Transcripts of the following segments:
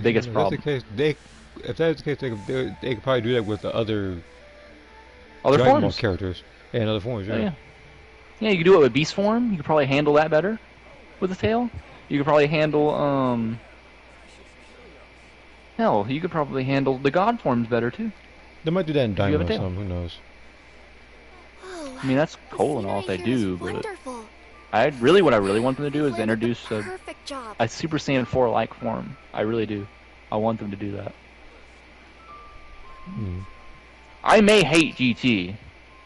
Biggest If that's the problem. case, if that's the case, they could probably do that with the other Other Dragon Ball forms. characters and other forms. Oh Yeah. yeah. Yeah, you could do it with beast form. You could probably handle that better with the tail. You could probably handle hell, you could probably handle the god forms better too They might do that in if you have a Daima or tail. something. Who knows? I mean, that's The cool and all if scenery they here is do, but wonderful. what I really want them to do You is landed the introduce perfect job. a Super Saiyan 4 like form. I really do. I want them to do that. Hmm. I may hate GT.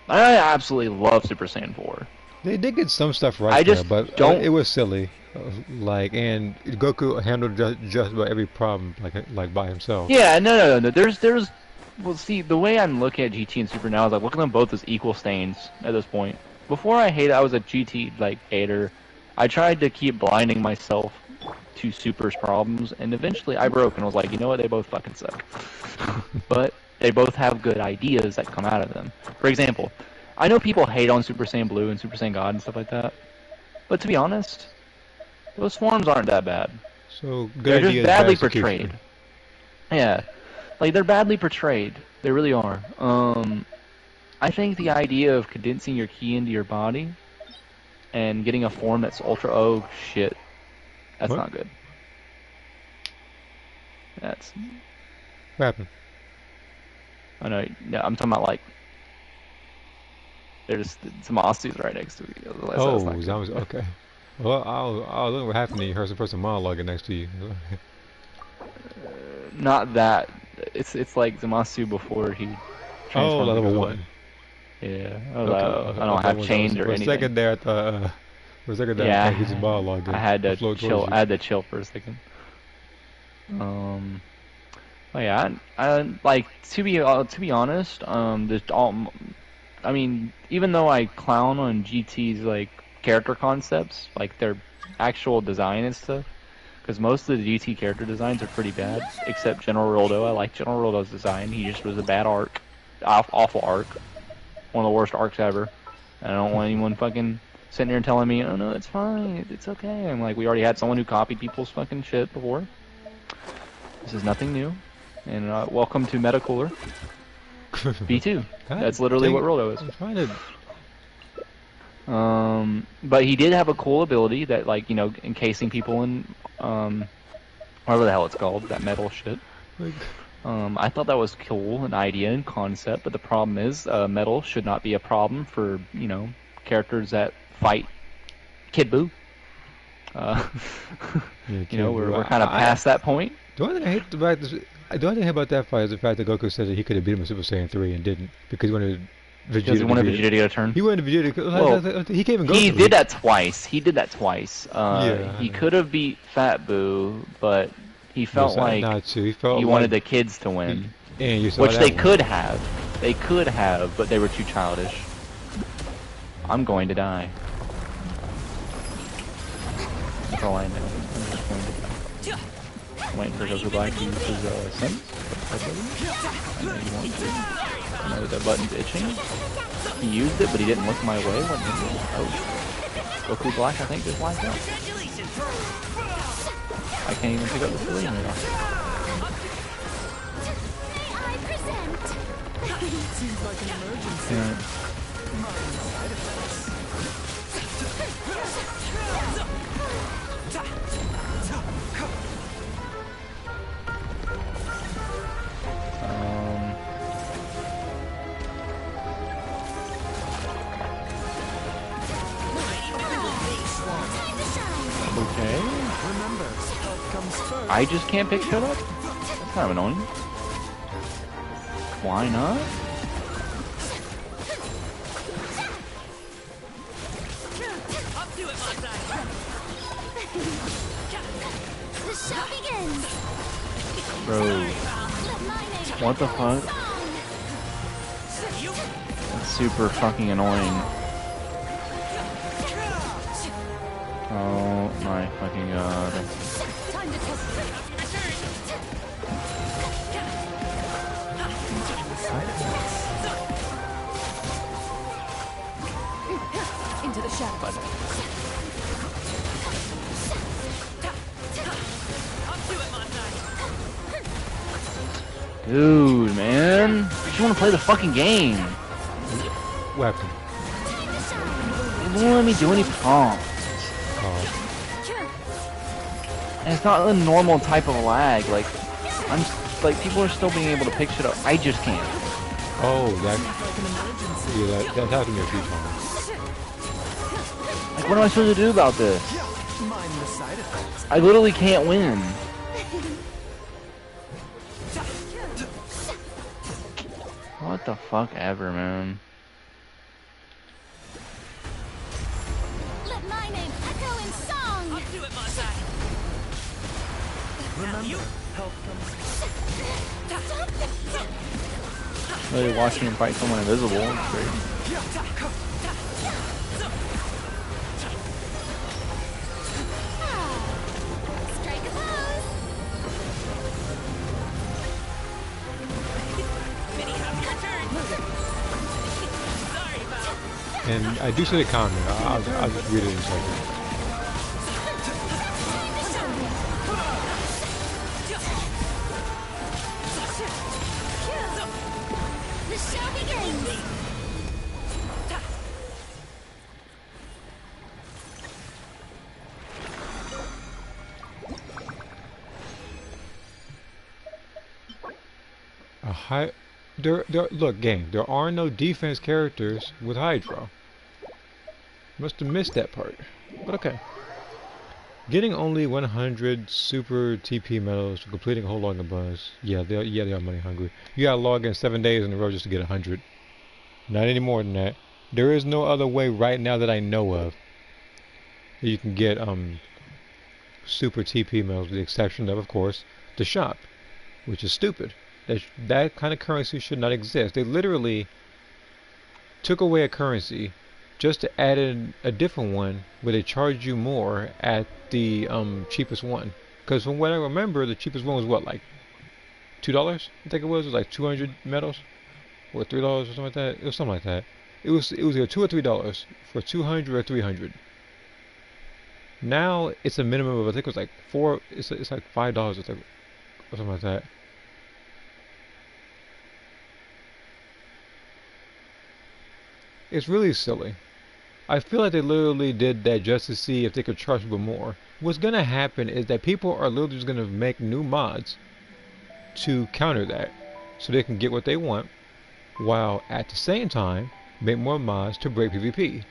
I absolutely love Super Saiyan 4. They did get some stuff I right there, just but don't. it was silly. Like, and Goku handled just about every problem like by himself. Yeah, no. There's. Well, see, the way I'm looking at GT and Super now is I look at them both as equal stains at this point. Before I was a GT like hater. I tried to keep blinding myself to Super's problems, and eventually I broke and was like, you know what? They both fucking suck. But they both have good ideas that come out of them. For example, I know people hate on Super Saiyan Blue and Super Saiyan God and stuff like that, but to be honest, those forms aren't that bad. So They're good just ideas, bad badly execution. portrayed. Yeah, like they're badly portrayed. They really are. I think the idea of condensing your ki into your body and getting a form that's ultra. Oh shit, that's What? not good. That's. What happened? I know. No, I'm talking about like. There's some Aussies right next to me. That's not Oh, good. zombies. Okay. Well, I was wondering what happened. You heard some person monologuing next to you. Not that. It's like Zamasu before he Oh, transformed to level God. one. Yeah. Okay. I don't have chains or For a anything. second there, I thought. For a second there, I thought he was Yeah. I monologuing. had I to flowed towards chill. you. I had to chill for a second. Oh yeah. I like to be honest. There's all. I mean, even though I clown on GT's like character concepts, like their actual design and stuff, because most of the GT character designs are pretty bad, except General Roldo. I like General Roldo's design. He just was a bad arc, awful arc, one of the worst arcs ever. And I don't want anyone fucking sitting there and telling me, oh no, it's fine, it's okay. I'm like, we already had someone who copied people's fucking shit before. This is nothing new. And welcome to Metacooler B2. God That's literally dang what it. Roldo is. I'm trying to. But he did have a cool ability that, like, you know, encasing people in, whatever the hell it's called, that metal shit. Like, I thought that was cool, an idea and concept, but the problem is, metal should not be a problem for, you know, characters that fight Kid Buu. Uh, yeah, you know, Kid Buu. we're kind of past that point. The only thing I hate about this, the only thing about that fight is the fact that Goku said that he could have beat him in Super Saiyan 3 and didn't because he wanted Because Vegeta he to wanted beat Vegeta it. to get a turn. He wanted Vegeta. Well, He can't even go he through. did that twice. He did that twice. Yeah. He could have beat Fat Buu, but he felt like not to. He felt he like wanted the kids to win. and you saw Which that they one. could have. They could have, but they were too childish. I'm going to die. That's all I know. I'm just going to die. I'm waiting for Goku Black to use his sense. I know he wants to. I know that button's itching. He used it, but he didn't look my way. What did he do? Oh. Goku Black, I think, just wiped out. I can't even pick up the Selene right now. Seems like an emergency. Yeah. Okay. Remember, health comes first. I just can't pick shit up? That's kind of annoying. Why not? The show begins. Bro, what the fuck? Song. That's super fucking annoying. Oh my fucking god. Time to test into the shadows. Dude, man. I just want to play the fucking game. What happened? It won't let me do any prompts. Oh, And it's not a normal type of lag. Like, like people are still being able to pick shit up. I just can't. oh, that, Like an emergency. yeah, that happened to me a few times. Like, what am I supposed to do about this? Mind the side effects. I literally can't win. What the fuck ever, man. Let my name echo in song. Remember, help comes Really watching him fight someone invisible. It's great. Strike a pose. And I do see the comment. I'll just read it in a second. The show begins. A high, look, game. There are no defense characters with Hydro. Must have missed that part, but okay. Getting only 100 super TP medals for completing a whole login bonus. Yeah, they are money hungry. You gotta log in 7 days in a row just to get 100. Not any more than that. There is no other way right now that I know of that you can get super TP medals, with the exception of course, the shop, which is stupid. That kind of currency should not exist. They literally took away a currency just to add in a different one where they charge you more at the cheapest one. Because from what I remember, the cheapest one was what, like $2? I think it was like 200 medals, or $3 or something like that. It was something like that. It was either $2 or $3 for 200 or 300. Now it's a minimum of, I think it was like four. It's like $5 or something like that. It's really silly. I feel like they literally did that just to see if they could charge people more. What's gonna happen is that people are literally just gonna make new mods to counter that, so they can get what they want, while at the same time make more mods to break PvP,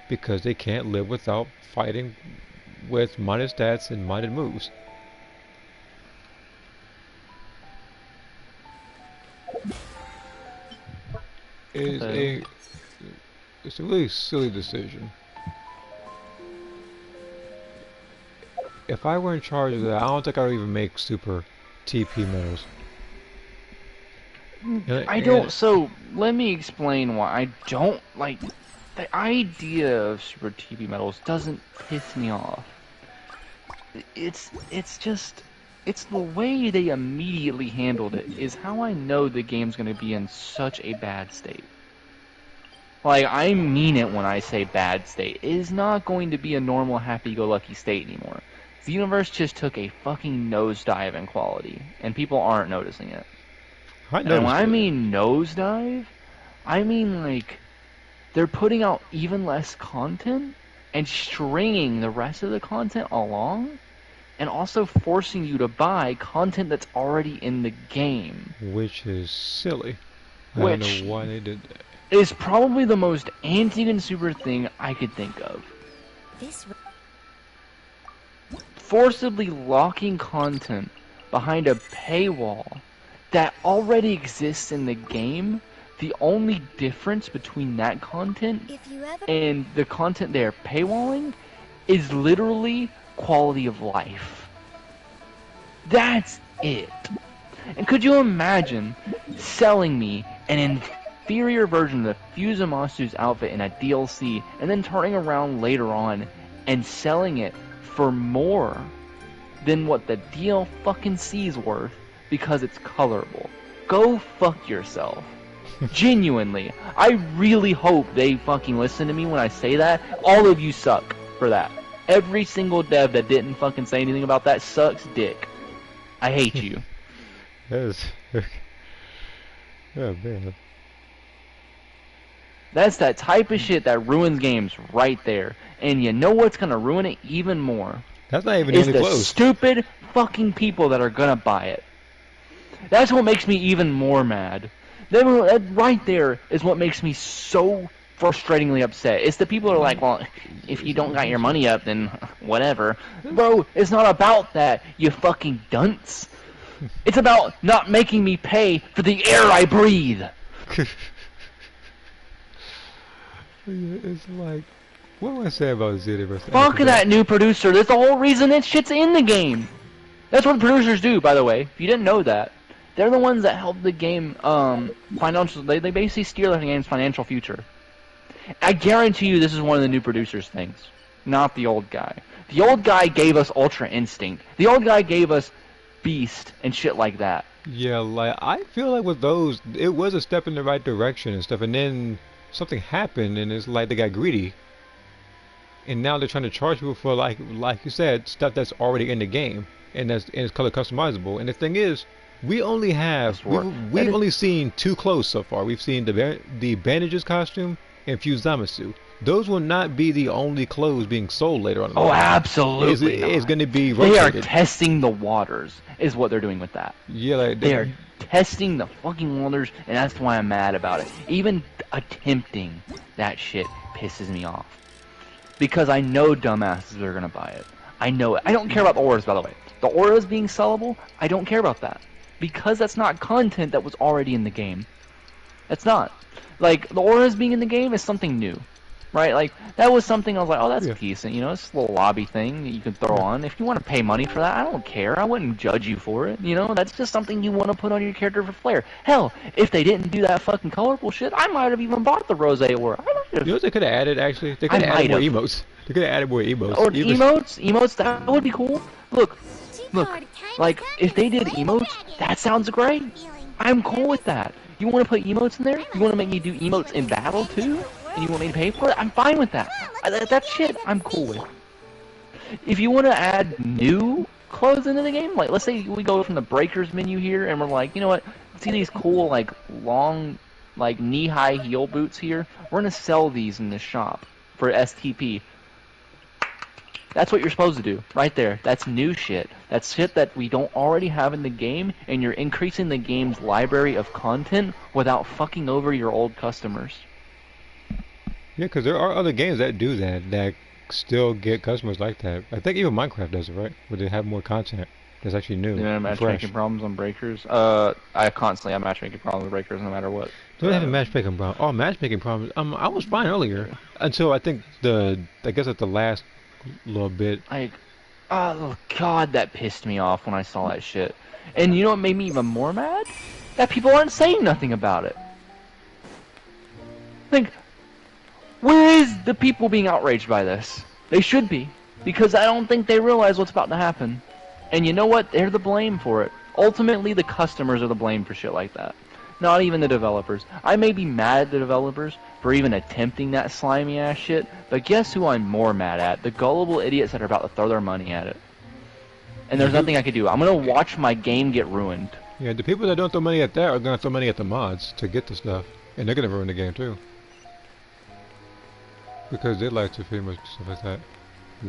because they can't live without fighting with modded stats and modded moves. It's a really silly decision. If I were in charge of that, I don't think I would even make super TP medals. I don't. So let me explain why I don't like the idea of super TP medals. Doesn't piss me off. It's just it's the way they immediately handled it is how I know the game's gonna be in such a bad state. Like, I mean it when I say bad state. It is not going to be a normal happy-go-lucky state anymore. The universe just took a fucking nosedive in quality, and people aren't noticing it. And when I mean nosedive, I mean like they're putting out even less content and stringing the rest of the content along, and also forcing you to buy content that's already in the game. Which is silly. I don't know why they did that. Is probably the most anti-consumer thing I could think of. Forcibly locking content behind a paywall that already exists in the game. The only difference between that content and the content they're paywalling is literally quality of life. That's it. And could you imagine selling me an inferior version of the Fusamastu's outfit in a DLC and then turning around later on and selling it for more than what the DL fucking C is worth because it's colorable? Go fuck yourself. Genuinely. I really hope they fucking listen to me when I say that. All of you suck for that. Every single dev that didn't fucking say anything about that sucks dick. I hate you. That is, Oh man. That's that type of shit that ruins games right there. And you know what's gonna ruin it even more? That's not even the Is only the close. stupid fucking people that are gonna buy it. That's what makes me even more mad. That right there is what makes me so frustratingly upset. It's the people who are like, well, if you don't got your money up, then whatever. Bro, it's not about that, you fucking dunce. It's about not making me pay for the air I breathe. It's like, what do I say about City versus Fuck that new producer. That's the whole reason that shit's in the game. That's what producers do, by the way. If you didn't know that. They're the ones that help the game, financial, they basically steer the game's financial future. I guarantee you this is one of the new producers' things. Not the old guy. The old guy gave us Ultra Instinct. The old guy gave us Beast and shit like that. Yeah, like I feel like with those, it was a step in the right direction and stuff, and then something happened, and it's like they got greedy, and now they're trying to charge people for like you said, stuff that's already in the game, and it's color customizable. And the thing is, we only have we've only seen two clothes so far. We've seen the bandages costume and Fuzamasu. Those will not be the only clothes being sold later on. Oh, absolutely It's going to be They are rotated. testing the waters, is what they're doing with that. Yeah, like They are testing the fucking waters, and that's why I'm mad about it. Even attempting that shit pisses me off. Because I know dumbasses are gonna buy it. I know it. I don't care about the auras, by the way. The auras being sellable, I don't care about that. Because that's not content that was already in the game. That's not. Like, the auras being in the game is something new. Right? Like, that was something I was like, oh, that's decent. You know, it's a little lobby thing that you can throw on. If you want to pay money for that, I don't care. I wouldn't judge you for it. You know, that's just something you want to put on your character for flair. Hell, if they didn't do that fucking colorful shit, I might have even bought the Rose aura. I might have. You know what they could have added, actually? They could have added more emotes. They could have added more emotes. Or emotes, that would be cool. Look, like, if they did emotes, that sounds great. I'm cool with that. You want to put emotes in there? You want to make me do emotes in battle, too? And you want me to pay for it? I'm fine with that. That shit, I'm cool with. If you want to add new clothes into the game, like, let's say we go from the Breakers menu here, and we're like, you know what? See these cool, like, long, like, knee-high heel boots here? We're going to sell these in this shop for STP. That's what you're supposed to do, right there. That's new shit. That's shit that we don't already have in the game, and you're increasing the game's library of content without fucking over your old customers. Yeah, because there are other games that do that still get customers like that. I think even Minecraft does it, right? Where they have more content that's actually new. Yeah, matchmaking problems on Breakers. I constantly have matchmaking problems with Breakers no matter what. Don't have a matchmaking problem. Oh, matchmaking problems. I was fine earlier until I think I guess at the last little bit. Oh god, that pissed me off when I saw that shit. And you know what made me even more mad? That people aren't saying nothing about it. Like, where is the people being outraged by this? They should be, because I don't think they realize what's about to happen. And you know what? They're the blame for it. Ultimately, the customers are the blame for shit like that. Not even the developers. I may be mad at the developers for even attempting that slimy ass shit, but guess who I'm more mad at? The gullible idiots that are about to throw their money at it. And there's nothing I can do. I'm gonna watch my game get ruined. Yeah, the people that don't throw money at that are gonna throw money at the mods to get the stuff, and they're gonna ruin the game too. Because they like to pretty much stuff like that.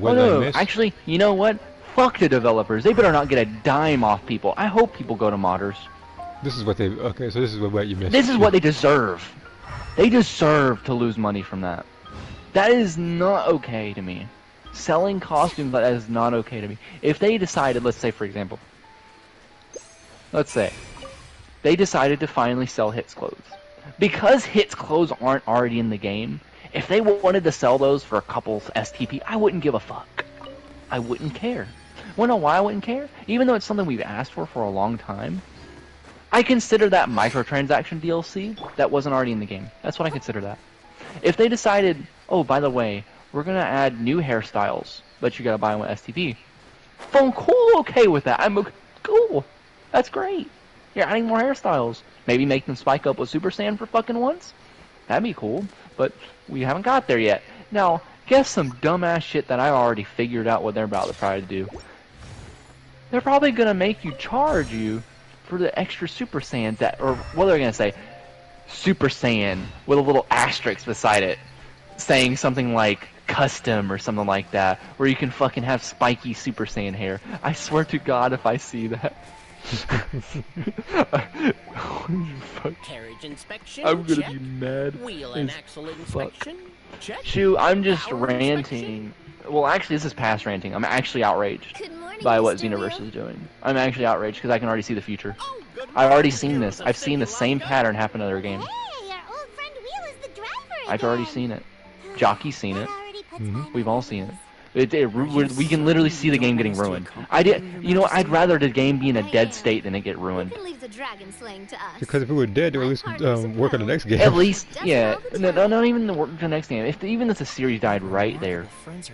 Oh no, actually, you know what? Fuck the developers. They better not get a dime off people. I hope people go to modders. This is what they... Okay, so this is what you missed. This is what they deserve. They deserve to lose money from that. That is not okay to me. Selling costumes, that is not okay to me. If they decided, let's say for example, let's say, they decided to finally sell Hits clothes. Because Hits clothes aren't already in the game, if they wanted to sell those for a couple STP, I wouldn't give a fuck. I wouldn't care. Wanna know why I wouldn't care? Even though it's something we've asked for a long time, I consider that microtransaction DLC that wasn't already in the game. That's what I consider that. If they decided, oh, by the way, we're gonna add new hairstyles, but you gotta buy them with STP. Phone cool, okay with that. I'm okay, cool. That's great. You're adding more hairstyles. Maybe make them spike up with Super Saiyan for fucking once. That'd be cool. But we haven't got there yet. Now, guess some dumbass shit that I already figured out what they're about to try to do. They're probably gonna make you charge you for the extra Super Saiyans that, or what they're gonna say, Super Saiyan with a little asterisk beside it, saying something like custom or something like that, where you can fucking have spiky Super Saiyan hair. I swear to God, if I see that, Carriage inspection. I'm gonna check. be mad. Wheel and as axle fuck. inspection. Check. Shoot, I'm just Power ranting. Well, actually, this is past ranting. I'm actually outraged Good morning, by what Mr. Xenoverse Wheel. is doing. I'm actually outraged because I can already see the future. Oh, good I've already morning, seen this. heroes of I've seen the same Simulaca. pattern happen in other games. Hey, our old friend Wheel is the driver I've already again. seen it. Jockey's seen it. That already puts Mhm. my We've all mind seen at it. ease. We can literally see the game getting ruined. You know, I'd rather the game be in a dead state than it get You ruined. can leave the dragon slaying to us. Because if it were dead, they would at least work on the next game. At least, Does it yeah. all the No, time. not even the next game. Even if the series died right there,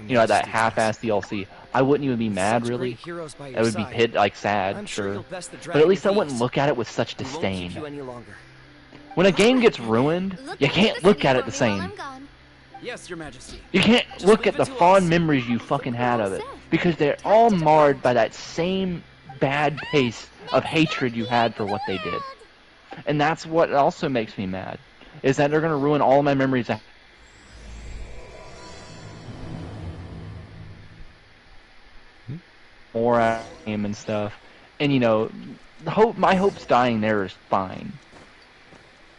you know, that half-assed DLC, I wouldn't even be mad really. I would be like sad, sure. But at least I wouldn't look at it with such disdain. When a game gets ruined, Look you after can't the look city at it for the me same. while I'm gone. Yes, Your Majesty. You can't Just look leave at it the to fond us. memories you fucking had of it, because they're all marred by that same bad taste of hatred you had for what they did. And that's what also makes me mad, is that they're gonna ruin all my memories. More out of the game and stuff, and you know, my hopes dying there is fine.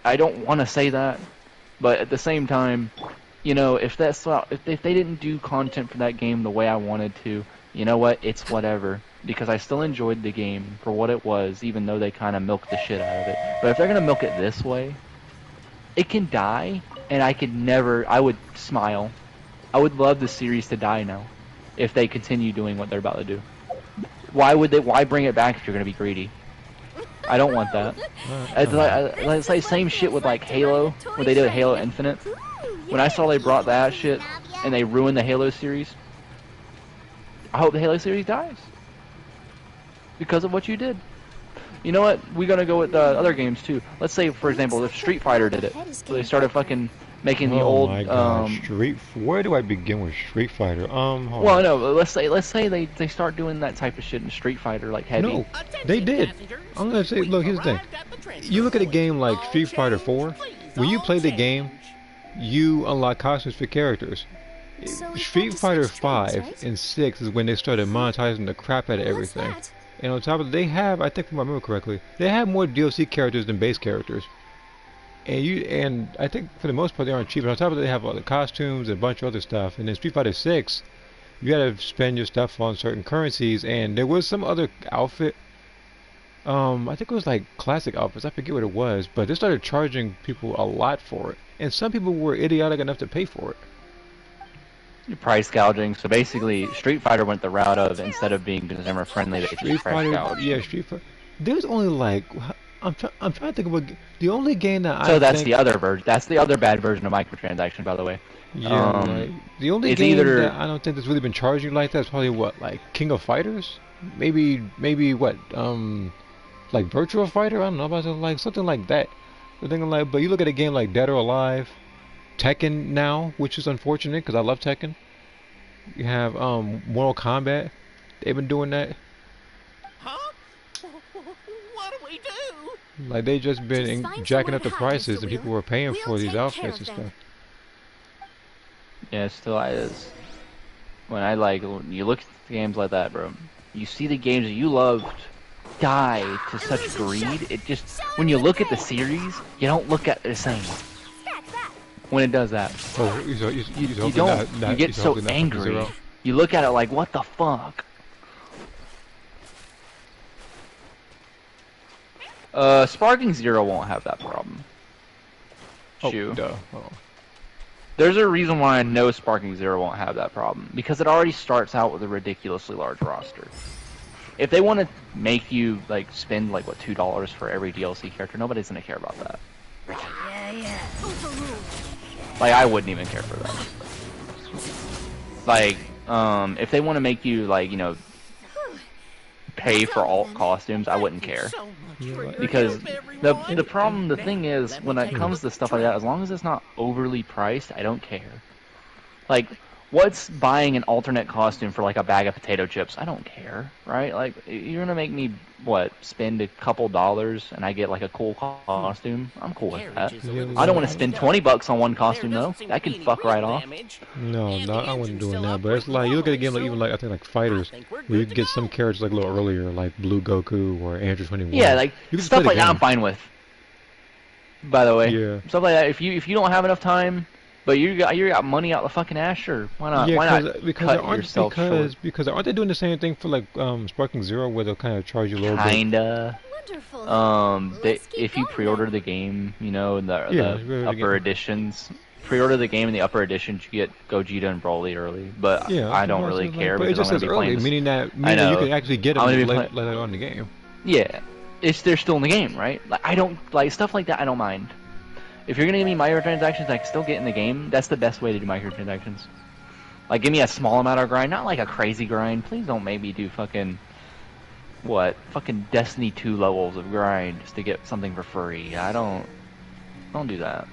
I don't want to say that, but at the same time, you know, if they didn't do content for that game the way I wanted to, you know what? It's whatever, because I still enjoyed the game for what it was, even though they kind of milked the shit out of it. But if they're gonna milk it this way, it can die, and I would smile. I would love the series to die now, if they continue doing what they're about to do. Why bring it back if you're gonna be greedy? I don't want that. It's like same shit with like Halo, when they did Halo Infinite. When I saw they brought that shit and they ruined the Halo series, I hope the Halo series dies because of what you did. You know what? We're gonna go with other games too. Let's say, for example, if Street Fighter did it, so they started fucking making the Oh old. my gosh, where do I begin with Street Fighter? Hold Well, on. no. Let's say they start doing that type of shit in Street Fighter, like heavy. No, they did. I'm gonna say, look, here's the thing. You look at a game like Street Fighter 4. When you play the game, you unlock costumes for characters. So we Street got to Fighter switch trades, 5 right? and 6 is when they started monetizing the crap out of What's everything. that? And on top of it, they have, I think if I remember correctly, they have more DLC characters than base characters. And I think for the most part they aren't cheap. And on top of it, they have all the costumes and a bunch of other stuff. And in Street Fighter 6, you gotta spend your stuff on certain currencies. And there was some other outfit. I think it was like classic outfits. I forget what it was, but they started charging people a lot for it. And some people were idiotic enough to pay for it. Price gouging. So basically, Street Fighter went the route of, instead of being consumer friendly, they Street just price Fighter, gouge. yeah, Street Fighter. There's only like, I'm trying to think about the only game that So I that's think, the other version. That's the other bad version of microtransaction, by the way. yeah, right. The only it's game either- that I don't think that's really been charging like that is probably what, like King of Fighters, maybe what, like Virtua Fighter. I don't know about it, like something like that. The thing like, but you look at a game like Dead or Alive, Tekken now, which is unfortunate because I love Tekken. You have Mortal Kombat. They've been doing that. Huh? What do we do? Like they just been Just find jacking somewhere up the to hide, prices Mr. and people Wheel. were paying We'll for these take care outfits of and them. stuff. Yeah, it still is. When you look at games like that, bro, you see the games that you loved die to such greed. It just, when you look at the series, you don't look at it the same. Scratch that. When it does that, Oh, you don't. You get so angry. You look at it like, what the fuck? Sparking Zero won't have that problem. Oh, Shoot. duh. Oh. There's a reason why I know Sparking Zero won't have that problem. Because it already starts out with a ridiculously large roster. If they want to make you, like, spend, like, what, $2 for every DLC character, nobody's gonna care about that. Like, I wouldn't even care for that. Like, if they want to make you, like, you know, pay for alt costumes, I wouldn't care. Because the problem, the thing is, when it comes to stuff like that, as long as it's not overly priced, I don't care. Like, What's buying an alternate costume for like a bag of potato chips? I don't care, right? Like you're gonna make me what spend a couple dollars and I get like a cool costume. I'm cool with that. Carriage is a little I don't want to scratched spend up. 20 bucks on one There costume doesn't though. seem That to can be any fuck real right off. damage. No, And no, the I wasn't engine's doing still that. But it's like you'll get a game like even like I think like I fighters, think we're where you good to get some go. characters like a little earlier, like Blue Goku or Andrew 21. Yeah, like you can just stuff play like the that I'm game. fine with. By the way, Yeah. stuff like that. If you don't have enough time, but you got money out the fucking ass, sure. Why not? Yeah, Why not because cut yourself short? because aren't they doing the same thing for like Sparking Zero where they'll kind of charge you a little bit? Kinda. Wonderful. They, Let's keep if you going, pre-order then. the game, you know, in the Yeah, pre-order the upper game. editions, pre-order the game in the upper editions, you get Gogeta and Broly early. But Yeah, I don't well, really so, care but it because just I'm says gonna be playing early, this. meaning that I you know. can actually get I'm them gonna be later on in the game. Yeah, they're still in the game, right? Like I don't like stuff like that. I don't mind. If you're gonna give me microtransactions, I can still get in the game. That's the best way to do microtransactions. Like give me a small amount of grind, not like a crazy grind. Please don't make me do fucking Destiny 2 levels of grind just to get something for free. I don't do that.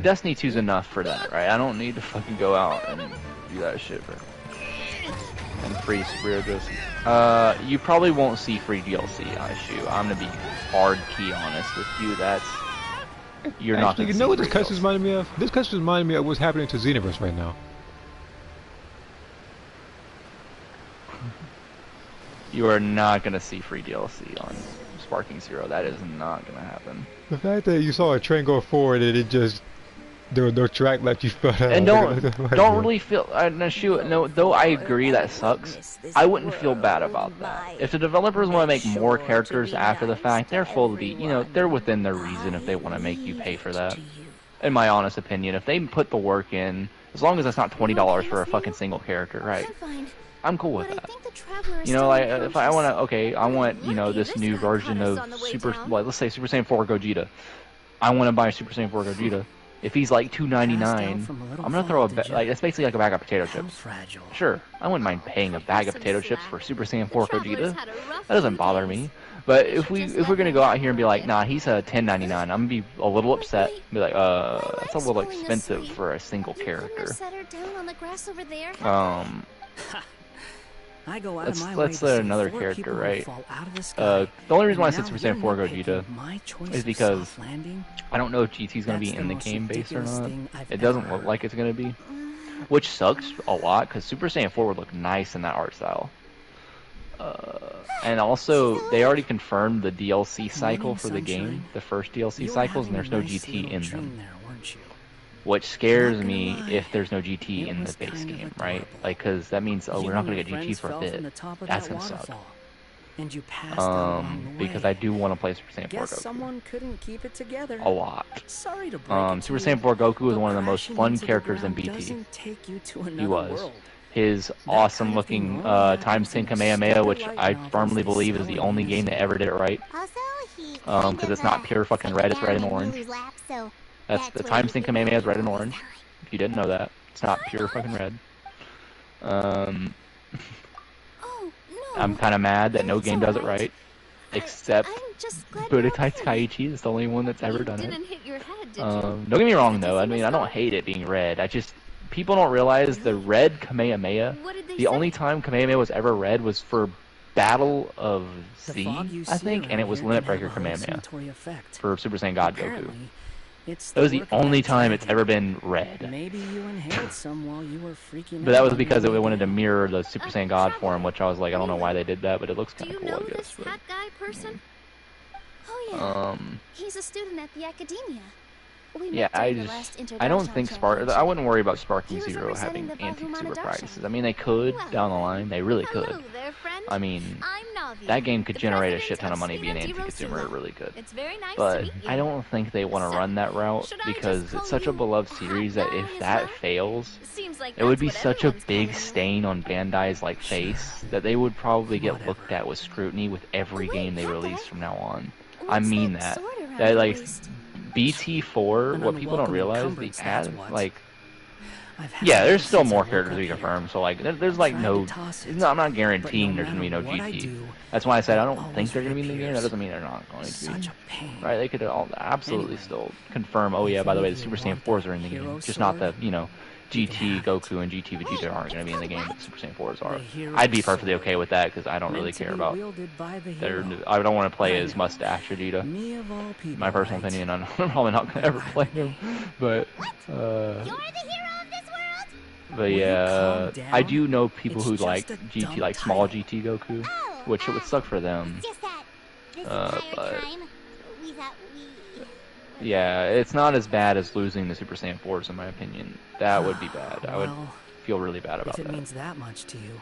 Destiny 2's enough for that, right? I don't need to fucking go out and do that shit for and free super DLC. You probably won't see free DLC on a shoe. I'm gonna be hard key honest with you. You're not Actually, gonna you know see what this free cutscene DLC. reminded me of? This cutscene reminded me of what's happening to Xenoverse right now. You are not gonna see free DLC on Sparking Zero. That is not gonna happen. The fact that you saw a train go forward and it just there was no track left, you felt out. And don't really feel no shoot no. Though I agree that sucks. I wouldn't feel bad about that. If the developers want to make more characters after the fact, they're fully they're within their reason if they want to make you pay for that. In my honest opinion, if they put the work in, as long as it's not $20 for a fucking single character, right? I'm fine. I'm cool with But I that. think the traveler is You know, still like if I unconscious. want to, okay, I want Lucky this this new guy version caught us of on the way Super, down. like let's say Super Saiyan 4 Gogeta. I want to buy Super Saiyan 4 Gogeta. If he's like $2.99, I'm gonna throw like that's basically like a bag of potato How chips. fragile. Sure, I wouldn't mind paying a bag of Some potato chips slack. for Super Saiyan The 4 travelers Gogeta. had a rough That doesn't few bother days. me. But We if should just we're let gonna him go out have here and be a like, bit. nah, he's a $10.99, I'm gonna be a little upset. Be like, that's a little life's going expensive asleep. for a single You couldn't character. have set her down on the grass over there. I go out Let's- of my let's way to let see another 4 character, people who right? fall out of the sky. The only reason why I And said now Super you're Saiyan 4 nitpicking Gogeta my choice is of because soft landing? I don't know if GT's gonna That's be the in the most game base or ridiculous not. thing I've It doesn't ever look heard. like it's gonna be, which sucks a lot because Super Saiyan 4 would look nice in that art style. And also, they already confirmed the DLC cycle Morning for the game, sunshine. the first DLC You were cycles, and having there's a no nice GT little in dream them. there, weren't you? Which scares Not gonna me lie, if there's no GT it in the was base kind of game, right? adorable. Like, because that means, oh, You we're not and gonna your get GT friends for a fell bit. from the top of That's that gonna suck. waterfall, and you passed out along the Because way. I do want to play Super Saiyan 4 Guess Goku someone couldn't keep it together. a lot. Sorry to break it to Super you, Saiyan 4 Goku is but one of the most crashing fun into the characters in ground BT. doesn't take you to He another was. world. His That awesome kind of thing looking only times happens 10 in Kamehameha, stupid which light I novels firmly they believe is sell the in only game that ever did it right. Also, he Because it's not pure fucking red, it's red and orange. That's the times 10 Kamehameha is red and orange. If you didn't know that, it's not pure fucking red. Oh, no. I'm kind of mad that no It's game does it alright. right, except I'm just glad Buddha you're okay. Kaiichi is the only one that's ever You done it. didn't hit your head, did you? Don't get me wrong though. I Does he mean, I don't miss hate it being red. People don't realize the red Kamehameha. What did they The say? only time Kamehameha was ever red was for Battle of The Z, fog you I see think, and around it was here Limit can have Breaker a Kamehameha hallucinatory effect. for Super Saiyan God Goku. Apparently, it's That was the work of only that time it's dragon. ever been red. Maybe you inhaled some while you were freaking out. But that was on your because they way wanted to down. mirror the Super Saiyan God form, which I was like, I don't know why they did that, but it looks Do kind you of cool, know I guess. this But, hat guy person? Oh, yeah. He's a student at the academia. We yeah, met during the last I don't international think championship. I wouldn't worry about Sparking He was Zero representing having the anti-super Bahumana practices. Darshan. I mean, they could Well, down the line. They really Hello could. there, friend. I mean, I'm Navi, that game could the generate a president shit ton of money Sweet being Empty anti-consumer. It Rosula. really could. It's very nice to But meet you. I don't think they want to So, run that route should I just because call it's such a you beloved Hot series that Guy if as that well? fails, Seems like it would that's be what such a everyone's big calling you. stain on Bandai's like face that they would probably get Whatever. looked at with scrutiny with every Wait, game they Hawkeye? release from now on. I What's mean that that. sword around That your like waist? BT4, An what people don't unwelcome realize, the encumbrance, that's ad, what. like I've had yeah, it there's ever still since I more woke characters up to be here. confirmed. So like, there's like Tried no, to toss it, no, I'm not but guaranteeing no there's gonna be no matter what I GT. do, That's why I said I it don't think always they're gonna be in the game. That reappears. doesn't mean they're not going to Such be. a pain. Right? They could all absolutely Anyway, still confirm. Oh yeah, if by the way, any the of you Super Saiyan want 4s the are in the hero game, just not the sword, GT Goku and GT Vegeta aren't going to be in the game, but Super Saiyan 4s are. The hero I'd be perfectly okay with that because I don't really meant to care be about. wielded by the hero. I don't want to play I as know. Mustache Vegeta. Me of all people, My personal right? opinion, I'm probably not going to ever play him, but You're the hero of this world? but you yeah, calm I down? do know people It's who just like a GT, dumb like small title. GT Goku, Oh, which it would suck for them. Just that this but- entire time, we thought we... Yeah, it's not as bad as losing the Super Saiyan 4s in my opinion. That would be bad. I would Well, feel really bad about if it that. means that much to you,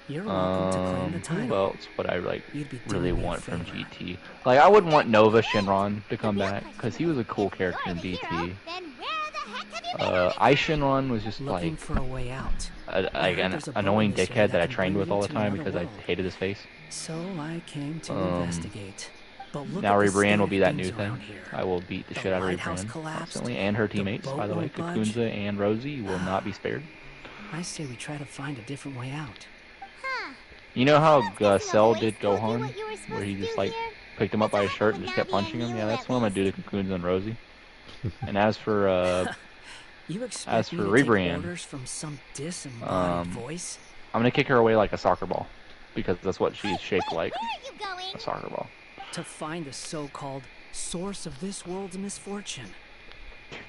you're welcome to claim the title. Who else would I like You'd be really doing me a want from favor. GT? Like I would want Nova Shinron to come back because he was a cool character in You're the BT. hero, then where the heck have you been? I Shinron was just Looking like for a way out. like heard an there's a annoying bonus dickhead that I can trained bring with you all the to time another because I world. hated his face. So I came to Um, investigate. But look Now at the Rebrand will state be of that new things thing. around here. I will beat the The shit out of lighthouse Rebrand collapsed, constantly, and her the teammates, boat by the way. won't budge. Kakunza and Rosie will not be spared. I say we try to find a different way out. Huh. You know how I'm guessing a Cell voice did told you Gohan, what you were supposed where he to just do like here? picked him up by his shirt and Would just now kept be a punching him? new Yeah, that's at what I'm gonna do least. to Kakunza and Rosie. And as for You expect As me for to take Rebrand, orders from some disembodied um, voice? I'm gonna kick her away like a soccer ball because that's what she's shaped Wait, like, where are you going? a soccer ball. To find the so-called source of this world's misfortune.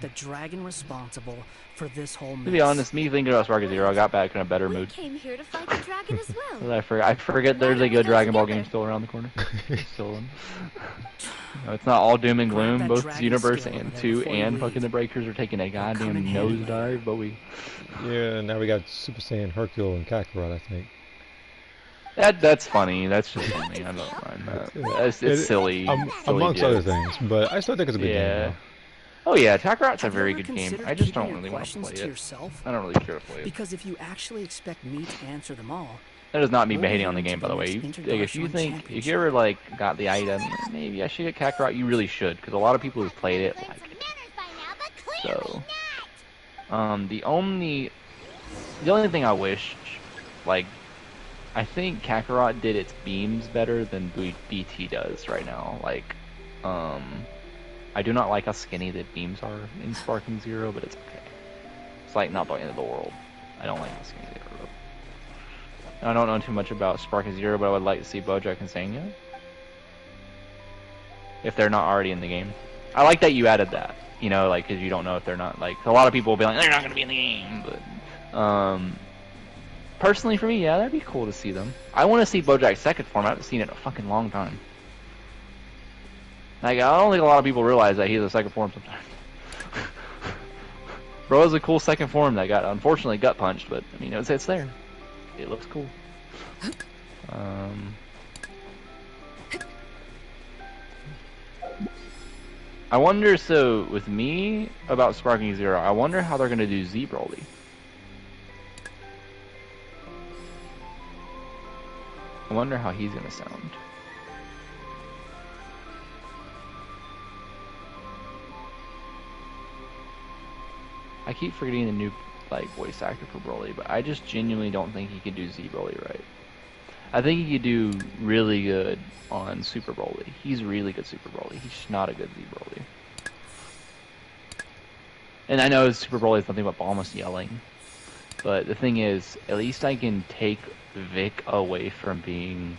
The dragon responsible for this whole mess. To be honest, me thinking about Spark Zero, I got back in a better We mood. came here to fight the dragon as well. I forget there's a good Dragon Ball game still around the corner. Still in. No, it's not all doom and Grab gloom. that Both dragon Universe scale over and there 2 before you and leave. fucking the Breakers are taking a come goddamn in handy later. nosedive, but we... Yeah, now we got Super Saiyan Hercule and Kakarot, I think. That's funny. That's just funny. I don't mind that. It's silly. silly Amongst other jokes. things, but I still think it's a good Yeah. game. Oh yeah, Kakarot's a Have you very ever good game. considered I just keeping don't your really want to questions play to it. yourself? I don't really care to play it. Because if you actually expect me to answer them all, That is not me We'll hating on head the game, into by the the way. next Like, if you Interdark think, if Championship. you ever like got the item, maybe I should get Kakarot. You really should, because a lot of people who've played it Learned like some it. manners by now, but clearly So, not. the only thing I wish, like, I think Kakarot did its beams better than BT does right now. Like, I do not like how skinny the beams are in Sparking Zero, but it's okay. It's like not the end of the world. I don't like the skinny Zero. I don't know too much about Sparking Zero, but I would like to see Bojack and Sanya. If they're not already in the game. I like that you added that. You know, like, because you don't know if they're not, like, a lot of people will be like, they're not going to be in the game, but, personally for me, yeah, that'd be cool to see them. I want to see Bojack's second form. I haven't seen it in a fucking long time. Like, I don't think a lot of people realize that he's a second form sometimes. Bro is a cool second form that got, unfortunately, gut punched, but, I mean, it's there. It looks cool. I wonder, so, with me, about Sparking Zero, I wonder how they're going to do Z Broly. I wonder how he's going to sound. I keep forgetting the new, like, voice actor for Broly, but I just genuinely don't think he could do Z Broly right. I think he could do really good on Super Broly. He's really good Super Broly. He's just not a good Z Broly. And I know Super Broly is nothing but Bulma's yelling. But the thing is, at least I can take Vic away from being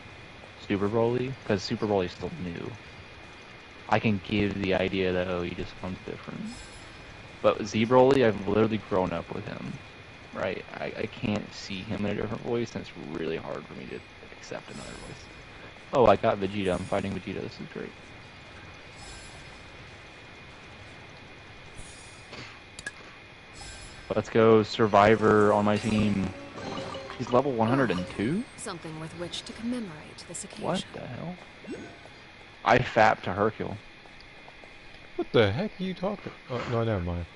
Super Broly, because Super Broly is still new. I can give the idea that, oh, he just sounds different. But Z Broly, I've literally grown up with him. Right? I can't see him in a different voice, and it's really hard for me to accept another voice. Oh, I got Vegeta. I'm fighting Vegeta. This is great. Let's go Survivor on my team. He's level 102? Something with which to commemorate this occasion. What the hell? I fapped to Hercule. What the heck are you talking? Oh, no, never mind.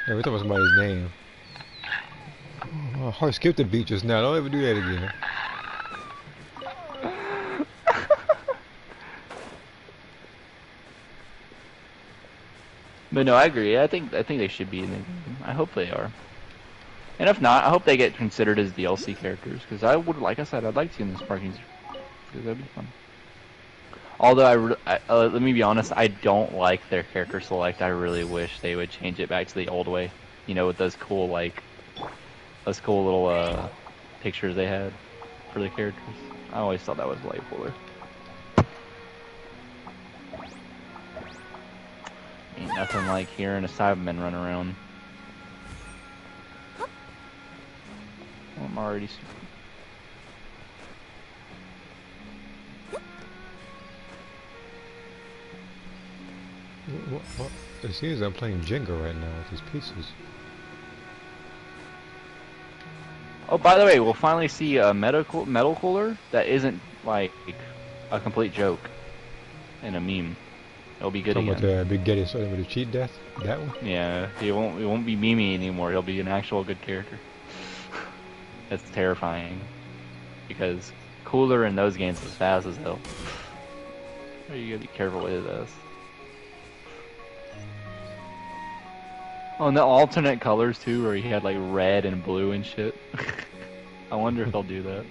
Yeah, we're talking about somebody's name. Oh, I skipped the beat just now. Don't ever do that again. But no, I agree. I think they should be in the game. I hope they are. And if not, I hope they get considered as DLC characters, because I would, like I said, I'd like to see them in Sparking, because that'd be fun. Although let me be honest, I don't like their character select. I really wish they would change it back to the old way. You know, with those cool little pictures they had for the characters. I always thought that was way cooler. Ain't nothing like hearing a Cyberman run around. Oh, I'm already super. What? It seems I'm playing Jenga right now with these pieces. Oh, by the way, we'll finally see a metal cooler that isn't like a complete joke and a meme. It'll be good Talking again. about the Big Getty starting with the cheat death? That one? Yeah, he won't be memey anymore. He'll be an actual good character. That's terrifying because cooler in those games is fast as hell. You gotta be careful with this. Oh, and the alternate colors too, where he had like red and blue and shit. I wonder if they'll do that.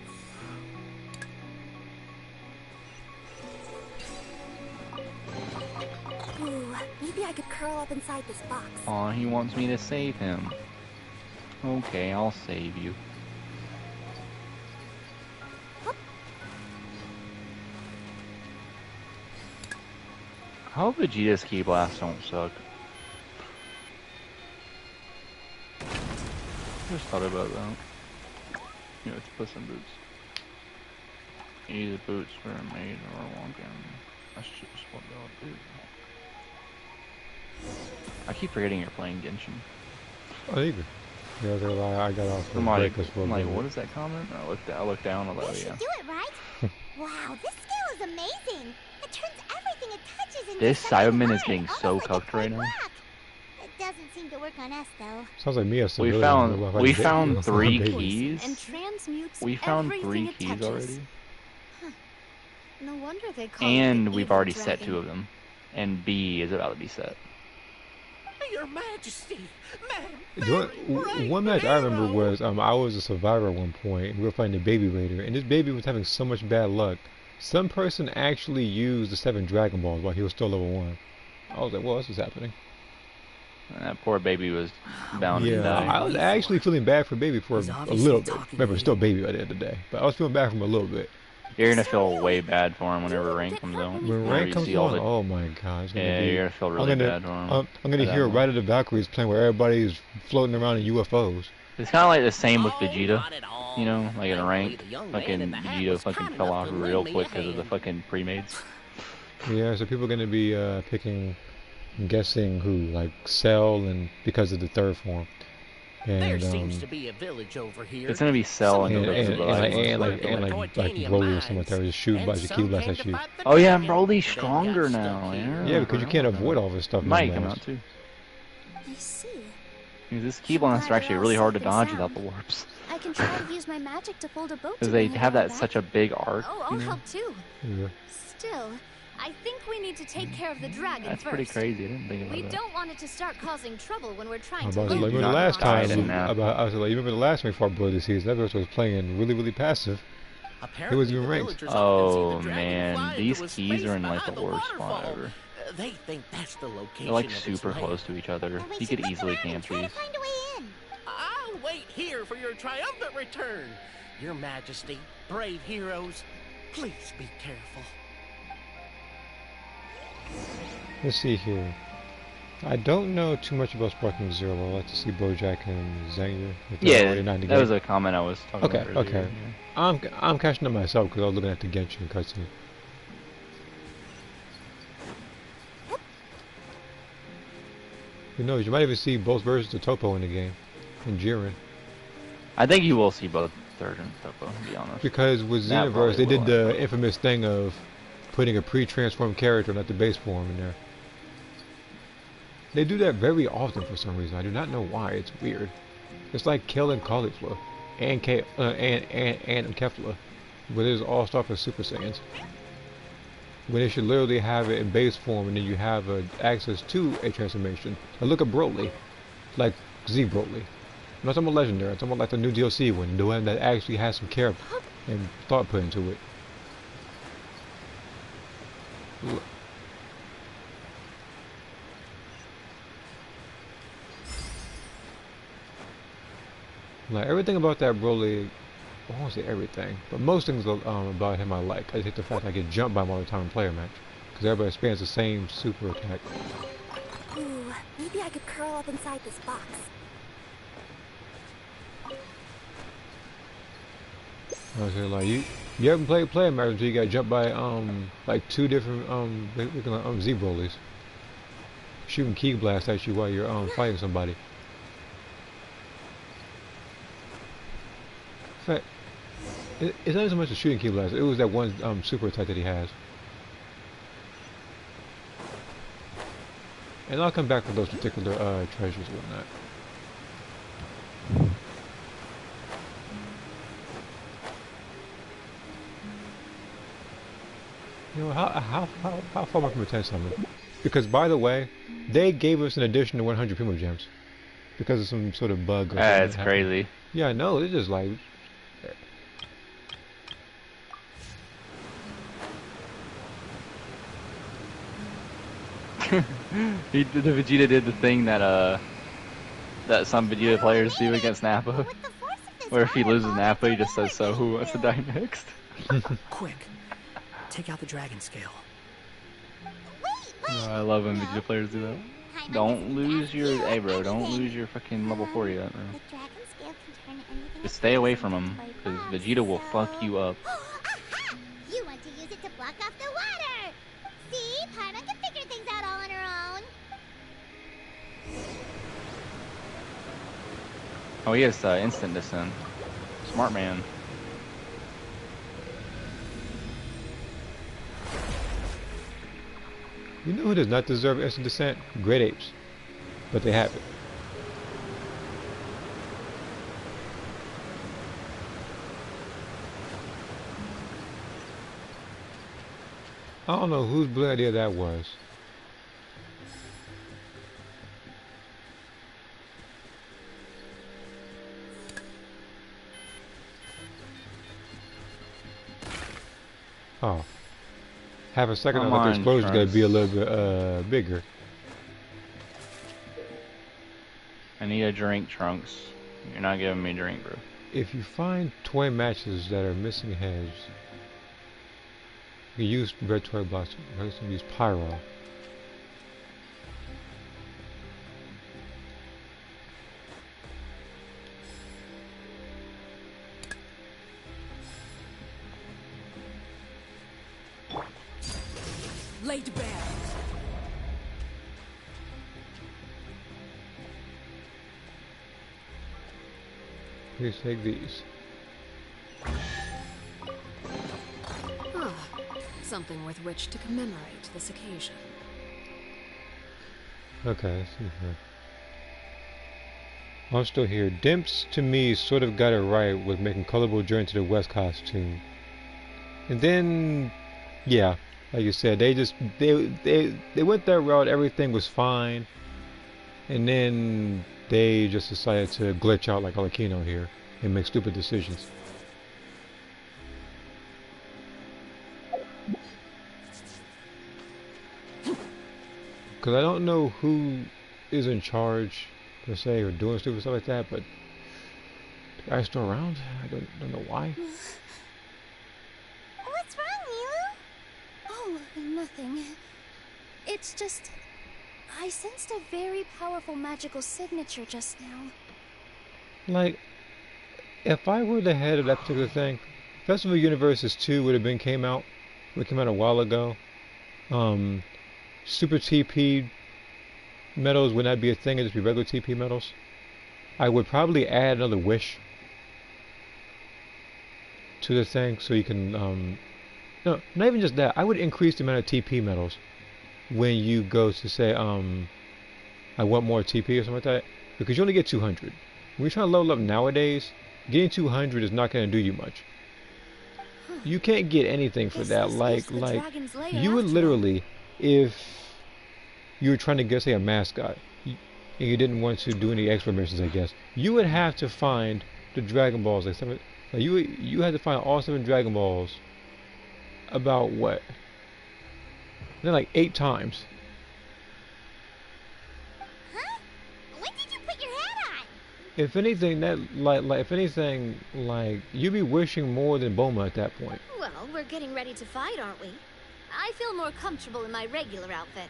Ooh, maybe I could curl up inside this box. Aw, he wants me to save him. Okay, I'll save you. I hope Vegeta's Key Blasts don't suck. Just thought about that. You know, it's Puss in Boots. Either boots were made or walking. That's just what they'll do. I keep forgetting you're playing Genshin. Oh, either. Yeah, they're like, I got off the I'm like, break as well. what is that comment? I looked down, I'm like, You should yeah. do it, right? Wow, this scale is amazing. It turns everything it touches into This something Cyberman is hard, getting almost so like a cucked right now. black. It doesn't seem to work on us, though. Sounds like me as We found 3 keys. And transmutes We found 3 everything it keys touches. already. No wonder they call it And the we've evil already set dragon. 2 of them. And B is about to be set. Your Majesty, Madam, One match I remember was I was a survivor at one point and we were fighting a baby raider and this baby was having so much bad luck. Some person actually used the 7 Dragon Balls while he was still level 1. I was like, well, this is happening. And that poor baby was bound to Yeah, die. I was actually feeling bad for baby for He's a obviously little bit. talking to Remember, me. still baby by the end of the day. But I was feeling bad for him a little bit. You're gonna feel way bad for him whenever rank comes out. When Whenever rank you comes see all on, the- oh my god. It's gonna Yeah, be, you're gonna feel really bad for him. I'm gonna at hear that Ride of the Valkyries playing where everybody's floating around in UFOs. It's kind of like the same with Oh, Vegeta. not at all. You know, like in Thankfully, rank, the young man fucking in the hat Vegeta was fucking kind fell enough off to real lend me a quick because of the hand. fucking pre-mades. Yeah, so people are gonna be picking, I'm guessing who, like Cell, and because of the 3rd form. There And seems to be a village over here. It's gonna be Cell and and Broly or something like that, just shoot a bunch of Q blasts at you. Oh yeah, Broly's stronger now. Yeah, because you can't avoid all this stuff. in Might the come match. out too. I see. This key blasts are actually really hard to dodge without the warps. I can try to use my magic to hold a boat. Because they have that such a big arc. Oh, You I'll know? help too. Yeah. Still, I think we need to take care of the dragon That's first. pretty crazy. I didn't think We about that. don't want it to start causing trouble when we're I trying was to like, loot remember not the last died time? in that. I was like, you remember the last time we fought Broly this season? That person was playing really passive. Apparently, It was even the ranked. villagers often see Oh the dragon man, fly these into a keys space are in like behind the worst spot waterfall. ever. They think that's the location They're like of its super lair. close to each other. Well, we You should could look easily around and camp try these. to find a way in. I'll wait here for your triumphant return. Your Majesty, brave heroes, please be careful. Let's see here. I don't know too much about Sparking Zero. I'd like to see Bojack and Zanger. if they're already Yeah, not that together. was a comment I was talking Okay, about earlier. okay. I'm catching up myself because I was looking at the Genshin cutscene. Who knows? You might even see both versions of Topo in the game, and Jiren. I think you will see both Third and Topo, to be honest. Because with That Xenoverse, they probably did will, the infamous thing of putting a pre-transformed character, not the base form, in there. They do that very often for some reason. I do not know why. It's weird. It's like killing Caulifla and Kefla, where there's all stuff for Super Saiyans. When they should literally have it in base form, and then you have access to a transformation. Now look at Broly, like Z Broly. I'm not talking about Legendary. I'm talking about like the new DLC one, the one that actually has some care and thought put into it. Like everything about that Broly, I won't say everything, but most things about him I like. I just hate the fact I get jumped by him all the time in player match, because everybody spams the same super attack. Ooh, maybe I could curl up inside this box. I was here like you haven't played player match until you got jumped by like two different Z Brolys shooting key blast at you while you're fighting somebody. In fact, it's not so much a shooting key blast. It was that one super attack that he has. And I'll come back for those particular treasures and whatnot. You know, how far am I from a 10 summon? Because, by the way, they gave us an additional 100 Primo Gems. Because of some sort of bug or something. It's crazy. Yeah, I know. It's just like... The Vegeta did the thing that that some Vegeta players do against Nappa. Where if he loses Nappa, he just says, so who wants to die next? Quick, take out the dragon scale. Oh, I love when Vegeta players do that. Don't lose your... Hey bro, don't lose your fucking level 40 yet, man. Just stay away from him, because Vegeta will fuck you up. You want to use it to block off the water! See? Paimon can figure things out all on her own. Oh, he has instant descent. Smart man. You know who does not deserve instant descent? Great apes. But they have it. I don't know whose blue idea that was. Oh. Half a second I thought the explosion's gonna be a little bit bigger. I need a drink, Trunks. You're not giving me a drink, bro. If you find toy matches that are missing heads, you can use red toy blocks. You can use Pyro. Laid bare. Please take these. Ah, something with which to commemorate this occasion. Okay, let's see here. I'm still here. Dimps, to me, sort of got it right with making Colorful Journey to the West costume. And then, yeah, like you said, they went that route, everything was fine. And then they just decided to glitch out like Alakino here and make stupid decisions. Because I don't know who is in charge, per se, or doing stupid stuff like that, but the guy's still around. I don't know why. What's wrong, Milu? Oh, nothing. It's just... I sensed a very powerful magical signature just now. Like, if I were the head of that particular thing, Festival Universes 2 would have came out. It came out a while ago. Super TP medals would not be a thing, it'd just be regular TP medals. I would probably add another wish to the thing so you can, no, not even just that. I would increase the amount of TP medals when you go to say, I want more TP or something like that, because you only get 200. When you're trying to level up nowadays, getting 200 is not going to do you much. You can't get anything for that. Like you would literally, if you were trying to get, say, a mascot, and you didn't want to do any extra missions, I guess, you would have to find the Dragon Balls. Like you had to find all 7 Dragon Balls. About what? Then like 8 times. Huh? When did you put your hat on? If anything, if anything, like you'd be wishing more than Boma at that point. Well, we're getting ready to fight, aren't we? I feel more comfortable in my regular outfit.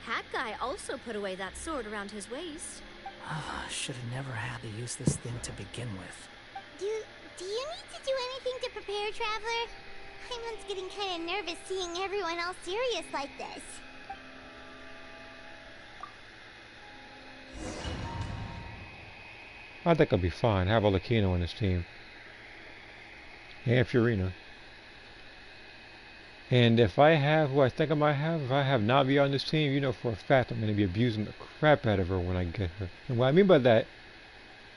Hat Guy also put away that sword around his waist. Should have never had to use this thing to begin with. Do you need to do anything to prepare, Traveler? I'm just getting kind of nervous seeing everyone else serious like this. I think I'll be fine. Have Olakino on this team. And Fiorina. And if I have who I think I might have, if I have Navi on this team, you know for a fact I'm going to be abusing the crap out of her when I get her. And what I mean by that,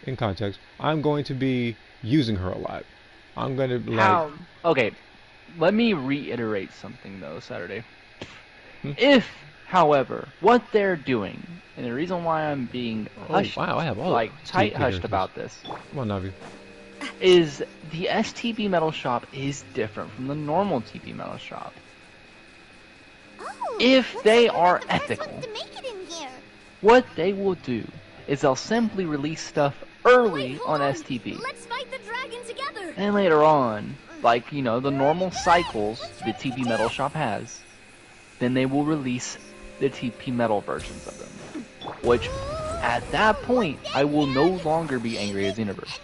in context, I'm going to be using her a lot. I'm going to like... Okay, let me reiterate something though, Saturday. If, however, what they're doing, and the reason why I'm being hushed, wow, I have all like tight TP hushed characters. about this, Come on, Navi. is the STP Metal Shop is different from the normal TP Metal Shop. Oh, If looks they like we're are the first ethical, ones to make it in here. what they will do is they'll simply release stuff early Wait, on hold STP. Let's fight the dragon together. And later on, like, you know, the normal cycles the TP Metal Shop has, then they will release the TP Metal versions of them. Which, at that point, I will no longer be angry as Universe.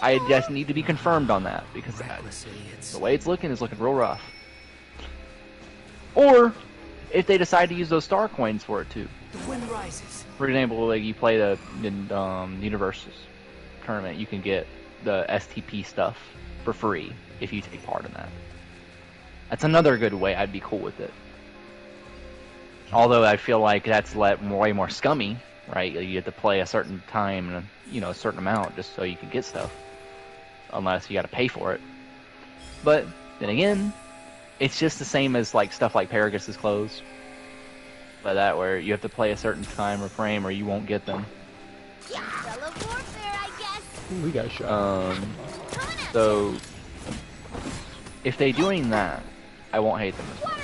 I just need to be confirmed on that, because Reckless idiots. the way it's looking is looking real rough. Or, if they decide to use those star coins for it too. The wind rises. For example, like you play the Universes tournament, you can get the STP stuff for free if you take part in that. That's another good way. I'd be cool with it. Although I feel like that's way more scummy, right? You have to play a certain time and a certain amount just so you can get stuff, unless you got to pay for it. But then again, it's just the same as like stuff like Paragus' clothes. By that, where you have to play a certain time or frame, or you won't get them. Fellow warfare, I guess. Ooh, we got shot. So if they're doing that, I won't hate them as much. Water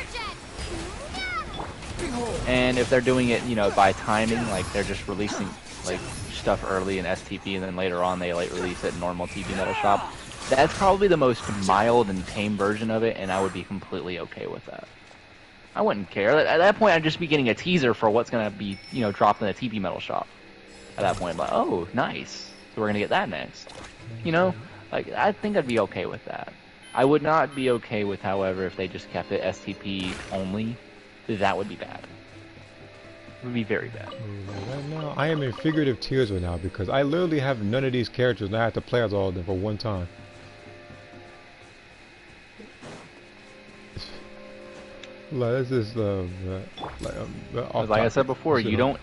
jet. And if they're doing it, by timing, like they're just releasing like stuff early in STP, and then later on they like release it in normal TP Metal Shop, that's probably the most mild and tame version of it, and I would be completely okay with that. I wouldn't care. At that point, I'd just be getting a teaser for what's gonna be, dropped in the TP Metal Shop. At that point, I'm like, oh, nice. So we're gonna get that next. Like I think I'd be okay with that. I would not be okay with, however, if they just kept it STP only. That would be bad. It would be very bad. Right now, I am in figurative tears right now because I literally have none of these characters and I have to play as all of them for one time. Like, this is like I said before, you don't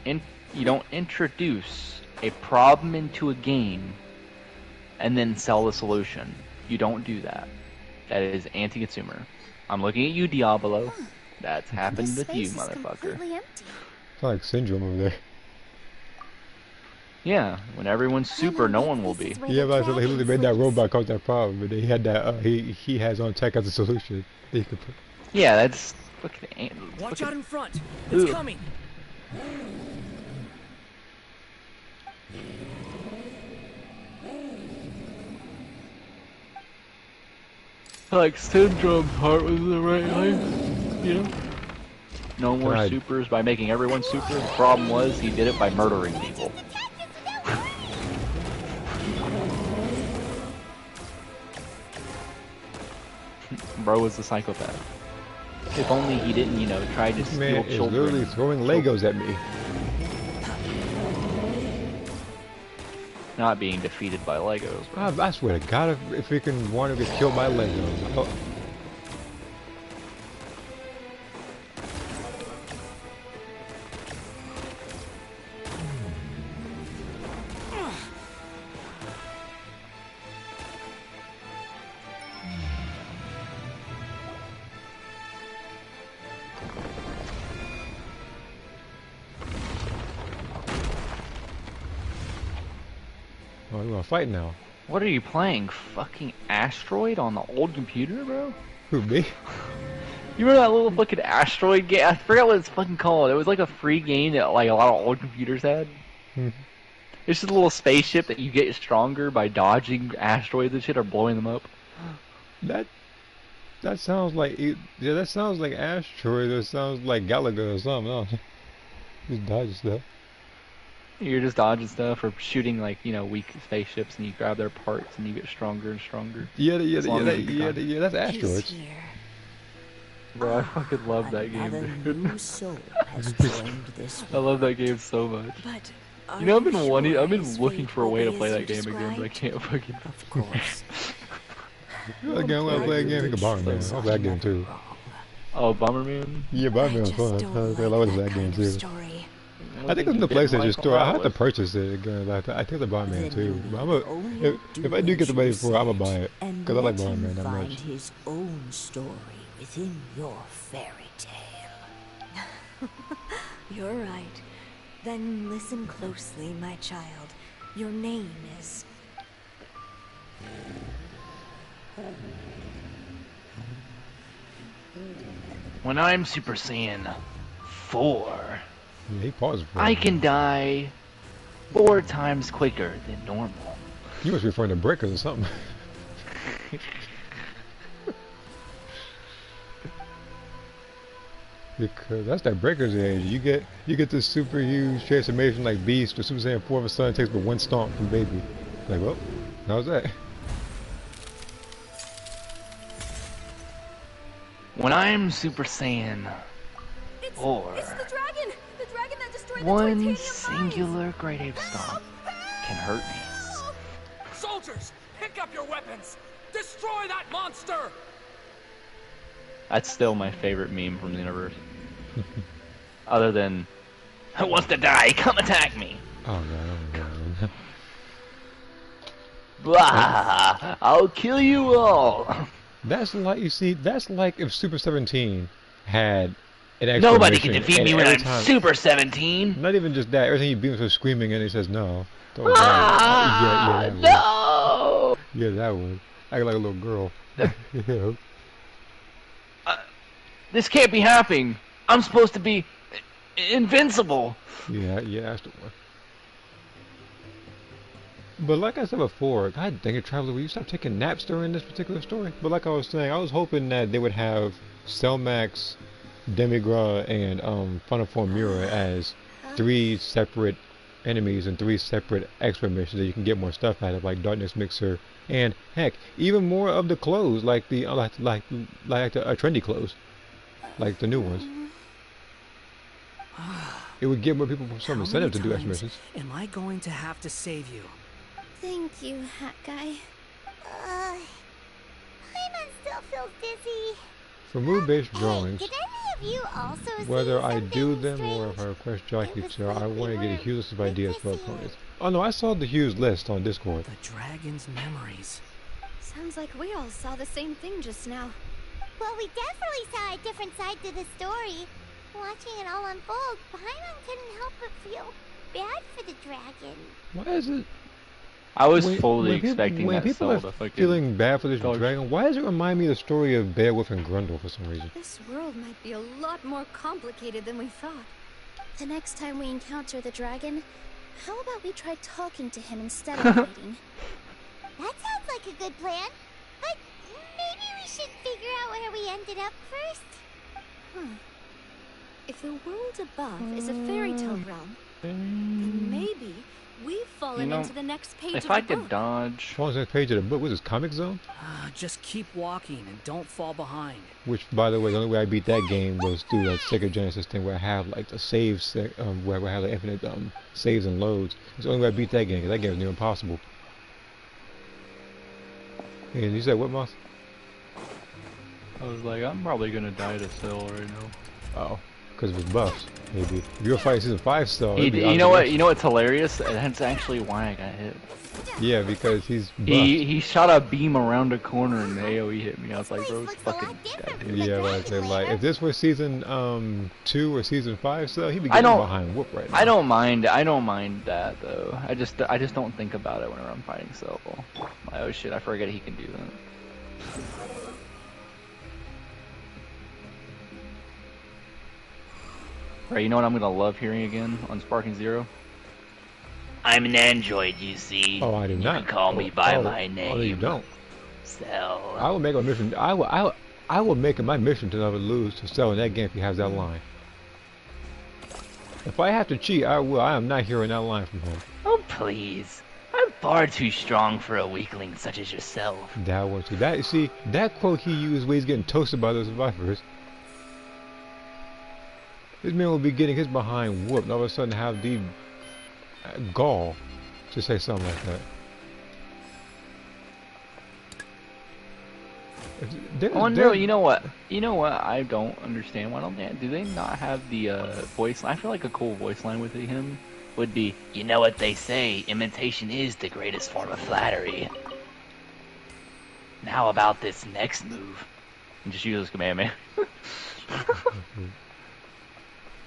introduce a problem into a game and then sell the solution. You don't do that. That is anti-consumer. I'm looking at you, Diablo. That's happened with you, motherfucker. Empty. It's like Syndrome over there. Yeah, when everyone's super, no one will be. Yeah, but he literally made that robot cause that problem, but he had that. He has on tech as a solution. He could put. Yeah, that's. Watch out in front. It's coming. Like Syndrome's heart was in the right place, No more God. supers by making everyone super. The problem was he did it by murdering people. Bro was a psychopath. If only he didn't, try to This steal man is children. literally throwing Legos at me. Not being defeated by Legos, bro. I swear to God, if he can want to get killed by Legos. Oh. Oh, we want to fight now. What are you playing? Fucking Asteroid on the old computer, bro? Who, me? You remember that little fucking Asteroid game? I forgot what it's fucking called. It was like a free game that like a lot of old computers had. It's just a little spaceship that you get stronger by dodging asteroids and shit or blowing them up. That that sounds like yeah, that sounds like asteroid. That sounds like Galaga or something. Else. Just dodge stuff. You're just dodging stuff or shooting like, weak spaceships and you grab their parts and you get stronger and stronger. As long as you can. Yeah. That's He's asteroids. here. Bro, I fucking love that Another game, dude. new soul has joined this I love that game so much. But You know, I've been sure wanting, I've been his looking fate for a will way to be play as that you game again, but I described? can't fucking. Of course. Again, when I play a game, think of Bomberman. I love that game too. Oh, Bomberman? Yeah, I Bomberman's just fun. don't I like love that game kind of too. story. I think it's in the PlayStation Store. I have to purchase it again. I think the Bomberman too. But if I do get the money for it, I'm gonna buy it because I like Bomberman that Find much. his own story within your fairy tale. You're right. Then listen closely, my child. Your name is... When I'm Super Saiyan 4, Yeah, he paused for I it. can die 4 times quicker than normal. You must be referring to breakers or something. Because that's that breakers age. You get this super huge transformation like Beast or Super Saiyan 4 of a sudden takes but one stomp from baby. Like, well, how's that? When I'm Super Saiyan 4, It's the dragon! The dragon that destroyed the one titanium singular Great Ape Stomp can hurt me. Soldiers, pick up your weapons! Destroy that monster! That's still my favorite meme from the universe. Other than, who wants to die? Come attack me! Oh god. Blah! I'll kill you all! That's like that's like if Super 17 had an extra Nobody can mission, defeat and me when every I'm time- Super 17! Not even just that. Everything you beat him for screaming, and he says no. Don't Ah, yeah, that no! would. Yeah, that would. Act like a little girl. Yeah. This can't be happening. I'm supposed to be invincible. Yeah, that's the one. But like I said before, God dang it, Traveler, will you stop taking naps during this particular story? But like I was saying, I was hoping that they would have Cellmax, Demigras, and Final Form Mirror as 3 separate enemies and 3 separate expert missions that you can get more stuff out of, like Darkness Mixer, and heck, even more of the clothes, like the trendy clothes, like the new ones. It would give more people some How incentive many to do extra times missions. am I going to have to save you? Thank you, Hat Guy. Paimon still feels dizzy. For mood-based Hey, drawings, did any of you also whether see I do something them or if strange? I request Jockey It to, was I like want to we get a were huge list of ideas for witnessing opponents. it. Oh no, I saw the huge list on Discord. The dragon's memories. Sounds like we all saw the same thing just now. Well, we definitely saw a different side to the story. Watching it all unfold, Paimon couldn't help but feel bad for the dragon. Why is it? I was when- fully when people- expecting when that people cell are to fucking... feeling bad for this Dodge. dragon, why does it remind me of the story of Beowulf and Grundle for some reason? This world might be a lot more complicated than we thought. The next time we encounter the dragon, how about we try talking to him instead of fighting? That sounds like a good plan. But maybe we should figure out where we ended up first. Huh. If the world above is a fairy tale realm, then maybe we've fallen into the next page If of I the could book. dodge... On the next page of the book, was this Comic Zone? Just keep walking and don't fall behind. Which, by the way, the only way I beat that game was through that Sega Genesis thing where I have like the saves, where I have like infinite saves and loads. It's the only way I beat that game, because that game was near impossible. And you said what, Moss? I was like, I'm probably gonna die to Cell right now. Oh, because of his buffs, maybe. If you were fighting season 5 still, it'd be You know what? obvious. You know what's hilarious? That's actually why I got hit. Yeah, because he's buffed. He shot a beam around a corner and the AOE hit me. I was like, bro, it's Looks a lot fucking different dead. from the Yeah, like, dragon like lair. if this was season 2 or season 5 still, he'd be I getting don't- behind Whoop right now. I don't mind that though. I just don't think about it whenever I'm fighting Cell. Like, oh shit, I forget he can do that. Right, you know what I'm gonna love hearing again on Sparking Zero? I'm an android, you see. Oh, I do not. You can call me by my name. Oh, you don't. Cell. I will make a mission. I will make it my mission to never lose to Cell in that game if he has that line. If I have to cheat, I will. I am not hearing that line from him. Oh, please. I'm far too strong for a weakling such as yourself. That one too. That, see, that quote he used where he's getting toasted by the survivors. This man will be getting his behind whooped and all of a sudden have the gall to say something like that. Oh no, you know what? You know what? I don't understand. Why don't they? Do they not have the voice line? I feel like a cool voice line with him would be, you know what they say, imitation is the greatest form of flattery. Now about this next move. And just use this command, man.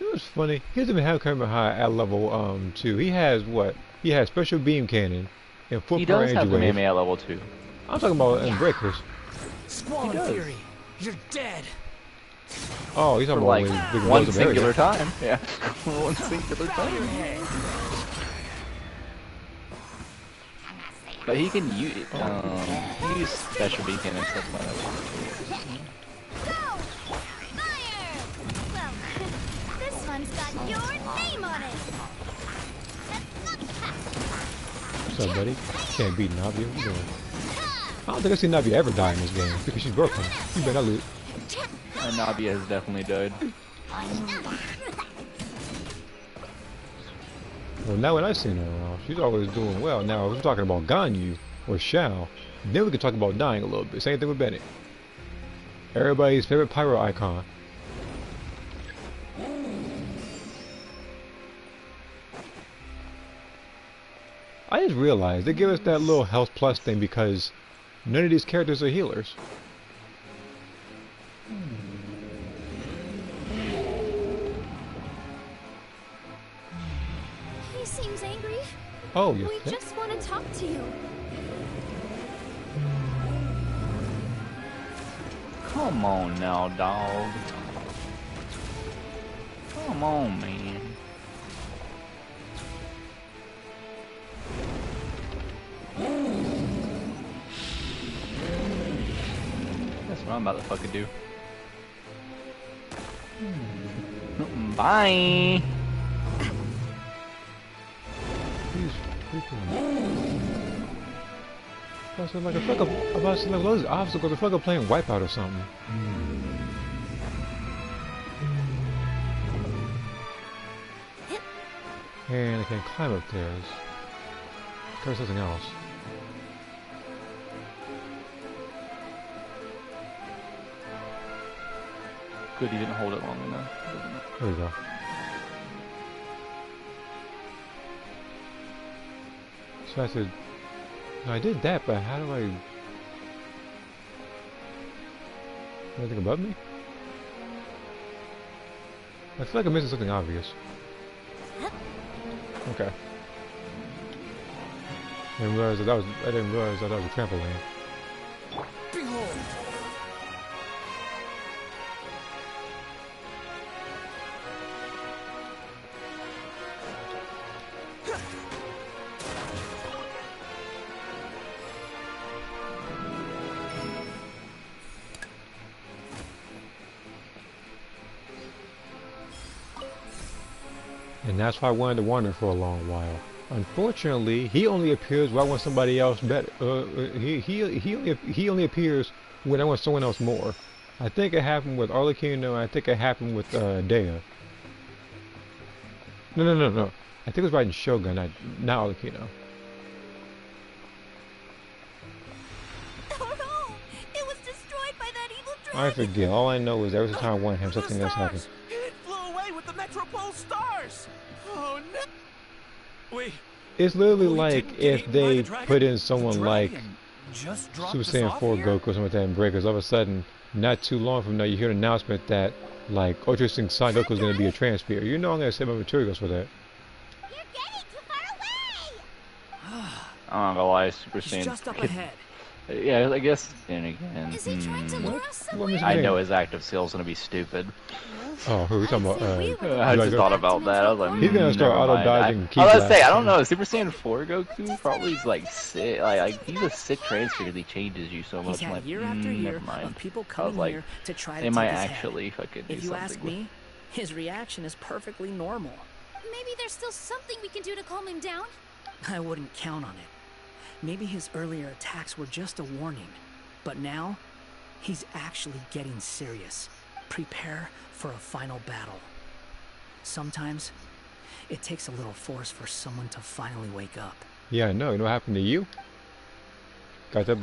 It was funny. He doesn't even have Kamehameha at level 2. He has what? He has special beam cannon and foot He power does have energy wave. Kamehameha at level 2. I'm talking about in breakers. Squall Fury, you're dead. Oh, he's For talking like about when he one blows up singular area. time. Yeah. One singular time. But he can use special beam cannon and stuff like that. Go! Fire! Well, this one's got your name on it. What's up, buddy? Can't beat Navi. What you doing? I don't think I've seen Navi ever die in this game because she's broken. You better lose. Nabi has definitely died. Well, now when I've seen her, she's always doing well. Now, if we're talking about Ganyu or Shao, then we can talk about dying a little bit. Same thing with Bennett. Everybody's favorite pyro icon. I just realized they give us that little health plus thing because none of these characters are healers. He seems angry. Oh, you We think? just want to talk to you. Come on now, dog. Come on, man. That's what I'm about to fucking do. Bye. He's freaking. I was like, I feel like those obstacles. I feel like I'm playing Wipeout or something. And I can climb up there. Try something else. Good, he didn't hold it long enough. There we go. So I said, no, I did that, but how do I... Anything above me? I feel like I'm missing something obvious. Okay. I didn't realize that was a trampoline. Behold. And that's why I wanted to wander for a long while. Unfortunately, he only appears when I want somebody else better. He only appears when I want someone else more. I think it happened with Arlecchino, and I think it happened with Dea. No. I think it was riding Shogun, not Arlecchino. Oh no! It was destroyed by that evil dragon! I forget. All I know is every time I want him, something else happens. It flew away with the Metropole stars. Oh no! Wait. It's literally We like didn't get if eaten by they the dragon? put in someone The like dragon just dropped Super us Saiyan off 4 here? Goku or something like that in Breakers, all of a sudden, not too long from now, you hear an announcement that, like, Ultra Instinct Son Goku is going to be a transfer. You know I'm going to save my materials for that. You're getting too far away! I'm not gonna lie, Super He's Saiyan. just up ahead. Yeah, I guess then again. Is he trying to lure us What somewhere? was his I name? know his active skill is gonna be stupid. Oh, who are we talking about? I just thought about that. I was like, He's gonna start never auto mind. dodging. I was gonna say, I don't know. Super Saiyan 4 Goku probably is like sick. Like he's a sick transfer because he changes you so He's much. I'm had like, year after year never mind. of people I was coming like, here to try to they take might his head. actually fucking do If you something ask with. me, his reaction is perfectly normal. Maybe there's still something we can do to calm him down? I wouldn't count on it. Maybe his earlier attacks were just a warning, but now he's actually getting serious. Prepare for a final battle. Sometimes it takes a little force for someone to finally wake up. Yeah, I know. You know what happened to you? Got that.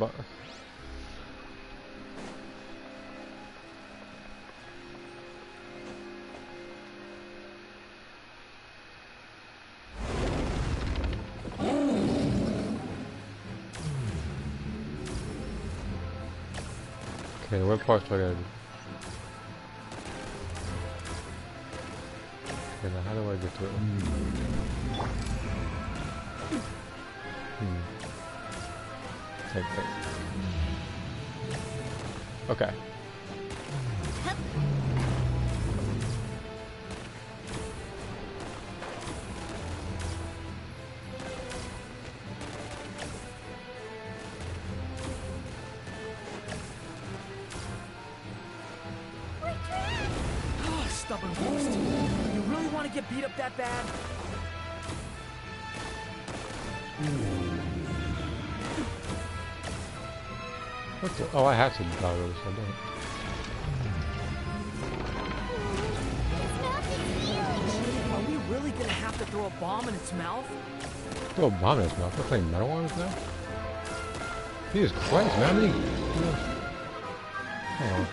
Okay, what parts do I gotta do? Okay, now how do I get to it? Okay. Okay. Oh, stubborn beast. You really want to get beat up that bad? What the? Oh, I have to buy those. I don't. Are we really gonna have to throw a bomb in its mouth? Throw a bomb in his mouth. We're playing Metal Arms now? Jesus Christ, man. How many? Oh.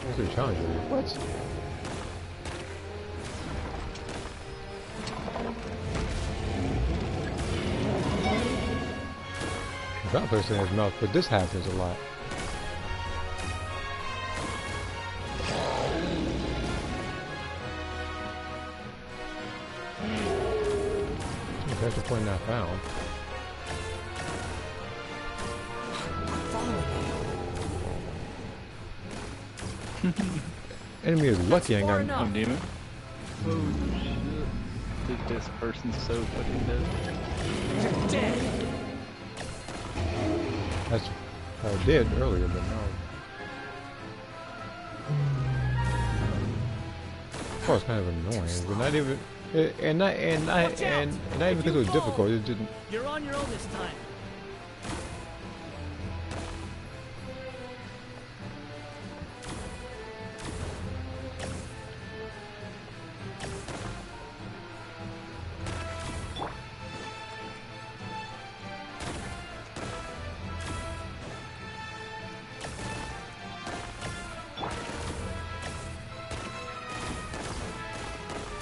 What's the challenge with you? What? That person in his mouth, but this happens a lot. Okay, that's the point I found. Enemy is lucky I ain't got. Oh, demon. Oh shit. This person's so fucking dead. Dead. That's I did earlier, but now. Oh, it's kind of annoying, but not even, and not even because it was difficult. It didn't. You're on your own this time.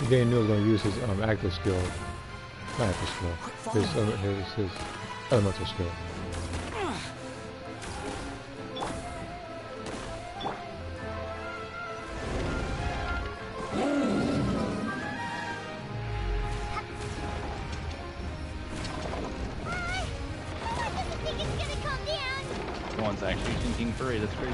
Again, knew I was going to use his active skill, not active skill, his elemental skill. The one's actually thinking furry. That's crazy.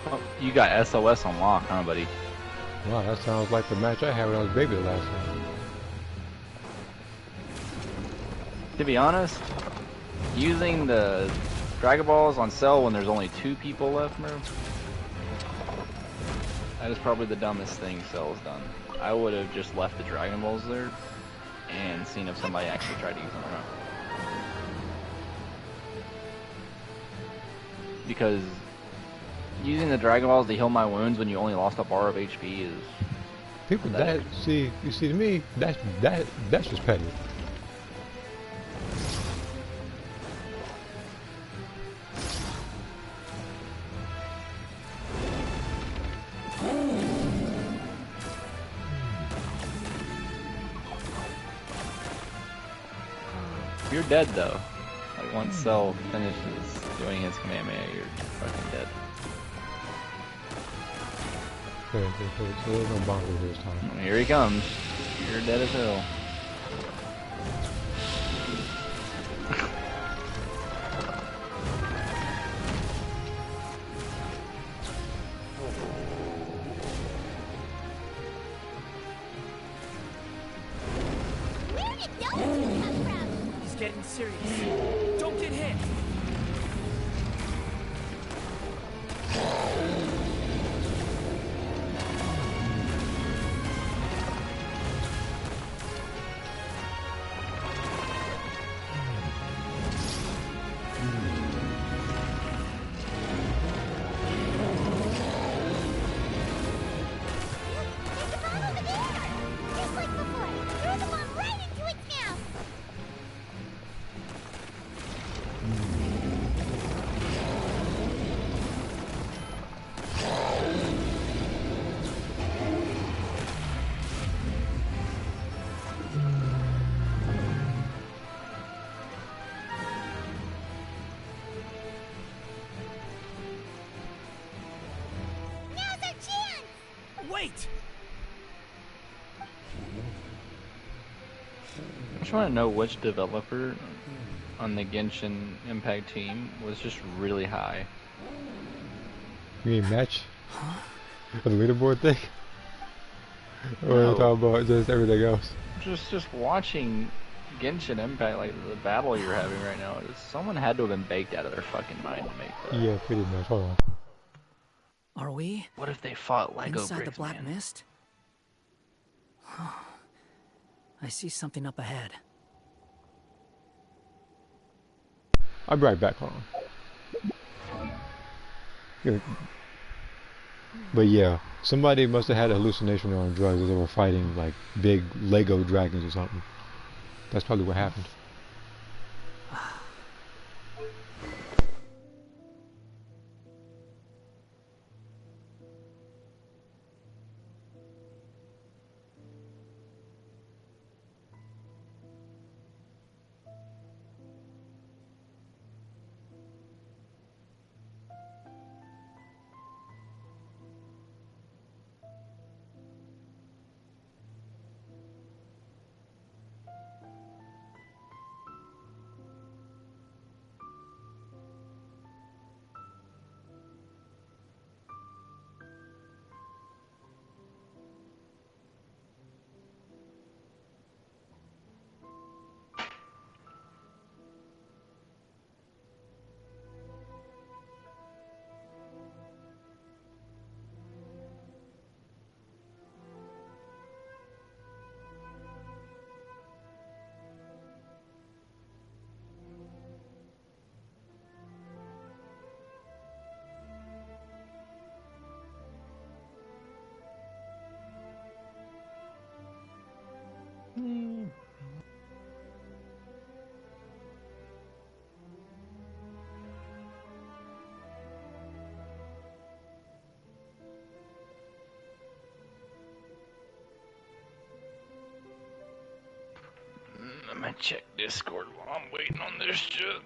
Oh, you got SOS on lock, huh, buddy? Wow, that sounds like the match I had when I was baby the last time. To be honest, using the Dragon Balls on Cell when there's only 2 people left, bro, that is probably the dumbest thing Cell's done. I would have just left the Dragon Balls there and seen if somebody actually tried to use them or not. Because using the Dragon Balls to heal my wounds when you only lost a bar of HP is... People that see, you see, to me, that's just petty. You're dead though. Like once Cell finishes doing his Kamehameha, you're fucking dead. Okay, so there's no bonker this time. Here he comes. You're dead as hell. Where did those two come from? He's getting serious. Don't get hit. There's a bomb over there! Just like before, throw the bomb right into its mouth! Now's our chance! Wait! I just want to know which developer on the Genshin Impact team was just really high. You mean match? For the leaderboard thing? Or are No. you talking about just everything else? Just watching Genshin Impact, like the battle you're having right now, someone had to have been baked out of their fucking mind to make that. Yeah, pretty much. Hold on. Are we What if they fought Lego inside the bricks, black man? mist? I see something up ahead. I'll be right back. Hold on. Yeah. But yeah, somebody must have had a hallucination on drugs as they were fighting like big Lego dragons or something. That's probably what happened. I'm gonna check Discord while I'm waiting on this shit.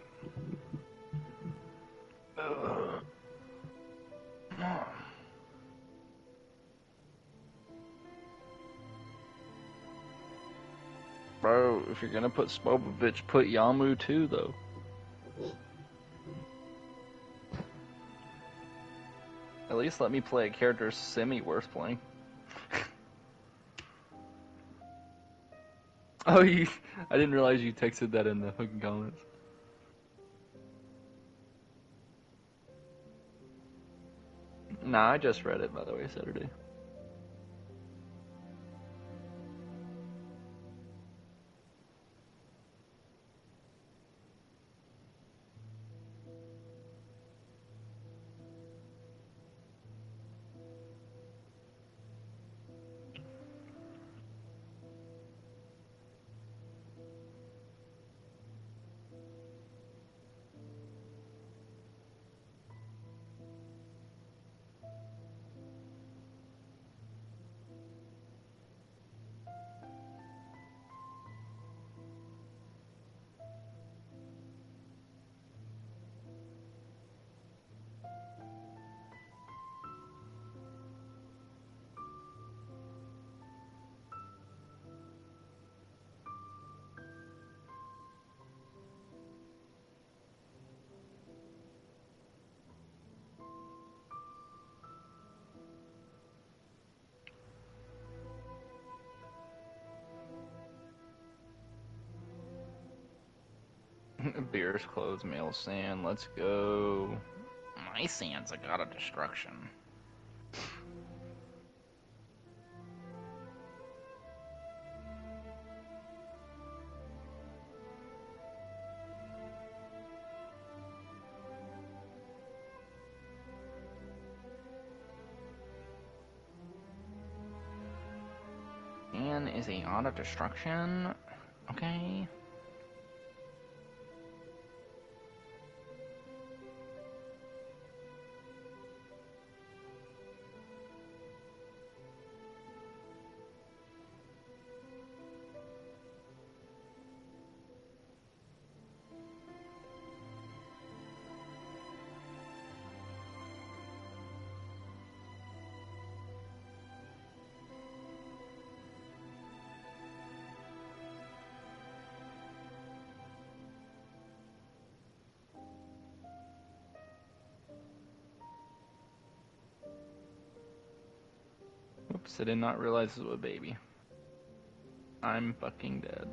Bro, if you're gonna put Spopovich, put Yamu too, though. At least let me play a character semi-worth playing. Oh, I didn't realize you texted that in the fucking comments. Nah, I just read it, by the way, Saturday. Beer's clothes, male sand. Let's go. My sand's a god of destruction. Sand is a god of destruction. Okay. Oops, I did not realize this was a baby. I'm fucking dead.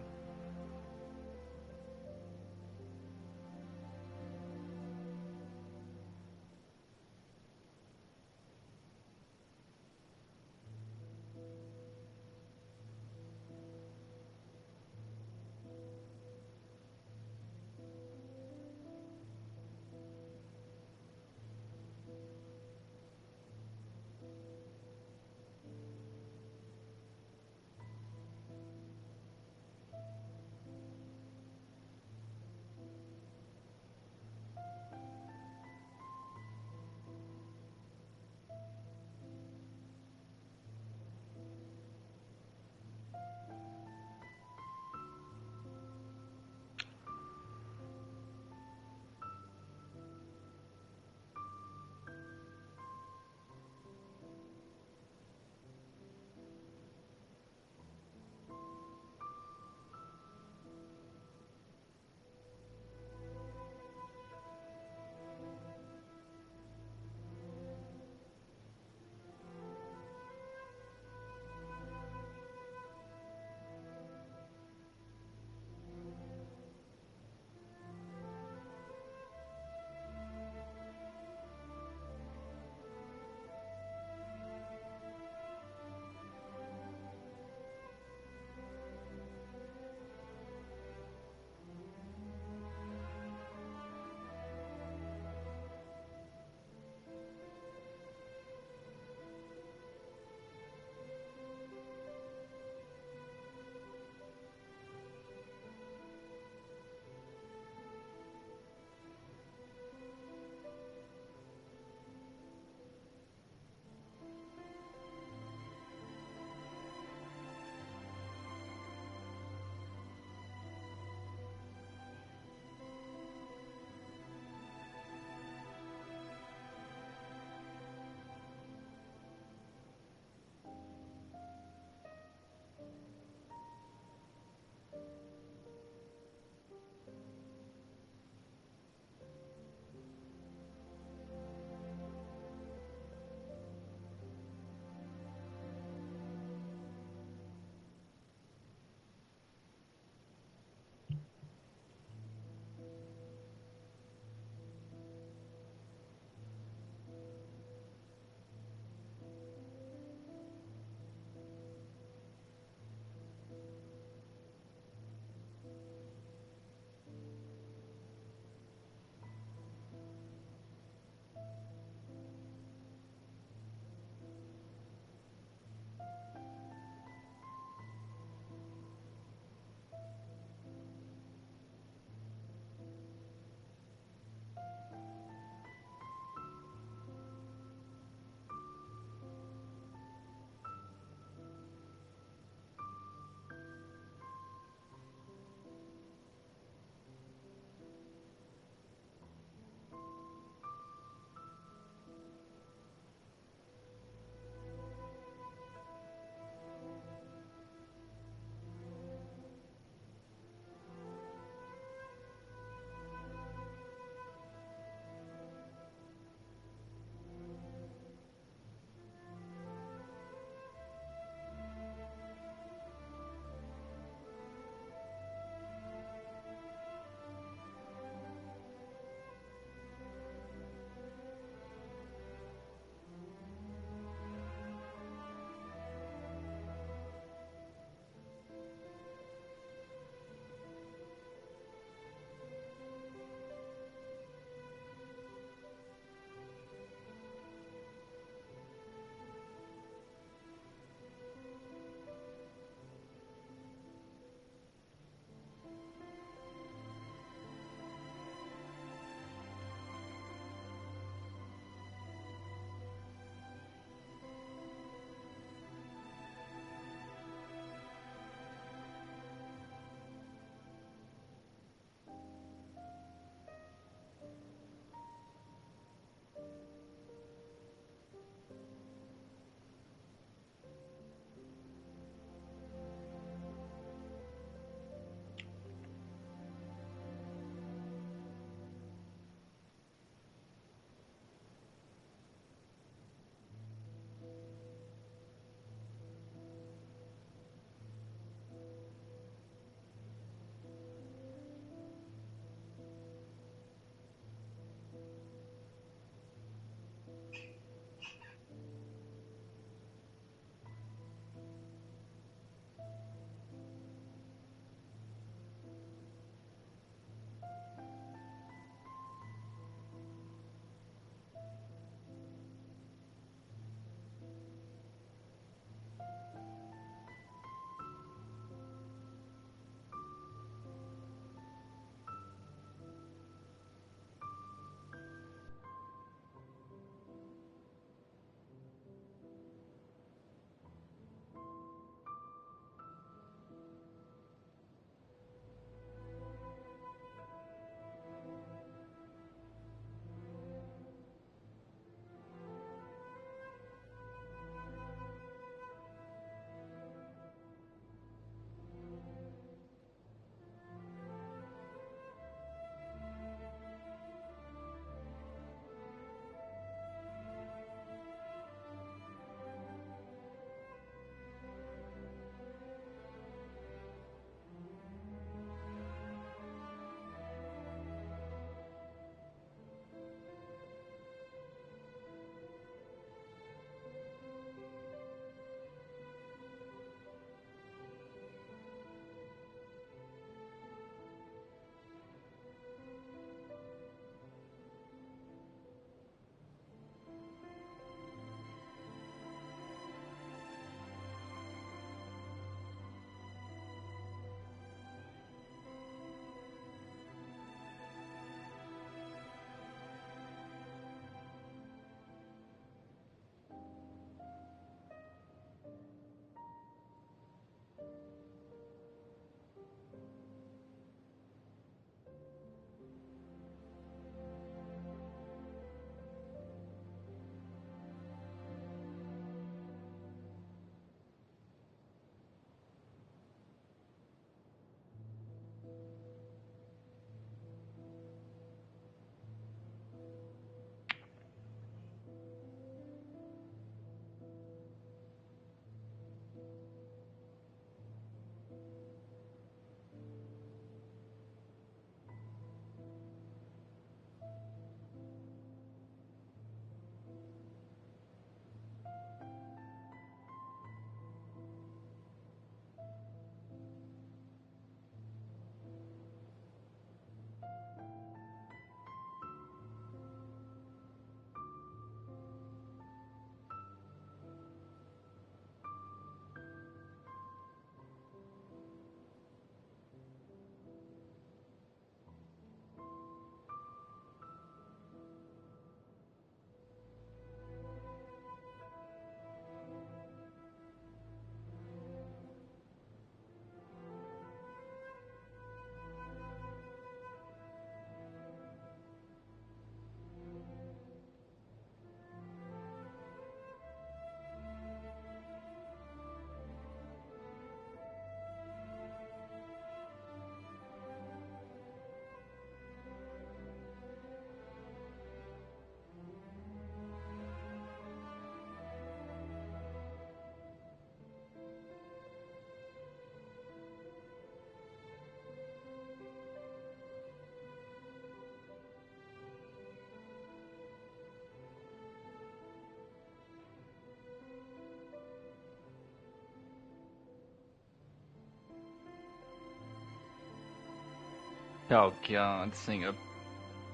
Oh god, sing a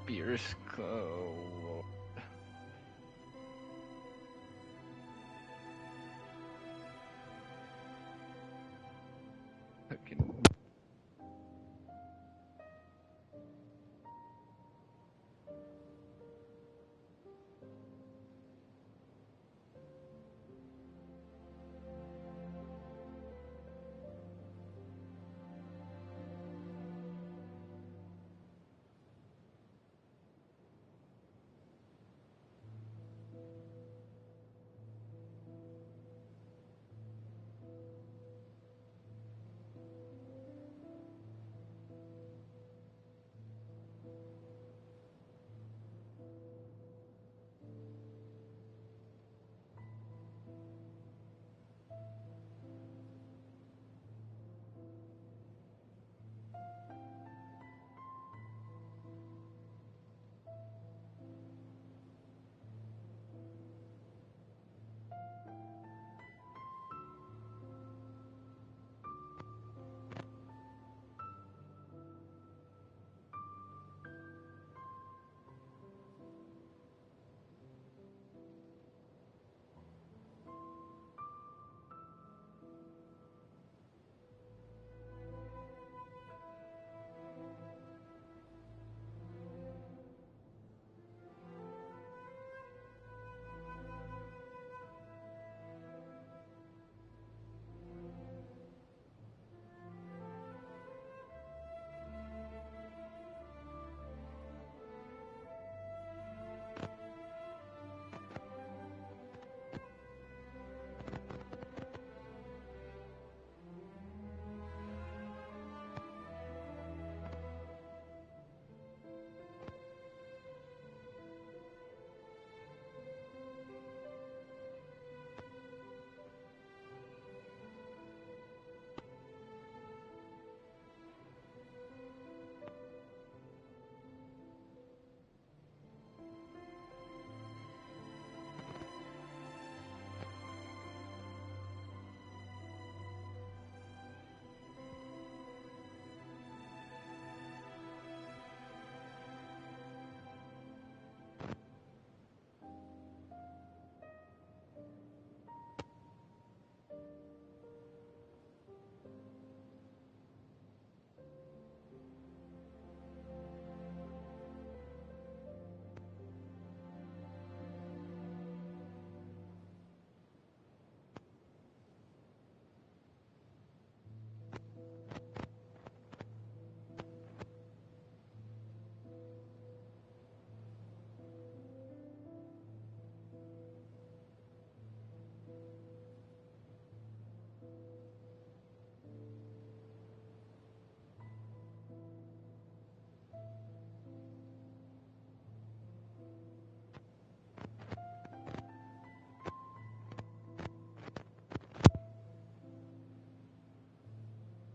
beer skull. Fucking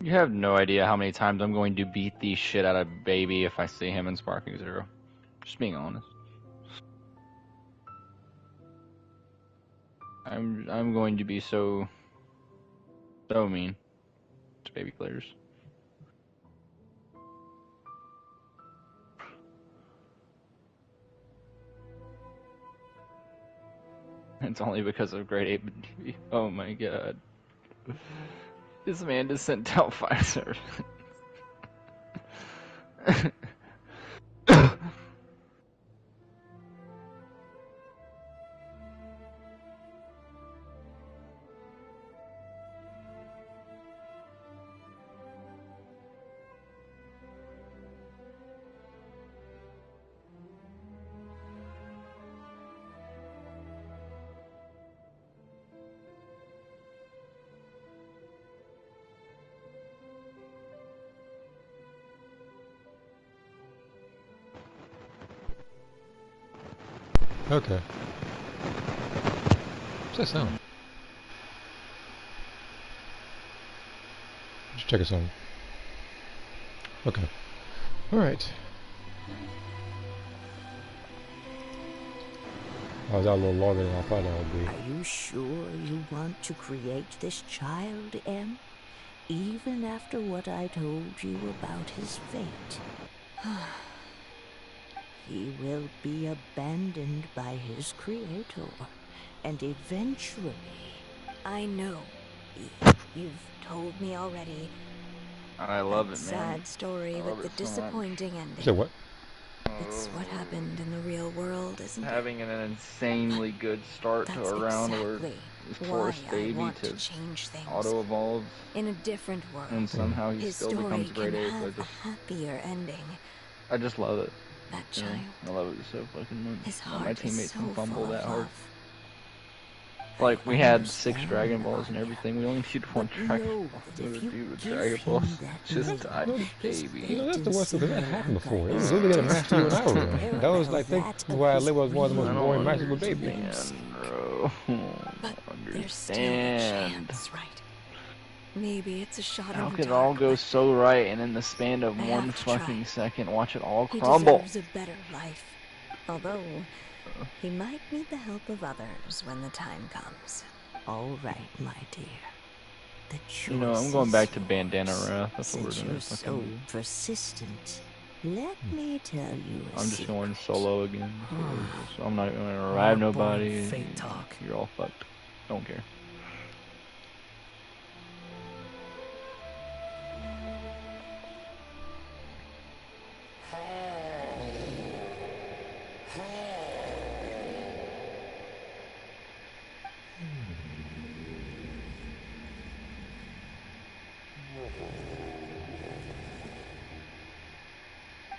you have no idea how many times I'm going to beat the shit out of Baby if I see him in Sparking Zero. Just being honest. I'm going to be so mean to baby players. It's only because of grade 8 TV. Oh my god. This man just sent out 5 servers. Okay. What's that sound? Just check it out. Okay. Alright. I was out a little longer than I thought I would be. Are you sure you want to create this child, Em? even after what I told you about his fate. He will be abandoned by his creator, and eventually... I know. You've told me already. I love That it, man. sad story I with love the it so much. disappointing ending. So what? It's what happened in the real world, isn't it? Having an insanely good start to That's a round where exactly this why forced I baby want to to change things. auto-evolve, In a different world, and somehow he his still story becomes a can great ape. have a happier ending. I just love it. That You know, child, I love it so fucking much. his That my heart is teammates so can fumble full that of hard. love. Like, we I had 6 understand, Dragon Balls and Anya, everything. We only need one but Dragon know Ball. that It if would you be with give Dragon him Balls. that Just milk, died, his baby. You know, that's fate the in worst because that happened Sri before. It Lanka was is literally at a master you and I destined were to in. That was parallel like, think that why I of his live was one of the I most don't boring matches with baby. understand, bro. I But don't there's still a understand. chance, right? Maybe it's a shot How in the could it all dark, go but so right and in the span of I one have to fucking try. second watch it all He crumble? deserves a better life. Although, he might need the help of others when the time comes. all right, my dear. The choice You know, I'm going back to is Bandana yours. Wrath. That's what we're Since gonna you're fucking so do. persistent, let me tell you a I'm just secret. going solo again. So I'm not even gonna More revive boring nobody. fate talk. You're all fucked. Don't care.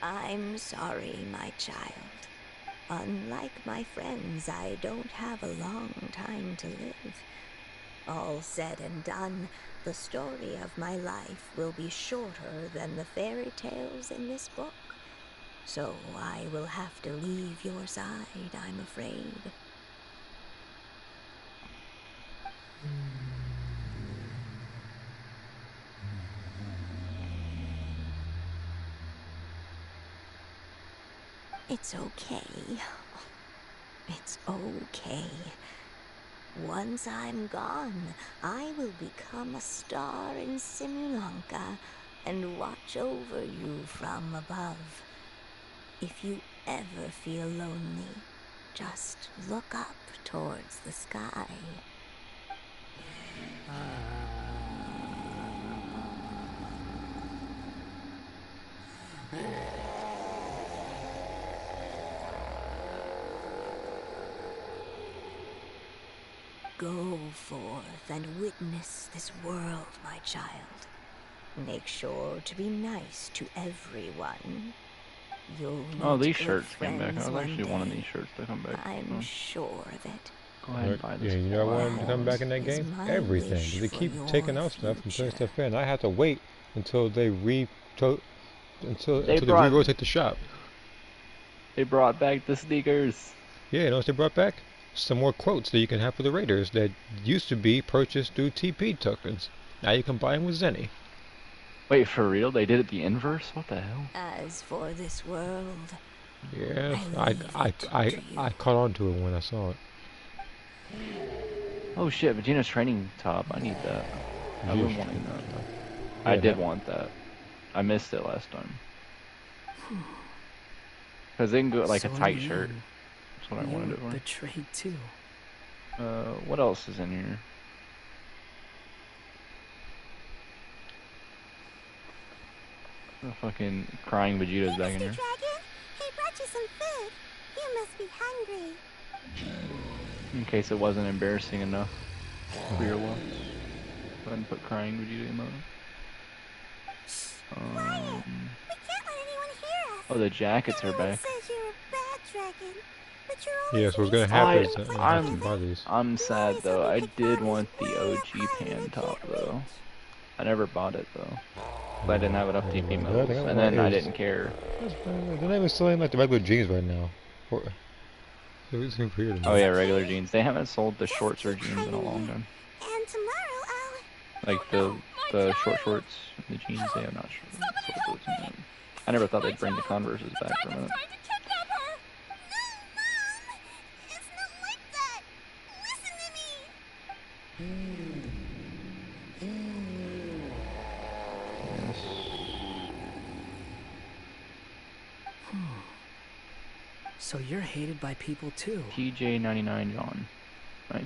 I'm sorry, my child. Unlike my friends, I don't have a long time to live. All said and done, the story of my life will be shorter than the fairy tales in this book. So I will have to leave your side, I'm afraid. It's okay. It's okay. Once I'm gone, I will become a star in Simulanka and watch over you from above. If you ever feel lonely, just look up towards the sky. Go forth and witness this world, my child. Make sure to be nice to everyone. You'll Oh, meet these good shirts came back. I friends was one actually day. wanting these shirts to come back. I'm Oh, sure of it. go ahead and buy Yeah, this. you know what I wanted to come back in that Is game? my Everything. wish They for keep your taking out stuff and putting future. stuff in. I have to wait until they until They they brought re-rotate the shop. they brought back the sneakers. Yeah, you know what they brought back? Some more quotes that you can have for the Raiders that used to be purchased through TP tokens. Now you can buy them with Zenny. Wait, for real? They did it the inverse? What the hell? As for this world, Yes, I leave it to you. I caught on to it when I saw it. Oh shit, Vegeta's training top. I need that. I've been Yeesh. wanting that. Yeah, I did that- want that. I missed it last time. Because they can go like a So in tight the shirt. end, That's what I you wanted it were for. betrayed too. What else is in here? The fucking crying Vegeta's back in Mr. here. Dragon, he brought you some food. You must be hungry. In case it wasn't embarrassing enough for your looks. Go ahead and put crying Vegeta emote. Quiet! We can't let anyone hear us. Oh, the jackets are Everyone back. says you're a bad dragon, but you're always Yeah, so what's gonna nice happen I, is and I'm gonna have to I'm, buy these. I'm sad always though. help me I pick did flowers want the way up OG high that I pan top can't though. reach. I never bought it though. I didn't have enough TP The other medals, thing I and want then I is- didn't care. They're not even selling like the regular jeans right now. So it's super weird to Oh me. yeah, regular jeans. They haven't sold the Just shorts or keep jeans in a hiding long here. time. And tomorrow Like Oh, the short shorts, and the jeans. They have not sold those in that. I never thought they'd bring the Converses back for a minute. trying to kidnap her! No, Mom! It's not like that! Listen to me! So you're hated by people too. TJ99 John. Nice.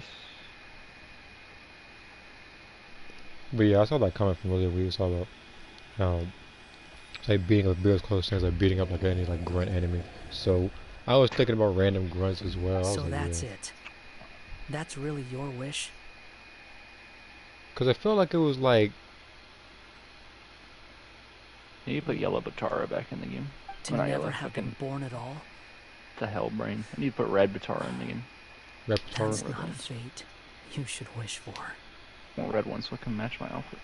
But yeah, I saw that comment from earlier where you saw about like beating up bears close things, like beating up like any like grunt enemy. So I was thinking about random grunts as well. I was So like, that's yeah. it. That's really your wish? Cause I felt like it was like You need to put yellow Batara back in the game. To Or not never yellow, have been fucking born at all? the Hellbrain. I need to put red Batara in the game. repertoire. That's not a fate you should wish for. More red ones so it can match my outfit.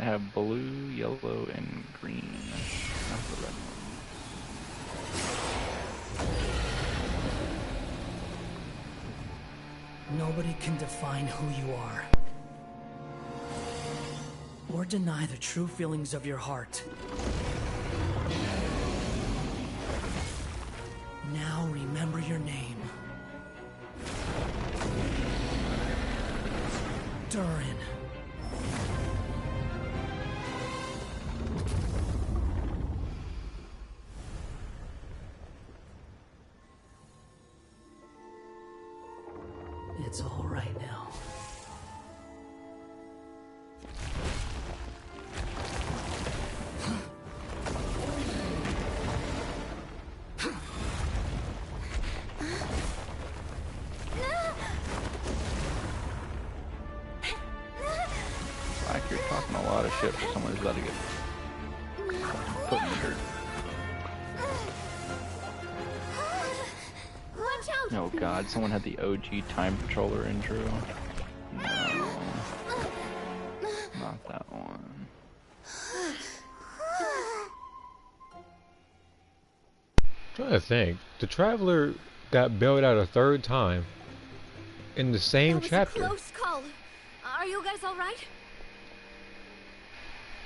I have blue, yellow, and green. Not the red one. Nobody can define who you are. Or deny the true feelings of your heart. Now remember your name. Durin. It's all right now. Like you're talking a lot of shit for someone who's about to get put in the dirt. Watch out! Oh god, someone had the OG Time Patroller intro. No. Not that one. Trying to think. The Traveler got bailed out a third time in the same That was chapter. a close call. Are you guys all right?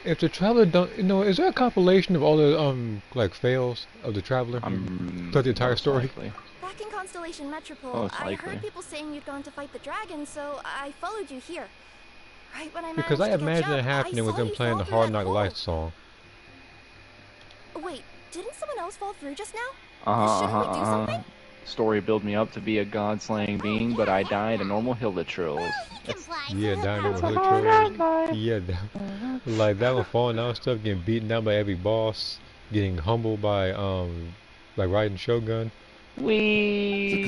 If the Traveler don't, is there a compilation of all the like fails of the Traveler throughout the entire Most story? likely. Back in Constellation Metropole, Most I likely. heard people saying you'd gone to fight the dragon, so I followed you here. Right when I Because I managed to imagine catch it up, happening I with saw them you playing fall the through Hard that Knock hole. Life song. Wait, didn't someone else fall through just now? Uh-huh, Shouldn't we do something? Story built me up to be a god-slaying being, but I died a normal Hilditrills. He can fly, so Yeah, he'll down there with probably Hood Trail. Yeah, like that one falling down stuff, getting beaten down by every boss, getting humbled by like riding Shogun, You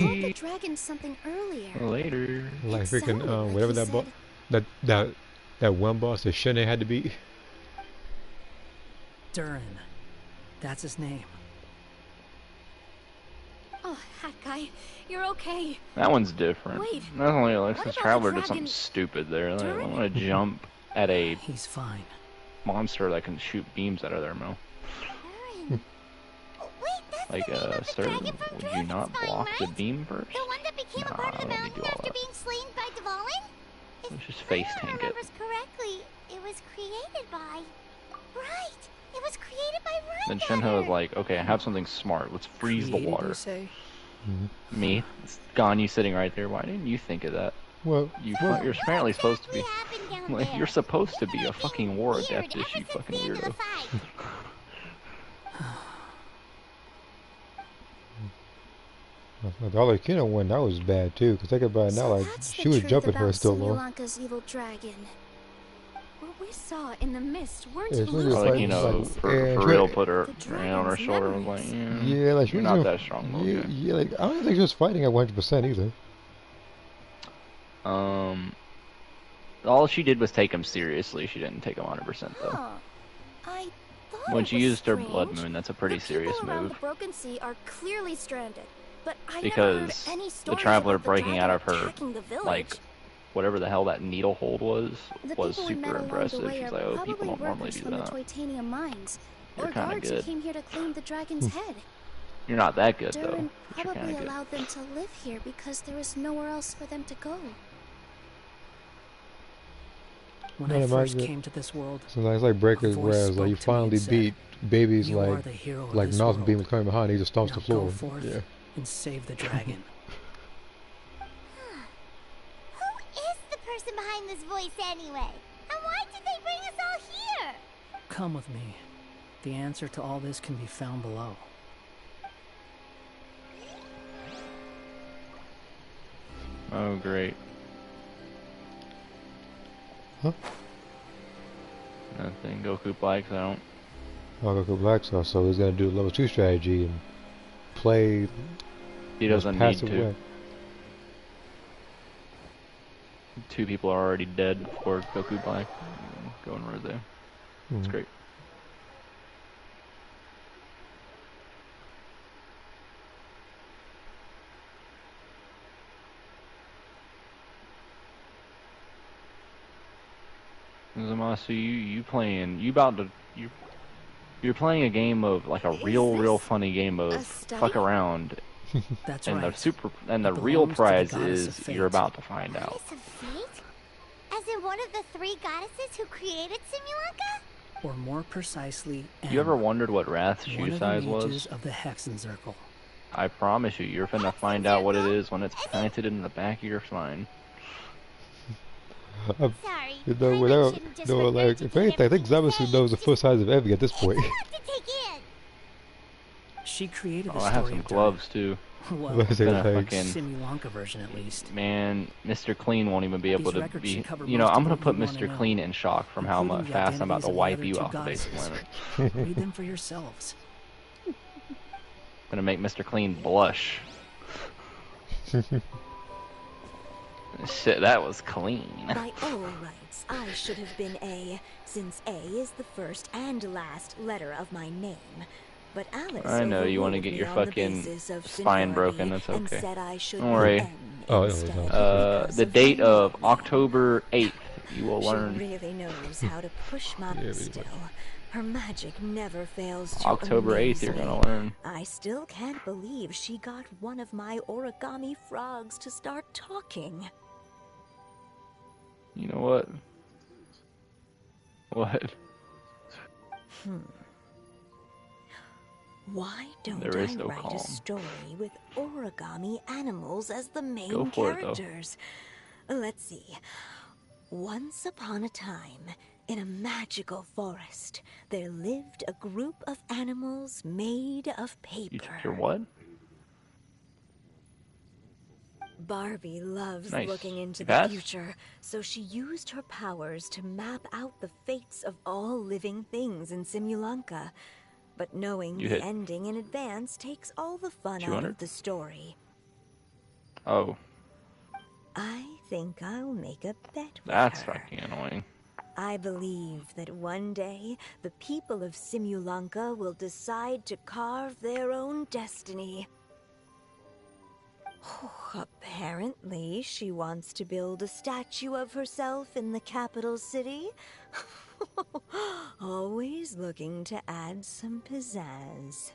called the Wee. dragon something earlier. Later. like It freaking sounded like whatever he that boss, said- that one boss that Shunne had to beat. Durin. That's his name. Oh, hat guy, you're okay. That one's different. Wait, That's only like what this about Traveler the did something dragon? stupid there. Like, I Durin? want to jump at a He's fine. monster that can shoot beams out of their mouth. Durin. Oh, wait, that's Like, the name of the sir, dragon from would you not Dragonspine, block the right? beam first? The one that became a Nah, part of I the don't need to mountain do all after that. being slain by Dvalin? Let's just If face Leon tank it. remembers correctly, it was created by... Right! It was created by Then Reindeer. Shenhe was like, okay, I have something smart. Let's freeze the Created, water. you say? Me? It's gone, you sitting right there. Why didn't you think of that? Well, You're apparently supposed to be. Exactly happened down Like, there? you're supposed to be You've a been fucking war weird adept, ever you since fucking the end of the weirdo. fight. the other Kino one, that was bad too. Cause think about it now, So like that's she the was truth jumping her about still low. Simulanka's evil dragon. What we saw in the mist weren't Yeah, she was illusions. Like, fighting, you know, like, for yeah, real, she- put her The hand on her dragon's shoulder and was like, memories. yeah, Yeah, like she you're was not in- that strong, little Yeah, guy. yeah, like I don't think she was fighting at 100% either. All she did was take him seriously. She didn't take him 100% though. Huh. I thought When it she was used her strange. blood moon, that's a pretty The serious people around move. the Broken Sea are clearly stranded, but I never heard Because any the stories Traveler about the breaking out dragon of her, attacking the village. like, whatever the hell that needle hold was The was people we met super along the impressive. way She's are like, oh, probably people don't normally workers do from the that. Titanium mines, You're or kinda guards who good. came here to claim the dragon's head. You're not that good though. Durin But you're probably kinda good. allowed them to live here because there was nowhere else for them to go. When Not I first imagine- came to this world, So it's like Breakers, A voice whereas like spoke you to me and finally said, beat babies "You are like the hero of like this Nos world. Beam was coming behind, he just stomps Now the floor. go forth Yeah. and save the dragon." Who is the person behind this voice anyway? And why did they bring us all here? Come with me. The answer to all this can be found below. Oh, great. Huh? Nothing. Goku Blacks out. I'll go Black Sauce, so he's gonna do level 2 strategy and play He most doesn't need passive to. way. 2 people are already dead before Goku Black. Going right there. That's great. Zamasu, you're playing a game of like a real funny game of fuck around, That's and right. the It real belongs to the prize goddess of is fate. you're about to find out. Goddess of fate? As in one of the 3 goddesses who created Simulanka? Or more precisely, You ever Emma, wondered what Wrath's one shoe of the size mages was? of the Hexenzirkel. I promise you, you're finna find out what it is when it's planted in the back of your spine. Sorry. You know, Paimon without, shouldn't just like, if anything, I think regurgitate Zamasu everything knows the you full say. size of Evie at this point. It's a lot to take in. She created the Oh, I have story some of time. gloves too. Well, Let's say Gonna thanks. fucking Simulanka version at least. man, Mr. Clean won't even be able These to records be. should cover You know, most I'm of gonna what put you wanna Mr. know, Clean in shock from how including the fast I'm about identities to of the wipe other you 2 off the base goddesses. planet. Read them for yourselves. Gonna make Mr. Clean blush. Shit, that was clean. By all rights, I should have been A, since A is the first and last letter of my name. But Alice I know you want to overruled get me your on the fucking basis of spine seniority broken. That's and okay. said I should Don't be worry. M Oh, instead, no. because The of date my of name. October 8th, you will She learn. really knows how to push my Yeah, still. Her magic never fails to October 8th, you're amaze me. gonna learn. I still can't believe she got one of my origami frogs to start talking. You know what? What? Why don't There is I no write calm. a story with origami animals as the main Go for it, though. characters? Let's see. Once upon a time, in a magical forest, there lived a group of animals made of paper. You're what? Barbie loves Nice. looking into You the passed? future, so she used her powers to map out the fates of all living things in Simulanka. But knowing You the hit ending in advance takes all the fun out 200? of the story. Oh, I think I'll make a bet with that's her. fucking annoying. I believe that one day the people of Simulanka will decide to carve their own destiny. Apparently, she wants to build a statue of herself in the capital city. Always looking to add some pizzazz.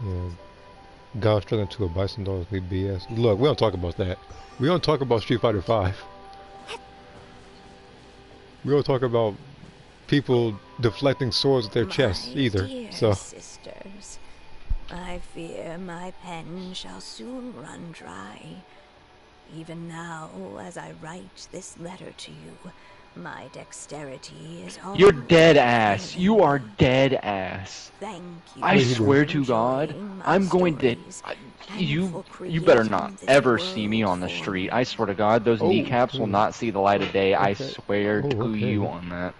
Yeah. God struggling to a bison dog with BS. Look, we don't talk about that. We don't talk about Street Fighter 5. We don't talk about people deflecting swords with their chests either. Dear So sisters, I fear my pen shall soon run dry. Even now, as I write this letter to you, my dexterity is all. You're dead ass. You are dead ass. Thank you. I Wait, he swear for to God, enjoying my I'm going to. stories and You for better not creating this ever see me world on the for street. me. I swear to God, those Oh, kneecaps will ooh. not see the light of day. I Okay. swear Oh, to okay. you on that.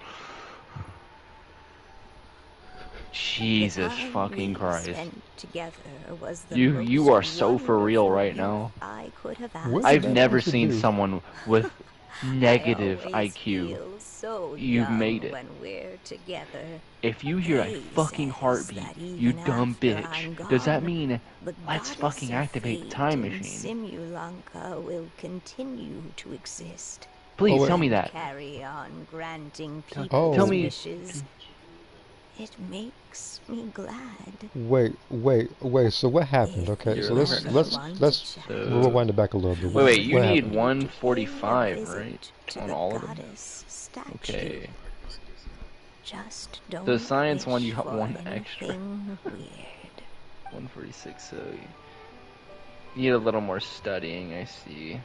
Jesus The time fucking we Christ. spent together was the You most are so for real wonderful right now. gift I could have What asked did I've that never have to seen do? someone with negative I always IQ. feel so You've young made it. when we're together. If you hear a They fucking says heartbeat, that you even dumb after bitch, I'm does that gone, mean the let's goddess fucking of activate the fate time in machine? Simulanka will continue to exist. Please wait. tell me that. Carry on granting Tell- people's tell me- wishes. It makes me glad. Wait. So what happened? Okay, You're so really let's hurting let's So- we'll rewind it back a little bit. Wait, you What need happened? 145, Pay a right? visit to On the all of them? goddess statue. Okay. Just don't The science one, wish you have for one extra. anything weird. 146. So you need a little more studying. I see,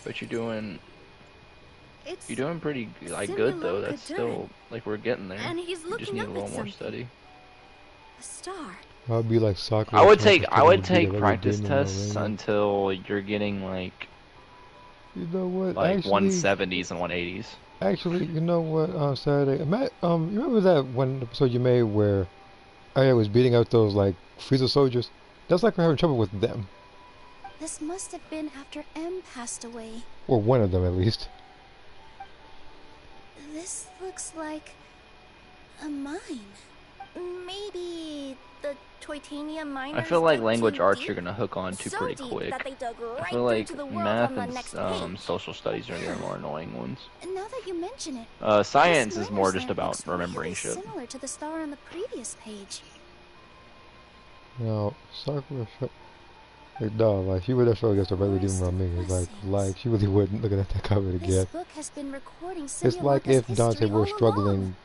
but It's you're doing pretty like good though. Simulonka That's Durin, still like we're getting there. and he's You just looking need a up little at more something. study. A star. I'd be like Sakura. I would trying take to I pretend would to be take the very practice demon tests Malenia. until you're getting like You know what? 170s and 180s. Actually, you know what? Saturday, you remember that one episode you made where Arya was beating out those like Frieza soldiers? That's like we're having trouble with them, This must have been after M passed away. or one of them at least. This looks like a mine. Maybe the Titanium miners I feel like dug language too arts deep? you're gonna hook on to So pretty deep quick. that they dug I right feel through like to the world math on the and next page. social studies are the more annoying ones. And now that you mention it, Science this is more miner's just lamp about looks remembering really shit. similar to the star on the previous page. Now, Sakura, like, dog, like she would have showed against a regular demon around me. Like she really wouldn't looking at that cover This again. book has been recording It's like Simulonka's if Dante history were all struggling along.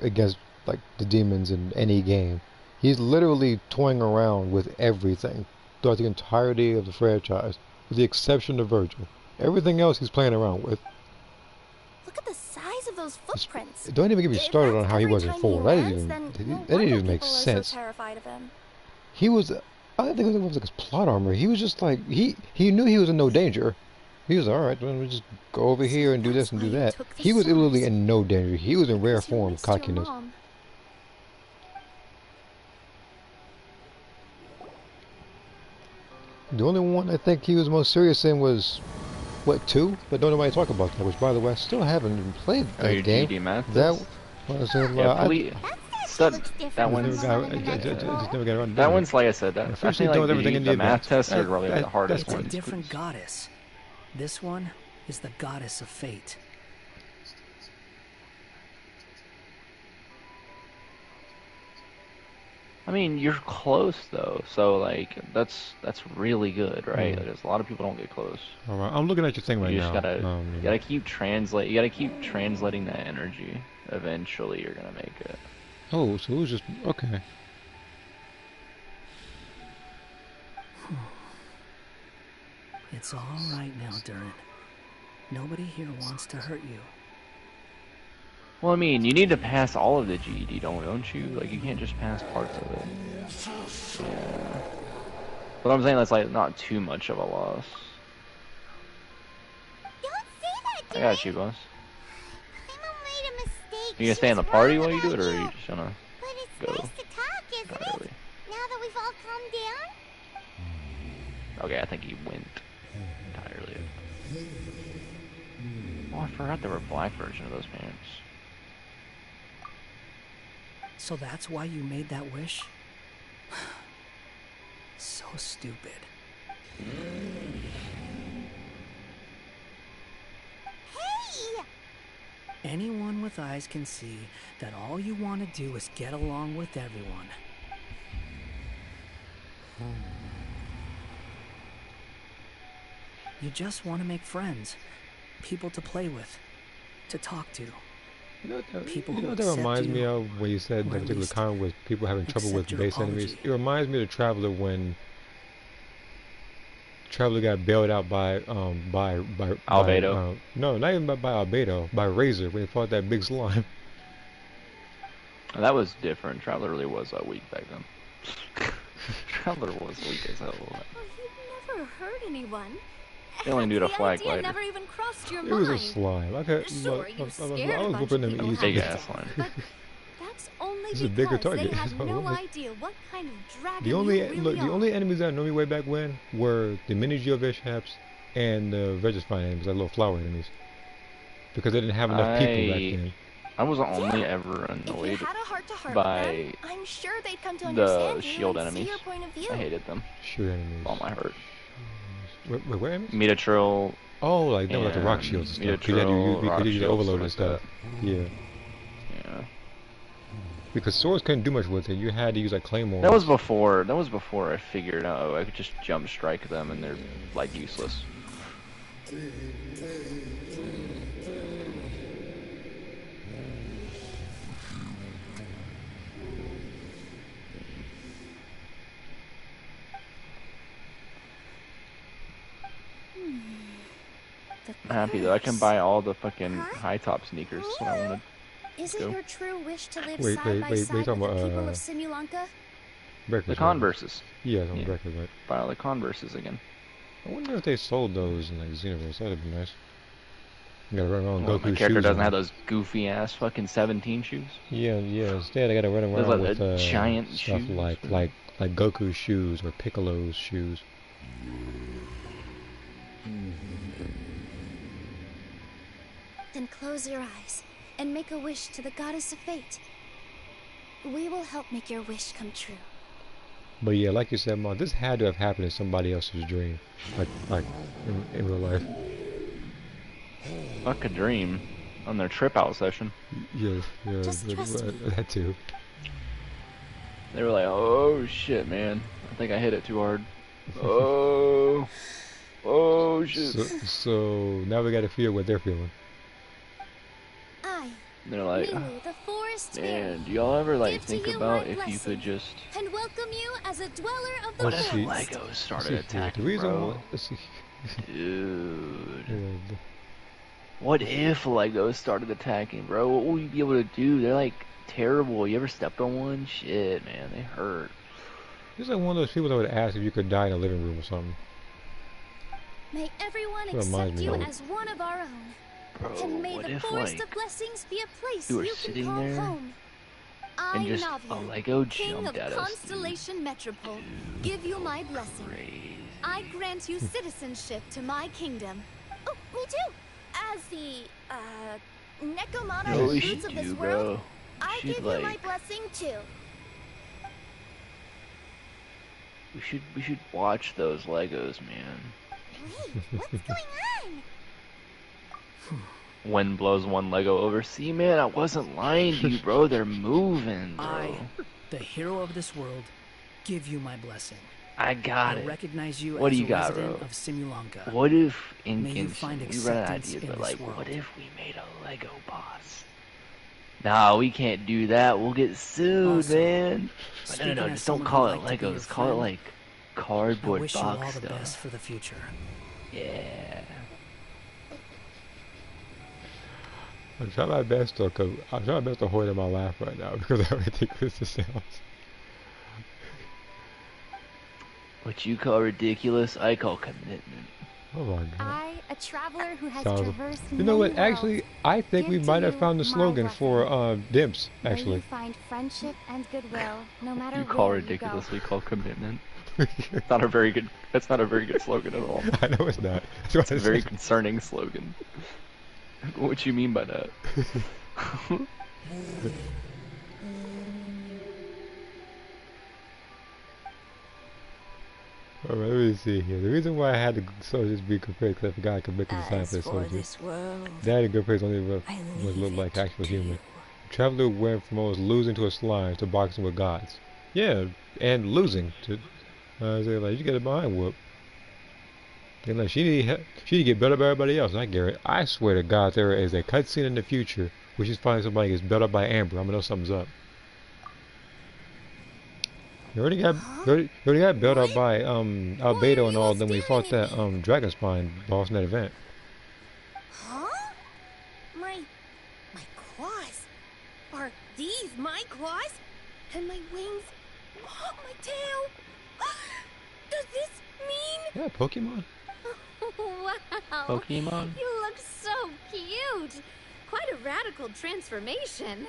against like the demons in any game. He's literally toying around with everything throughout the entirety of the franchise, with the exception of Virgil. Everything else he's playing around with. Look at the size of those footprints. Don't even get me If started that's on how he every was in time 4. lands, then no That wonder didn't even make people are sense. so terrified of him. He was, I didn't think it was like his plot armor. He was just like, he knew he was in no danger. He was alright, let me just go over here and do this and do that. He was literally in no danger. He was in rare Because you form missed your cockiness. mom. The only one I think he was most serious in was, what, 2? But don't nobody talk about that, which by the way, I still haven't even played Oh, that your game. GD math That test? was Yeah, please. That looks different That from one's the one in the I next just book. never got around to that doing one's like I said. I I officially think like done everything in the math advance. tests are really the hardest It's a ones. different goddess. This one is the goddess of fate. I mean, you're close though, so like that's really good, right? Mm. There's a lot of people don't get close. Alright, I'm looking at your thing right You just now. gotta keep you gotta keep translating that energy. Eventually, you're gonna make it. Oh, so it was just, okay. It's all right now, Durin. Nobody here wants to hurt you. Well, I mean, you need to pass all of the GED, don't you? Like, you can't just pass parts of it. Yeah. But I'm saying that's like not too much of a loss. Don't say that, I got you, boss. Emma made a mistake. You gonna stay in the She's party wrong while you do it, or about are you just gonna But it's go? nice to talk, isn't Not it? really. Now that we've all calmed down. Okay, I think he went entirely. Oh, I forgot there were a black version of those pants. So that's why you made that wish? So stupid. Hey! Anyone with eyes can see that all you want to do is get along with everyone. You just want to make friends, people to play with, to talk to. People You know who what that accept reminds you, me of when you said or that at particular least comment with people having trouble with accept your base enemies? apology. It reminds me of the Traveler when Traveler got bailed out by Albedo. no, not even by Albedo, by Razor when he fought that big slime. That was different. Traveler really was weak back then. Traveler was weak as hell. Oh, you've never hurt anyone. They only do the flag idea fighter. never even crossed your It mind. was a slime. Okay, Sure, look, you I scared was a bunch whooping of them people easy. Big half ass the line. But that's only This is a because bigger target. they had So no look. idea what kind of dragon The only you really look, the are. only enemies that know me way back when were the mini Geovishhaps and the Registine enemies, like little flower enemies, because they didn't have enough people back then. I was only ever If you annoyed had a heart to heart by with them, I'm sure they'd come to the understand you shield and enemies. see your point of view. I hated them. Shoot enemies. With all my heart. Wait, what enemies? Metatril. Oh, like no, like the rock and shields and stuff. Because Metatril, you rock could use the shields, overload and stuff stuff. like Yeah. Yeah. Because swords couldn't do much with it. You had to use like claymores. That was before I figured out I could just jump strike them and they're like useless. The I'm happy though. I can curse. buy all the fucking high top sneakers. That's what I wanted. Is it go. your true wish to live Wait, side wait, by wait, side with talking the about, people of Simulanka? Breakfast. The Converses. Yeah, on Yeah. breakfast, right? Buy all the Converses again. I wonder if they sold those in like Xenoverse. That'd be nice. You gotta run around Well, Goku my character shoes doesn't on. have those goofy ass fucking 17 shoes. Yeah. Instead, I gotta run Those around like with the giant stuff shoes. like Goku's shoes or Piccolo's shoes. Then close your eyes and make a wish to the goddess of fate. We will help make your wish come true. But yeah, like you said, Mom, this had to have happened in somebody else's dream, like in real life. Fuck a dream. On their trip out session. Yeah, Just trust me. that too. They were like, oh shit, man. I think I hit it too hard. Oh. Oh shit. So now we gotta feel what they're feeling. I, And they're like, Lulu, the forest fairy, man, do y'all ever like give to think you about my if you blessing, could just... and welcome you as a dweller of the What if see. forest. Legos started See, attacking, the reason bro? why, let's see. Dude. Yeah, What if Legos started attacking, bro? What would we be able to do? They're like terrible. You ever stepped on one? Shit, man, they hurt. He's like one of those people that would ask if you could die in a living room or something. May everyone That reminds accept me you of- as one of our own. Bro, And may what the if forest like of blessings be a place you were can sitting call there home. and I, just Navia, a Lego King jumped of at us? Constellation Metropole, give you my blessing. Crazy. I grant you citizenship to my kingdom. Oh, me too. As the, Necomana You know what we roots should of this do, world, bro? I We give should you my like blessing too. we should watch those Legos, man. Wait, what's going on? Wind blows one Lego over. See, man, I wasn't lying to you, bro. They're moving, bro. I, the hero of this world, give you my blessing. I got I it. recognize you What as do you a got, resident bro? of Simulanka. What if in May you find Genshin, we run out of acceptance ideas, in but this like, world. what if we made a Lego boss? Nah, we can't do that. We'll get sued, Also, man. But no, speaking as just don't someone call who'd it like to be your Legos. Call it friend, like I cardboard wish you all box the stuff. best for the future. Yeah. I'm trying my best to hold in my laugh right now because I already think this sounds. What you call ridiculous, I call commitment. Oh my god. I, a traveler who has Sounds- traversed You know what? many Actually, worlds, I think we give might to have you found the my slogan for Dimps. may you Actually, find friendship and goodwill, no matter You call where ridiculous, you we call commitment. It's not a very good. That's not a very good slogan at all. I know it's not. That's why It's a I very said- concerning slogan. What you mean by that? Alright, let me see here. The reason why I had the soldiers be compared because I forgot I could make a sign As for the for soldiers. this world, Daddy good praise only what I look leave like it actual to human. you. Traveler went from almost losing to a slime to boxing with gods. Yeah, and losing to. They're like, you get a behind whoop. They're like, she need to get better by everybody else. I get it. I swear to God, there is a cutscene in the future where she's finding somebody gets beat up by Amber. I'm gonna know something's up. You already got built up by Albedo and all. Then we fought that Dragon Spine boss in that event. Huh? My claws. Are these my claws? And my wings? Oh, my tail? Does this mean? Yeah, Pokemon. Wow! Pokemon? You look so cute! Quite a radical transformation.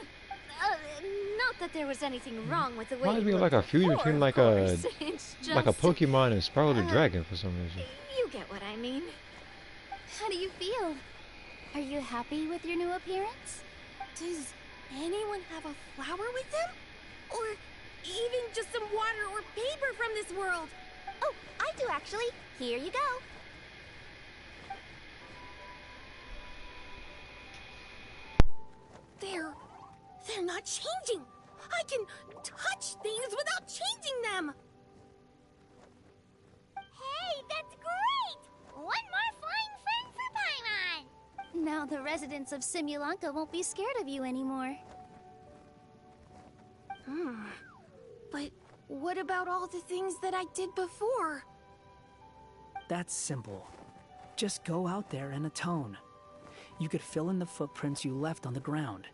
Not that there was anything wrong with the way Reminds you me of like looked a fusion before, between of like course. It's like a just- Pokemon and Sparrow the Dragon for some reason. You get what I mean. How do you feel? Are you happy with your new appearance? Does anyone have a flower with them? Or even just some water or paper from this world? Oh, I do actually. Here you go. They're not changing. I can touch things without changing them. Hey, that's great! One more flying friend for Paimon. Now the residents of Simulanka won't be scared of you anymore. But what about all the things that I did before? That's simple. Just go out there and atone. You could fill in the footprints you left on the ground,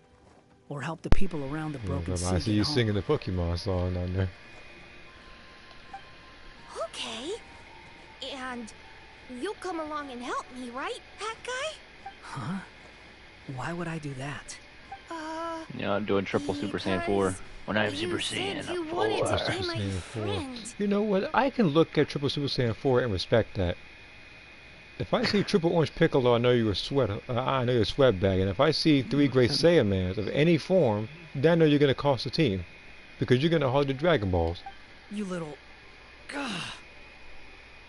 or help the people around the broken sea I see get you home. singing the Pokemon song on there. Okay. And you'll come along and help me, right, Hat Guy? Huh? Why would I do that? Yeah, I'm doing triple Super Saiyan 4. Because When I'm you Super said Saiyan you 4. wanted to Super be my Saiyan 4. friend. You know what? I can look at Triple Super Saiyan 4 and respect that. If I see Triple Orange Piccolo, I know you're a sweat. I know you're a sweat bag. And if I see 3 Great Saiyamans of any form, then I know you're gonna cost the team, because you're gonna hog the Dragon Balls. You little... Gah.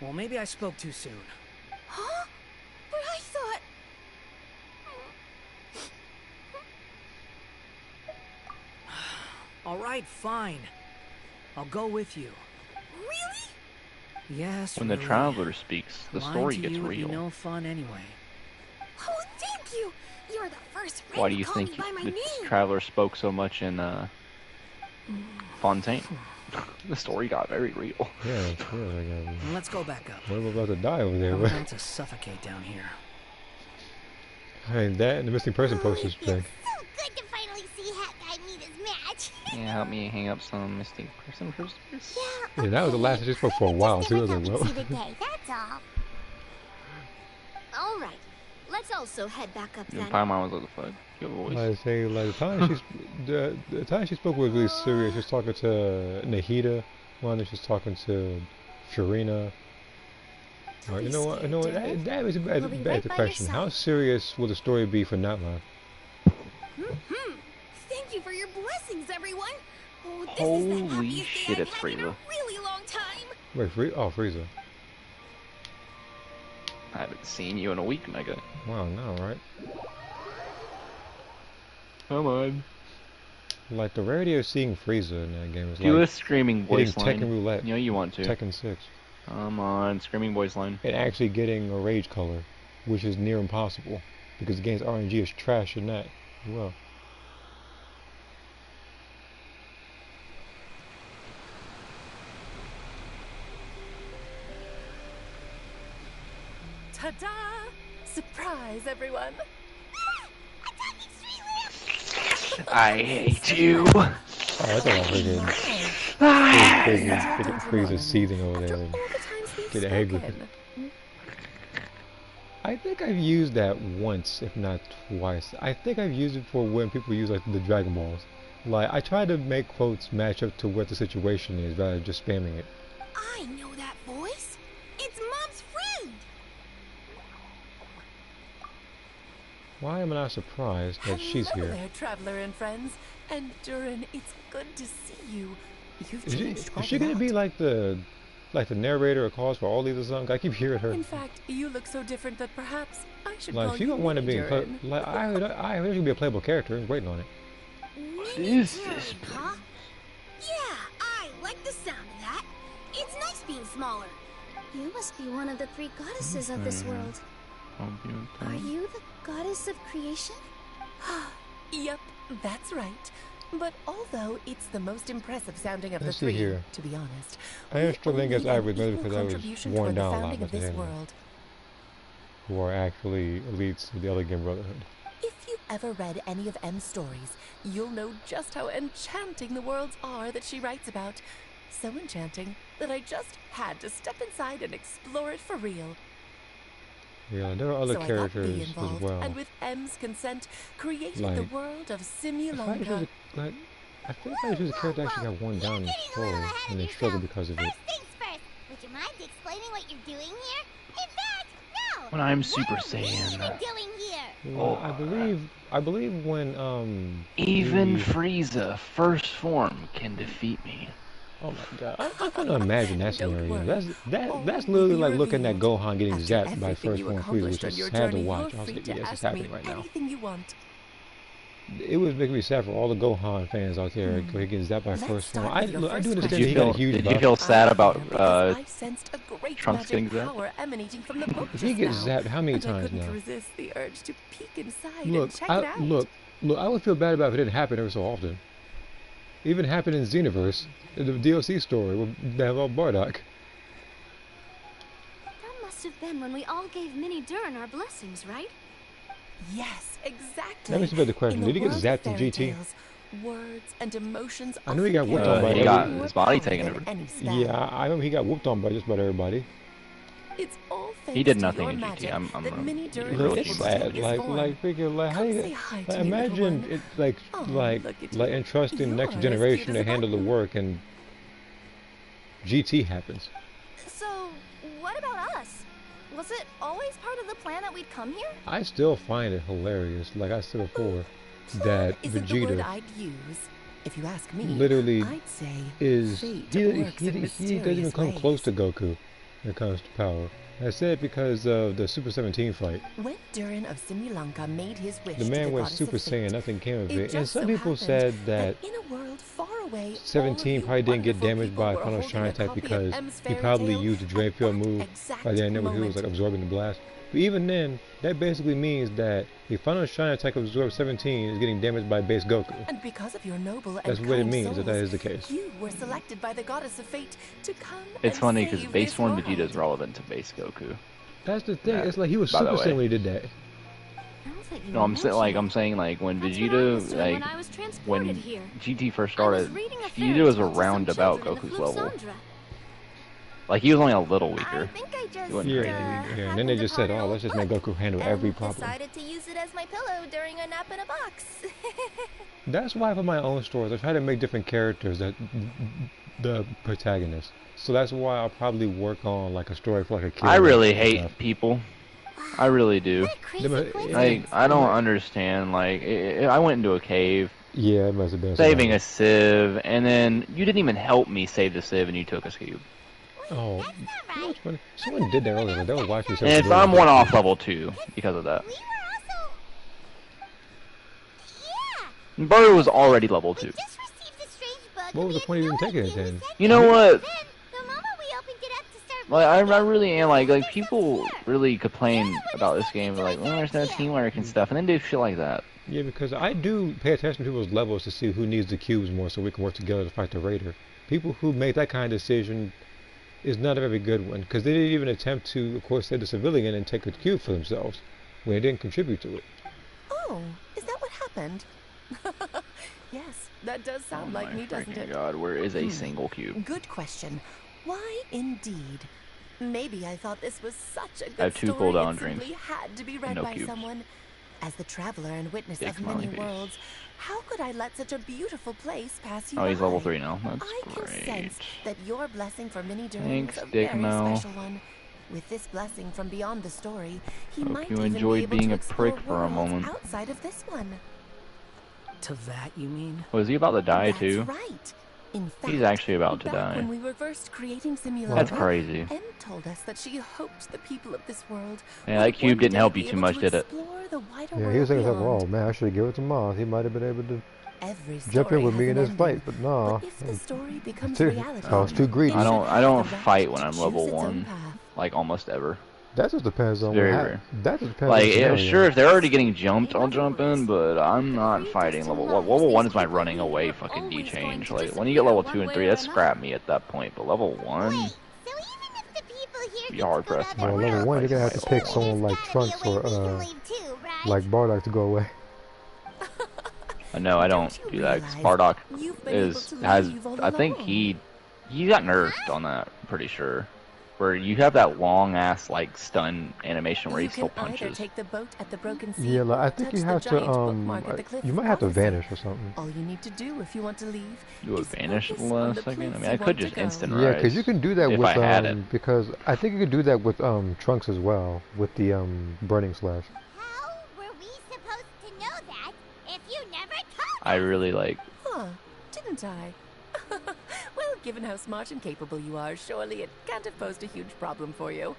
Well, maybe I spoke too soon. Huh? But I thought... All right, fine. I'll go with you. Really? Yes, When the really. Traveler speaks, the Lying story to gets you would be real. no fun anyway. Oh, thank you! You're the first friend Why do to you call think me by my the name. Traveler spoke so much in Fontaine? The story got very real. Yeah, yeah. Let's go back up. What am I about to die over there? I'm about to suffocate down here. I mean, that and the missing person posters It feels thing. so good to finally see Hat Guy meet his match. Yeah, help me hang up some Mystic Person posters. Yeah, Yeah, that was the last I just spoke for a while too. I was like, Different well. topics today, that's all. All right, let's also head back up Your then. Paimon was like, the fuck? Your voice. I say, like the time she spoke was really serious. She was talking to Nahida, one, she's talking to Furina. Right, you know what? That was a We'll be bad right by question. your How side. serious will the story be for Nightline? Thank you for your blessings, everyone. Oh, this is the Holy happiest shit, day I've it's had in a Frieza. really long time. Wait, Frieza. I haven't seen you in a week, Mega. Wow, no, right? Come on. Like the rarity of seeing Frieza in that game is Do like a screaming hitting voice Tekken line. Roulette, You know you want to. Tekken 6, Come on, screaming voice line. and actually getting a rage color, which is near impossible because the game's RNG is trash in that as well. Ta-da! Surprise, everyone! I hate you. Oh, I thought I was freaking Frieza seething over there and All the times we've get angry. spoken. I think I've used that once, if not twice. I think I've used it for when people use like the Dragon Balls. Like I try to make quotes match up to what the situation is rather than just spamming it. I know that voice. It's Mom's friend. Why am I not surprised that she's Hello here? there, traveler and friends. And Durin, it's good to see you. You've Is changed quite she a gonna be lot. like the narrator or cause for all these or something? I keep hearing her. In fact, you look so different that perhaps I should Like call she you don't want to be Durin. like I heard she could be a playable character. I'm waiting on it. What is this? Huh? Yeah, I like the sound of that. It's nice being smaller. You must be one of the 3 goddesses of this world. Are you the goddess of creation? Yep, that's right. But although it's the most impressive sounding of Let's the see 3, here. to be honest, I am we struggling against only Ivory an maybe equal because I was contribution worn toward the down a lot founding by of the this end. world. Who are actually elites of the Elegant Brotherhood. If you've ever read any of M's stories, you'll know just how enchanting the worlds are that she writes about. So enchanting that I just had to step inside and explore it for real. Yeah, there are other So I got characters B as involved, well. and with M's consent, created Like, the world of I feel Simulanka. like she was a character that actually got worn down in the story and then struggled because of it. First things first. Would you mind explaining what you're doing here? In fact, no. When I'm Super What are we Saiyan. even doing here? Well, I believe when Even the- Frieza, first form, can defeat me. oh my god, I couldn't imagine that Don't scenario. worry. That's All literally will be like looking at revealed. Gohan getting After zapped by everything first you form Frieza, accomplished which on your is sad to journey, watch. I you're was free like, to yes, it's ask me happening right now. anything you want. It was making me sad for all the Gohan fans out there who getting zapped by Let's first form. start with your I do first understand Did you he got a feel? huge Did you buff. feel sad I about am because I sensed a great Trunks magic getting zapped? power emanating from the book He just gets now, zapped how many and I times couldn't now? resist the urge to peek inside Look, and check it out. look, I would feel bad about it if it didn't happen every so often. Even happened in Xenoverse, in the DLC story with Bardock. That must must have been when we all gave Minnie Durin our blessings, right? Yes, exactly. Let me see the question. Did he get zapped in GT? Tales, words and emotions I know he got whooped on by he got his body taken over. Yeah, I know he got whooped on by just about everybody. It's all he did nothing in GT. I'm really sad. Like freaking like how you imagine it like entrusting next generation to handle the work and GT happens. So, what about us? Was it always part of the plan that we'd come here? I still find it hilarious, like I said before, that Vegeta I'd use. If you ask me, literally I'd say is he doesn't even come close to Goku when it comes to power. I said it because of the Super 17 fight. When Durin of Simulanka made his wish, the man went Super Saiyan, nothing came of it. And some people said that in a world far away, 17 probably didn't get damaged by Final Shine type because he probably used the Drain Field move by the end of it, he was like absorbing the blast. But even then, that basically means that the Final Shine attack of Absorb 17 is getting damaged by base Goku. And because of your noble and that's what it means, souls, that is the case. You were selected by the goddess of fate to come. It's funny because base 1 Vegeta is relevant to base Goku. That's the thing. It's like he was Super Saiyan when he did that. No, I'm saying like when Vegeta, like when GT first started, Vegeta was around about Goku's level. Like he was only a little weaker. Yeah, and then they just said, "Oh, let's just make Goku handle every problem." Decided to use it as my pillow during a nap in a box. That's why for my own stories, I try to make different characters that the protagonist. So that's why I'll probably work on like a story for like a kid. I really hate people. I really do. Like I don't understand. Like I went into a cave. Yeah, it must have been saving a sieve, and then you didn't even help me save the sieve, and you took a cube. Oh, that's funny. Someone did that earlier. Like, they were watching. And if I'm one off level 2 because of that. Bird was already level 2. What was the point of even taking it then? You know what? Like I really am like people really complain about this game, like, well, there's no teamwork and stuff, and then do shit like that. Yeah, because I do pay attention to people's levels to see who needs the cubes more, so we can work together to fight the raider. People who make that kind of decision is not a very good one, because they didn't even attempt to, of course, save the civilian and take the cube for themselves, when they didn't contribute to it. Oh, is that what happened? Yes, that does sound like me, doesn't it? God, where is a single cube? Good question. Why indeed? Maybe I thought this was such a good I have 2 story cooldown it drinks. simply had to be read No by cubes. someone. As the traveler and witness Big of many smiley face. worlds, how could I let such a beautiful place pass you Oh, he's by? level 3 now. That's I great. can sense that your blessing for Minnie Durin Thanks, is a Dick very Mel. special one. With this blessing from beyond the story, he Hope might you even enjoyed be able being to a explore prick for a worlds moment. outside of this one. To that, you mean? Was he about to die That's too? right. In fact, He's actually about to back die. when we were first creating Simulanka, That's crazy. Em told us that she hoped the people of this world Yeah, would that cube one didn't day help be you too able much, to did it? explore the wider Yeah, world he was thinking, beyond. "Oh man, I should give it to Mom. He might have been able to Every jump in story with me has in an this fight, ending, but nah." but if the story becomes Too- reality, I was too greedy. I it don't should I don't have the right fight to when I'm choose level its own 1, path. like almost ever. That just depends on Very what rare. That just depends Like, on the yeah, scenario. sure, if they're already getting jumped, I'll jump in, but I'm not fighting level 1. Level 1 is my running away fucking D-change. Like, when you get level 2 and 3, that's scrap me at that point, but level 1, Wait, so even if the people here be hard pressed to Well, find level 1, you're gonna have to pick there's someone like gotta be a Trunks way or we can leave too, right? like Bardock to go away. No, I don't you do that, 'cause realize Bardock you've been able is, to has, leave all I think alone? he got nerfed on that, I'm pretty sure. Where you have that long-ass, like, stun animation where he You still can either punches. take the boat at the broken sea Yeah, like, I or think touch you the have to giant bookmark at the cliff you might have to policy. vanish or something. All you need to do if you want to leave Do a is vanish focus the on last the second? I place mean, I you could want to just go. instant Yeah, because you can do that if with I had it. because I think you could do that with Trunks as well with the burning slash. How were we supposed to know that if you never told I really like. Huh, didn't I? Well, given how smart and capable you are, surely it can't have posed a huge problem for you.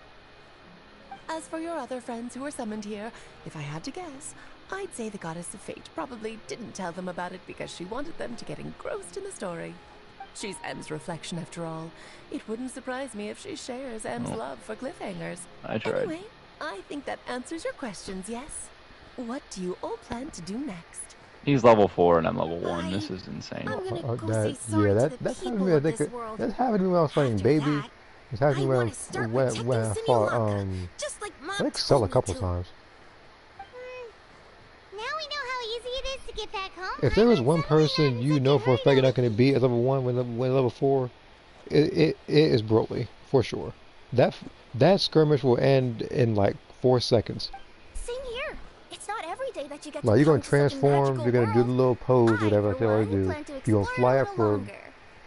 As for your other friends who were summoned here, if I had to guess, I'd say the Goddess of Fate probably didn't tell them about it because she wanted them to get engrossed in the story. She's Em's reflection after all. It wouldn't surprise me if she shares Em's Oh. love for cliffhangers. I tried. Anyway, I think that answers your questions, yes? What do you all plan to do next? He's level 4 and I'm level 1. This is insane. I'm gonna go That- say sorry yeah, to that the that's people happened to me. I of think this world. that's happened to me when I was fighting After Baby. that, It's happened I when want to start when protecting when I fought Simulacra, just like I Mom think Cell a told me couple to. times. Now we know how easy it is to get back home. If there was one person you know for a fact you're not going to beat at level 1 when level 4, it is Broly for sure. That skirmish will end in like 4 seconds. Same here. It's not every day that you get Like to you're come gonna to such a transform, magical you're gonna do the world. little pose, I, whatever for they always one, do. plan to You're gonna explore fly a up little for longer.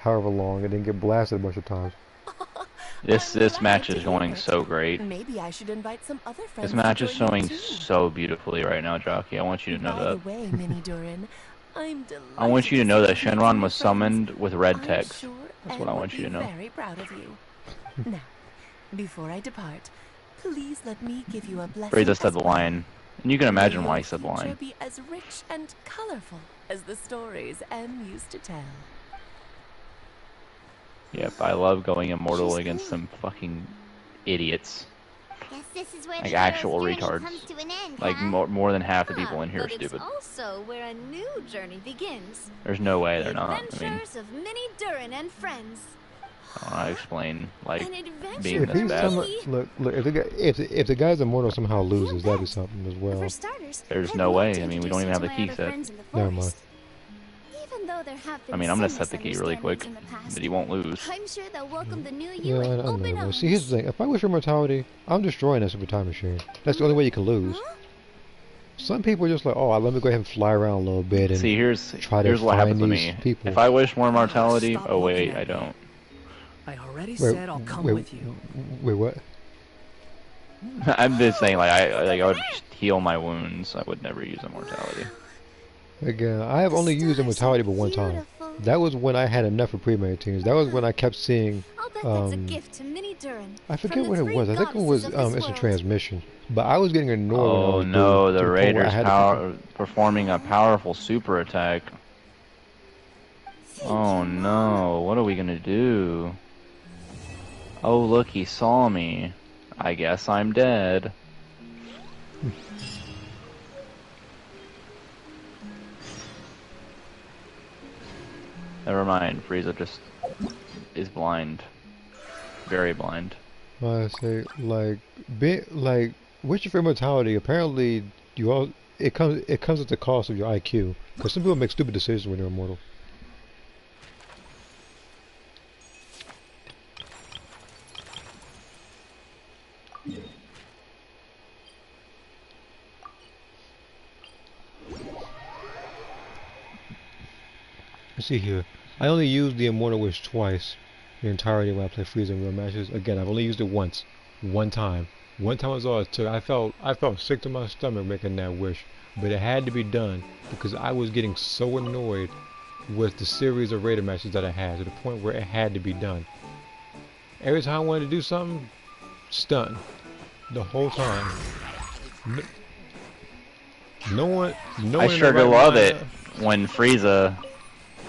however long and then get blasted a bunch of times. This match is going so great. Maybe I should invite some other friends. This match is to join showing me too. so beautifully right now, Jockey. I want you to know By that. the way, Mini Durin, I'm delighted I want you to know that see you Shenron two was friends. summoned with red I'm text. sure That's Em what I would want you be to know. very proud of you. Now, before I depart, please let me give you a blessing. Frieza said as the well. line, and you can May imagine your why he said the future line. be as rich and colorful as the stories Em used to tell. Yep, I love going immortal She's against good. some fucking idiots. Guess this is where Like the actual hero's journey retards. comes to an end, Like huh? more than half the people in here are but stupid. it's also where a new journey begins. There's no way The they're not. I mean, Adventures of Mini Durin and friends. I don't know how to explain like An adventure being If this he's bad. look, if the guy's immortal somehow loses, that'd be something as well. For starters, There's I'd no love way. to I mean, we introduce don't you even have to the my key other set. friends in the Never mind. forest. Even though there have been I mean, I'm gonna some set the key really quick, misunderstandings in the past, but he won't lose. I'm sure they'll welcome the new Yeah, you I with open know. arms. See, here's the thing. If I wish for immortality, I'm destroying that super time machine. That's the only way you can lose. Huh? Some people are just like, oh, let me go ahead and fly around a little bit and See, here's try to what find happens to these me. people. If I wish more immortality, Stop oh looking wait, at I me. don't. I already Wait, said I'll come wait, with you. Wait, what? I'm just saying, like I would just heal my wounds. I would never use immortality. Again, I have only used immortality but one time. Beautiful. That was when I had enough of pre-made teams. That was when I kept seeing. I'll bet that's a gift to Mini Durin. I from forget the what it three was. I think it was goddesses of this it's a world. transmission. But I was getting annoyed when I Oh was no, blue, the to the point where I Raider's had to control. power performing a powerful super attack. Oh no, what are we gonna do? Oh look, he saw me. I guess I'm dead. Never mind, Frieza just is blind. Very blind. I say wishing for immortality. Apparently, it comes at the cost of your IQ. Because some people make stupid decisions when they're immortal. Let's see here. I only used the Immortal Wish twice the entirety when I play Frieza in real matches. Again, I've only used it once. One time. One time was all it took. I felt sick to my stomach making that wish. But it had to be done because I was getting so annoyed with the series of Raider matches that I had to the point where it had to be done. Every time I wanted to do something, stun. The whole time. No one I in sure their do right love mind- it when Frieza,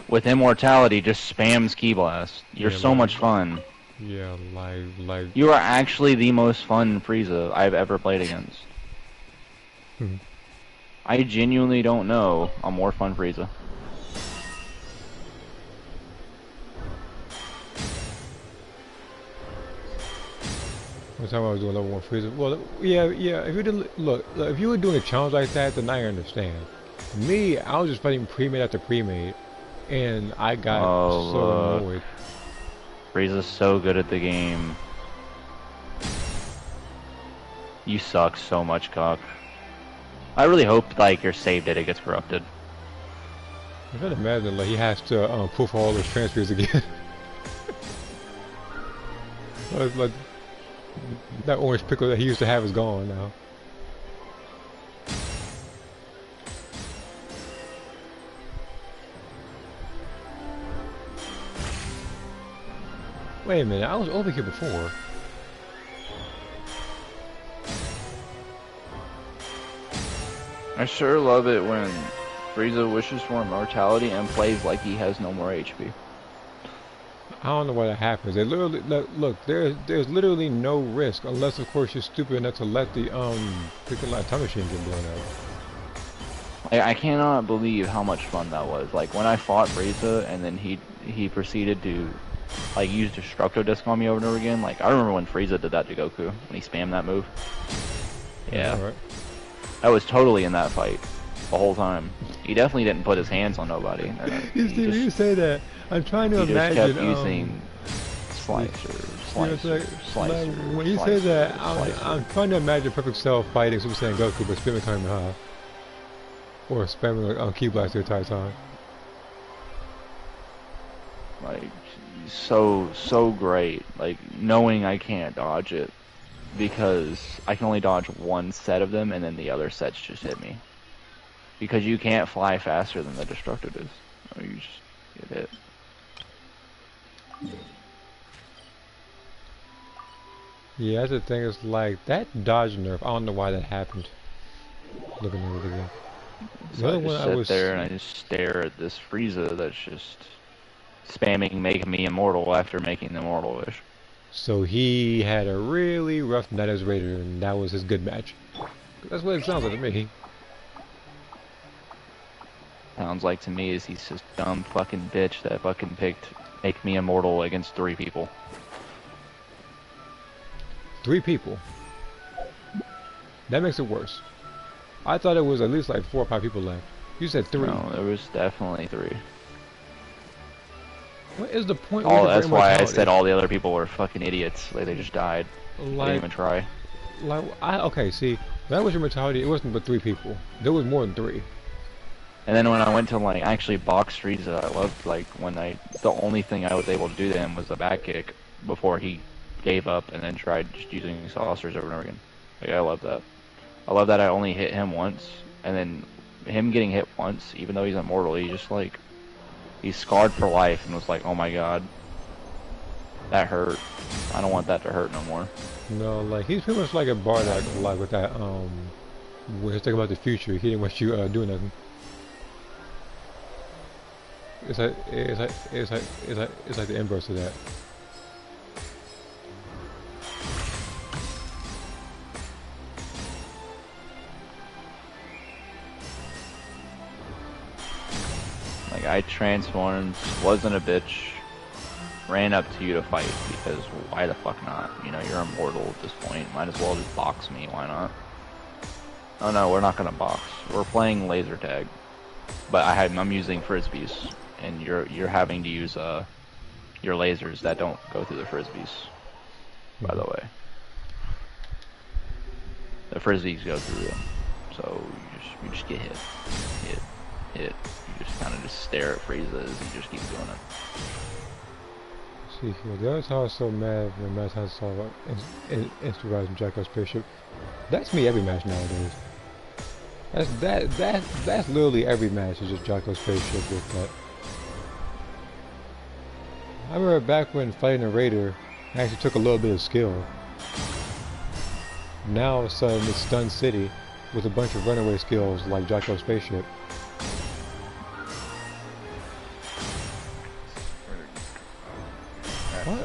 with immortality, just spams Ki Blast. You're Yeah, so like- much fun. Yeah, like You are actually the most fun Frieza I've ever played against. Hmm. I genuinely don't know a more fun Frieza. one time I was doing level 1 Frieza. Well, yeah. If you didn't look, if you were doing a challenge like that, then I understand. Me, I was just fighting pre-made after pre-made, and I got Oh, so look. annoyed. Frieza's so good at the game. You suck so much, cock. I really hope like your save data gets corrupted. I can't imagine like he has to pull for all those transfers again. like that orange pickle that he used to have is gone now. Wait a minute, I was over here before. I sure love it when Frieza wishes for immortality and plays like he has no more HP. I don't know why that happens. They literally look. There's literally no risk unless, of course, you're stupid enough to let the freaking like time machine get blown out. I cannot believe how much fun that was. Like when I fought Frieza and then he proceeded to like use Destructo Disc on me over and over again. Like I remember when Frieza did that to Goku when he spammed that move. Yeah, Alright. I was totally in that fight the whole time. He definitely didn't put his hands on nobody. You say that. I'm trying to he imagine. just kept using slicer. When you say that, I'm trying to imagine Perfect Cell fighting Super Saiyan Goku, but spamming Kamehameha. Or spamming on Ki Blast the entire time. Like, so great. Like, knowing I can't dodge it. Because I can only dodge one set of them, and then the other sets just hit me. Because you can't fly faster than the Destructo does. Or you just get hit. Yeah, that's the thing. Is like that dodge nerf. I don't know why that happened. Looking at it again. So I just sit there and I just stare at this Frieza that's just spamming making me immortal after making the Immortal Wish. So he had a really rough night as Raider, and that was his good match. That's what it sounds like to me. Sounds like to me is he's just dumb fucking bitch that fucking picked make me immortal against 3 people. 3 people. That makes it worse. I thought it was at least like 4 or 5 people left. You said 3. No, there was definitely 3. What is the point? That's why I said all the other people were fucking idiots. Like they just died. They didn't even try. Okay, see, that was your mentality. It wasn't but 3 people. There was more than 3. And then when I went to like actually box Frieza, I loved like when the only thing I was able to do to him was the back kick before he gave up and then tried just using saucers over and over again. Like I love that. I love that I only hit him once, and then him getting hit once, even though he's immortal, he just like he's scarred for life and was like, oh my god, that hurt. I don't want that to hurt no more. No, like he's pretty much like a Bardock, like with that when he's talking about the future, he didn't want you doing nothing. It's like the inverse of that. Like I transformed, wasn't a bitch, ran up to you to fight because why the fuck not? You know, you're immortal at this point. Might as well just box me. Why not? Oh no, we're not gonna box. We're playing laser tag, but I'm using frisbees, and you're having to use your lasers that don't go through the frisbees. By the way, the frisbees go through them, so you just get hit. You just kind of just stare at Frieza as he just keeps doing it. See here, the other time I was so mad when Matt had saw Insta-Rising Jacko's spaceship. That's me every match nowadays. That's literally every match is just Jacko's spaceship with that. I remember back when fighting a Raider actually took a little bit of skill. Now all of a sudden it's Stun City with a bunch of runaway skills like Jacko's spaceship.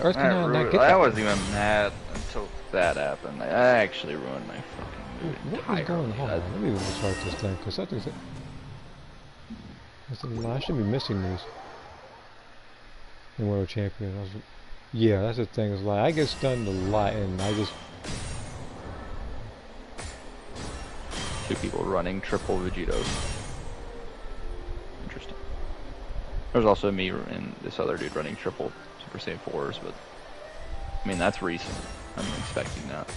I wasn't even mad until that happened. I actually ruined my fucking mood. What is going on? Let me restart this thing, because something's... I should be missing these. In World Champion. Yeah, that's the thing. Is like I get stunned a lot, and I just... 2 people running triple Vegetos. Interesting. There's also me and this other dude running triple Super Saiyan 4s, but I mean that's recent. I'm expecting that.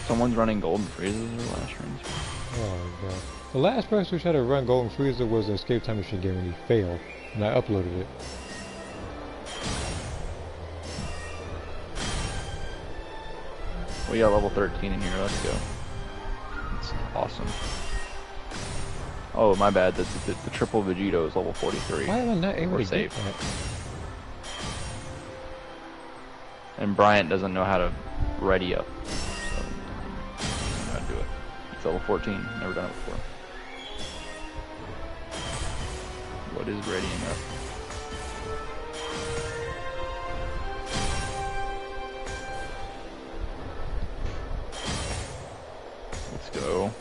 Someone's running Golden Friezas or last runs. Oh god. The last person who tried to run Golden Frieza was the Escape Time Machine game, and he failed. And I uploaded it. We got level 13 in here. Let's go. It's awesome. Oh, my bad. The triple Vegito is level 43. Why am I not able to save get that? And Bryant doesn't know how to ready up. So, I don't know how to do it. It's level 14. Never done it before. What is readying up? Let's go.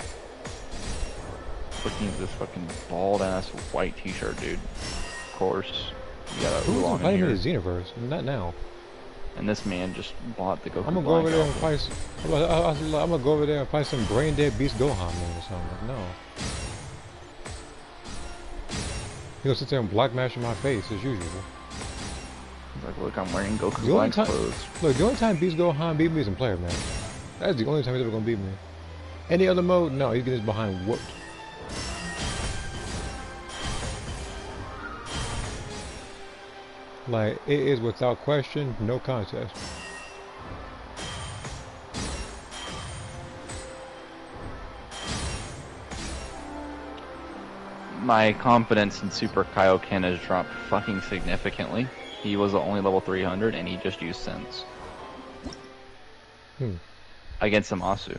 Looking at this fucking bald ass white t-shirt dude. Of course. You got a Who's Oolong in fighting in here. the Xenoverse? Not now. And this man just bought the Goku I'm gonna go over Black there and outfit. fight. I'm gonna go over there and fight some brain dead beast Gohan man or something. Like, no. He gonna sit there and block mash in my face as usual. He's like, look, I'm wearing Goku The only Black's time, clothes. look, the only time Beast Gohan beat me is in player match. That's the only time he's ever gonna beat me. Any other mode, no, he's getting his behind whooped. Like, it is without question, no contest. My confidence in Super Kaioken has dropped fucking significantly. He was only level 300 and he just used Sense. Against Zamasu.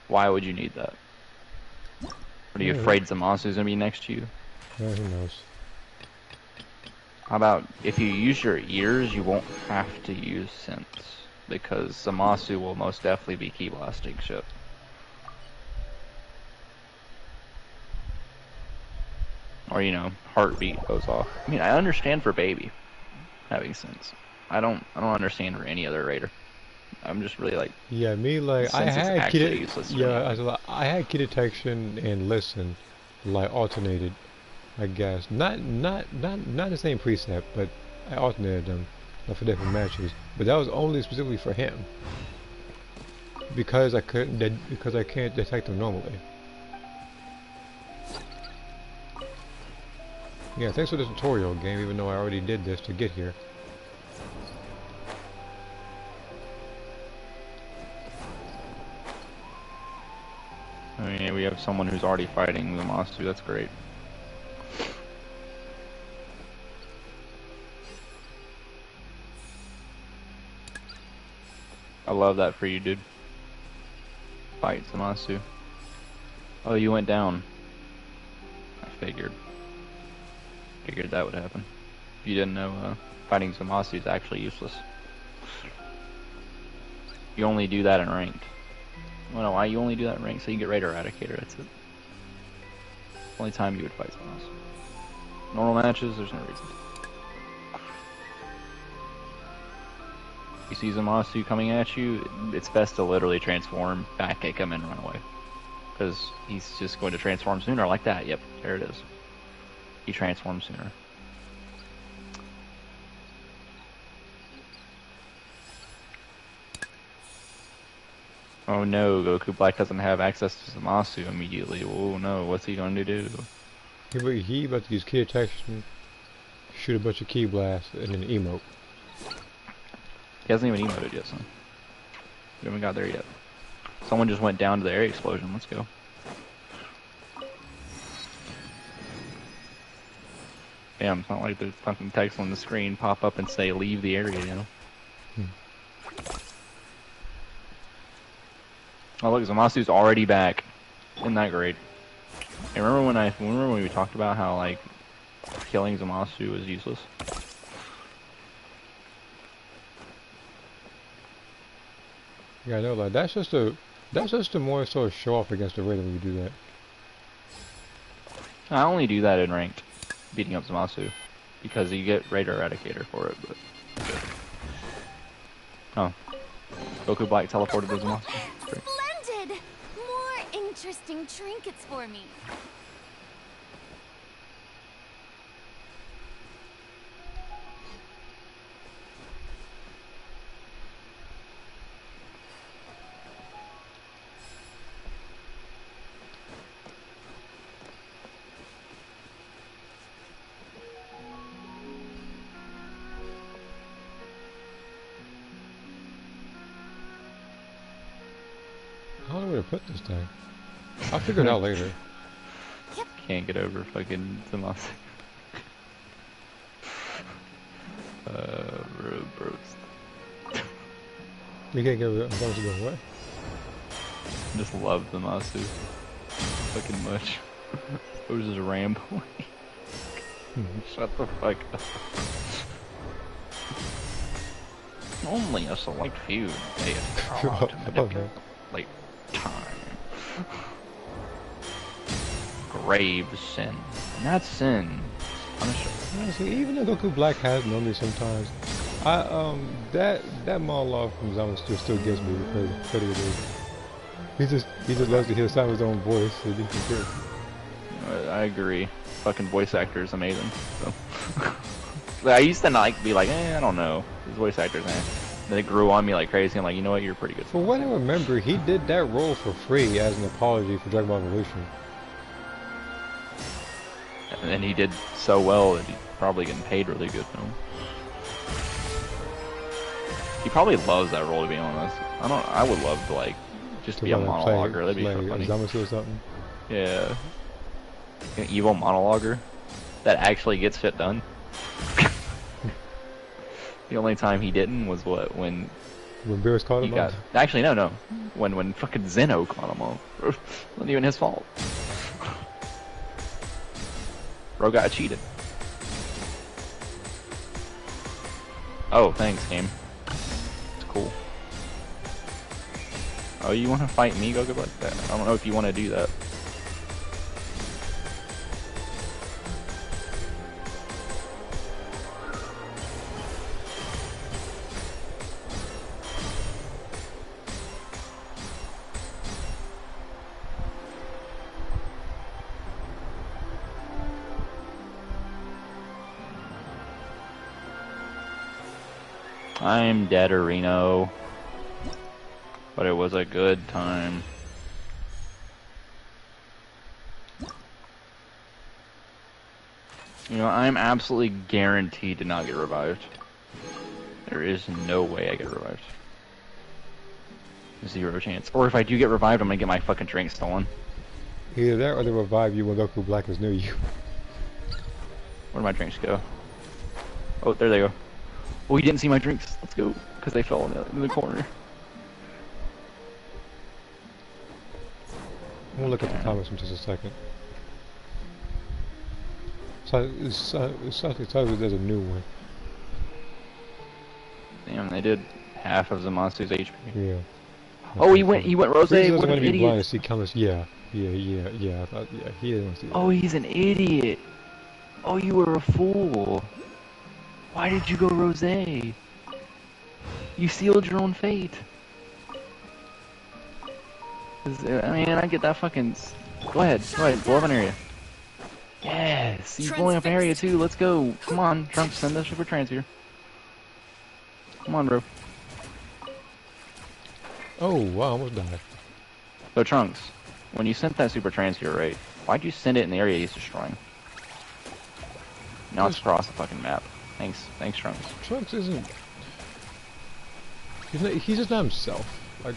Why would you need that? Are you afraid Zamasu's gonna be next to you? Yeah, who knows? How about if you use your ears, you won't have to use Sense. Because Zamasu will most definitely be key blasting shit. Or, you know, heartbeat goes off. I mean, I understand for Baby having Sense. I don't understand for any other raider. I'm just really like, yeah, me like I Sense is had actually key, useless. yeah, I had key detection and listen, like alternated, I guess. Not the same preset, but I alternated them for different matches. But that was only specifically for him because I can't detect them normally. Yeah, thanks for the tutorial game, even though I already did this to get here. I mean, we have someone who's already fighting Zamasu, that's great. I love that for you, dude. Fight Zamasu. Oh, you went down. I figured that would happen. If you didn't know, fighting Zamasu is actually useless. You only do that in ranked. I don't know why you only do that in ranked, so you get Raider Eradicator, that's it. Only time you would fight Zamasu. Normal matches, there's no reason. You see Zamasu coming at you, it's best to literally transform, back kick him, and run away. Because he's just going to transform sooner, like that. Yep, there it is. He transforms sooner. Oh no, Goku Black doesn't have access to Zamasu immediately. Oh no, what's he going to do? He about to use key detection, shoot a bunch of key blasts, and then emote. He hasn't even emoted yet, son. We haven't got there yet. Someone just went down to the area explosion. Let's go. Damn, it's not like there's fucking text on the screen pop up and say leave the area, you know? Oh look, Zamasu's already back. Isn't that great? Hey, remember when we talked about how like killing Zamasu is useless? Yeah, I know, like that's just a more sort of show off against the raider when you do that. I only do that in ranked, beating up Zamasu, because you get Raider Eradicator for it, but... Oh. Goku Black teleported to Zamasu. Great. Splendid! More interesting trinkets for me. I don't know where to put this thing. I'll figure it out later. Can't get over fucking Zamasu. Roast. You can't get rid of it. What? I just love Zamasu. Fucking much. It was just rambling. Shut the fuck up. Only a select few may have to manipulate late time. Grave sin. Not sin. Punisher. Honestly, even though Goku Black has known me sometimes, that monologue from Zamasu still gets me because he just loves to hear the sound of his own voice. So he can hear it. I agree. Fucking voice actor is amazing. So. I used to not be like, I don't know. His voice actors, Then it grew on me like crazy. I'm like, you know what? You're pretty good. For what I remember, he did that role for free as an apology for Dragon Ball Evolution. And then he did so well that he's probably getting paid really good now. He probably loves that role, to be honest. I would love to like just be a monologuer. That'd be so funny. Zamasu or something. Yeah. An evil monologuer that actually gets shit done. The only time he didn't was when Beerus caught him off? Actually, no. When fucking Zeno caught him off. It wasn't even his fault. Bro got cheated. Oh, thanks, game. It's cool. Oh, you want to fight me, Goku Black? I don't know if you want to do that. I'm dead, Reno. But it was a good time. You know, I'm absolutely guaranteed to not get revived. There is no way I get revived. 0 chance. Or if I do get revived, I'm gonna get my fucking drink stolen. Either that or they revive you when Goku Black is near you. Where do my drinks go? Oh, there they go. Oh, he didn't see my drinks. Let's go. Because they fell in the corner. We'll look at the comments in just a second. So it's there's a new one. Damn, they did half of Zamasu's HP. Yeah. Oh, he went Rose. He doesn't What want an to be blind idiot. to see colors. Yeah. I thought, yeah, he didn't want to see that. Oh, he's an idiot. Oh, you were a fool. Why did you go Rose? You sealed your own fate. I mean, I get that fucking... Go ahead, blow up an area. Yes, he's blowing up an area too, let's go. Come on, Trunks, send the super transfer. Come on, bro. Oh, wow, I almost died. So, Trunks, when you sent that super transfer, right, why'd you send it in the area he's destroying? Now it's across the fucking map. Thanks, Trunks. Trunks isn't... He's just not himself. Like...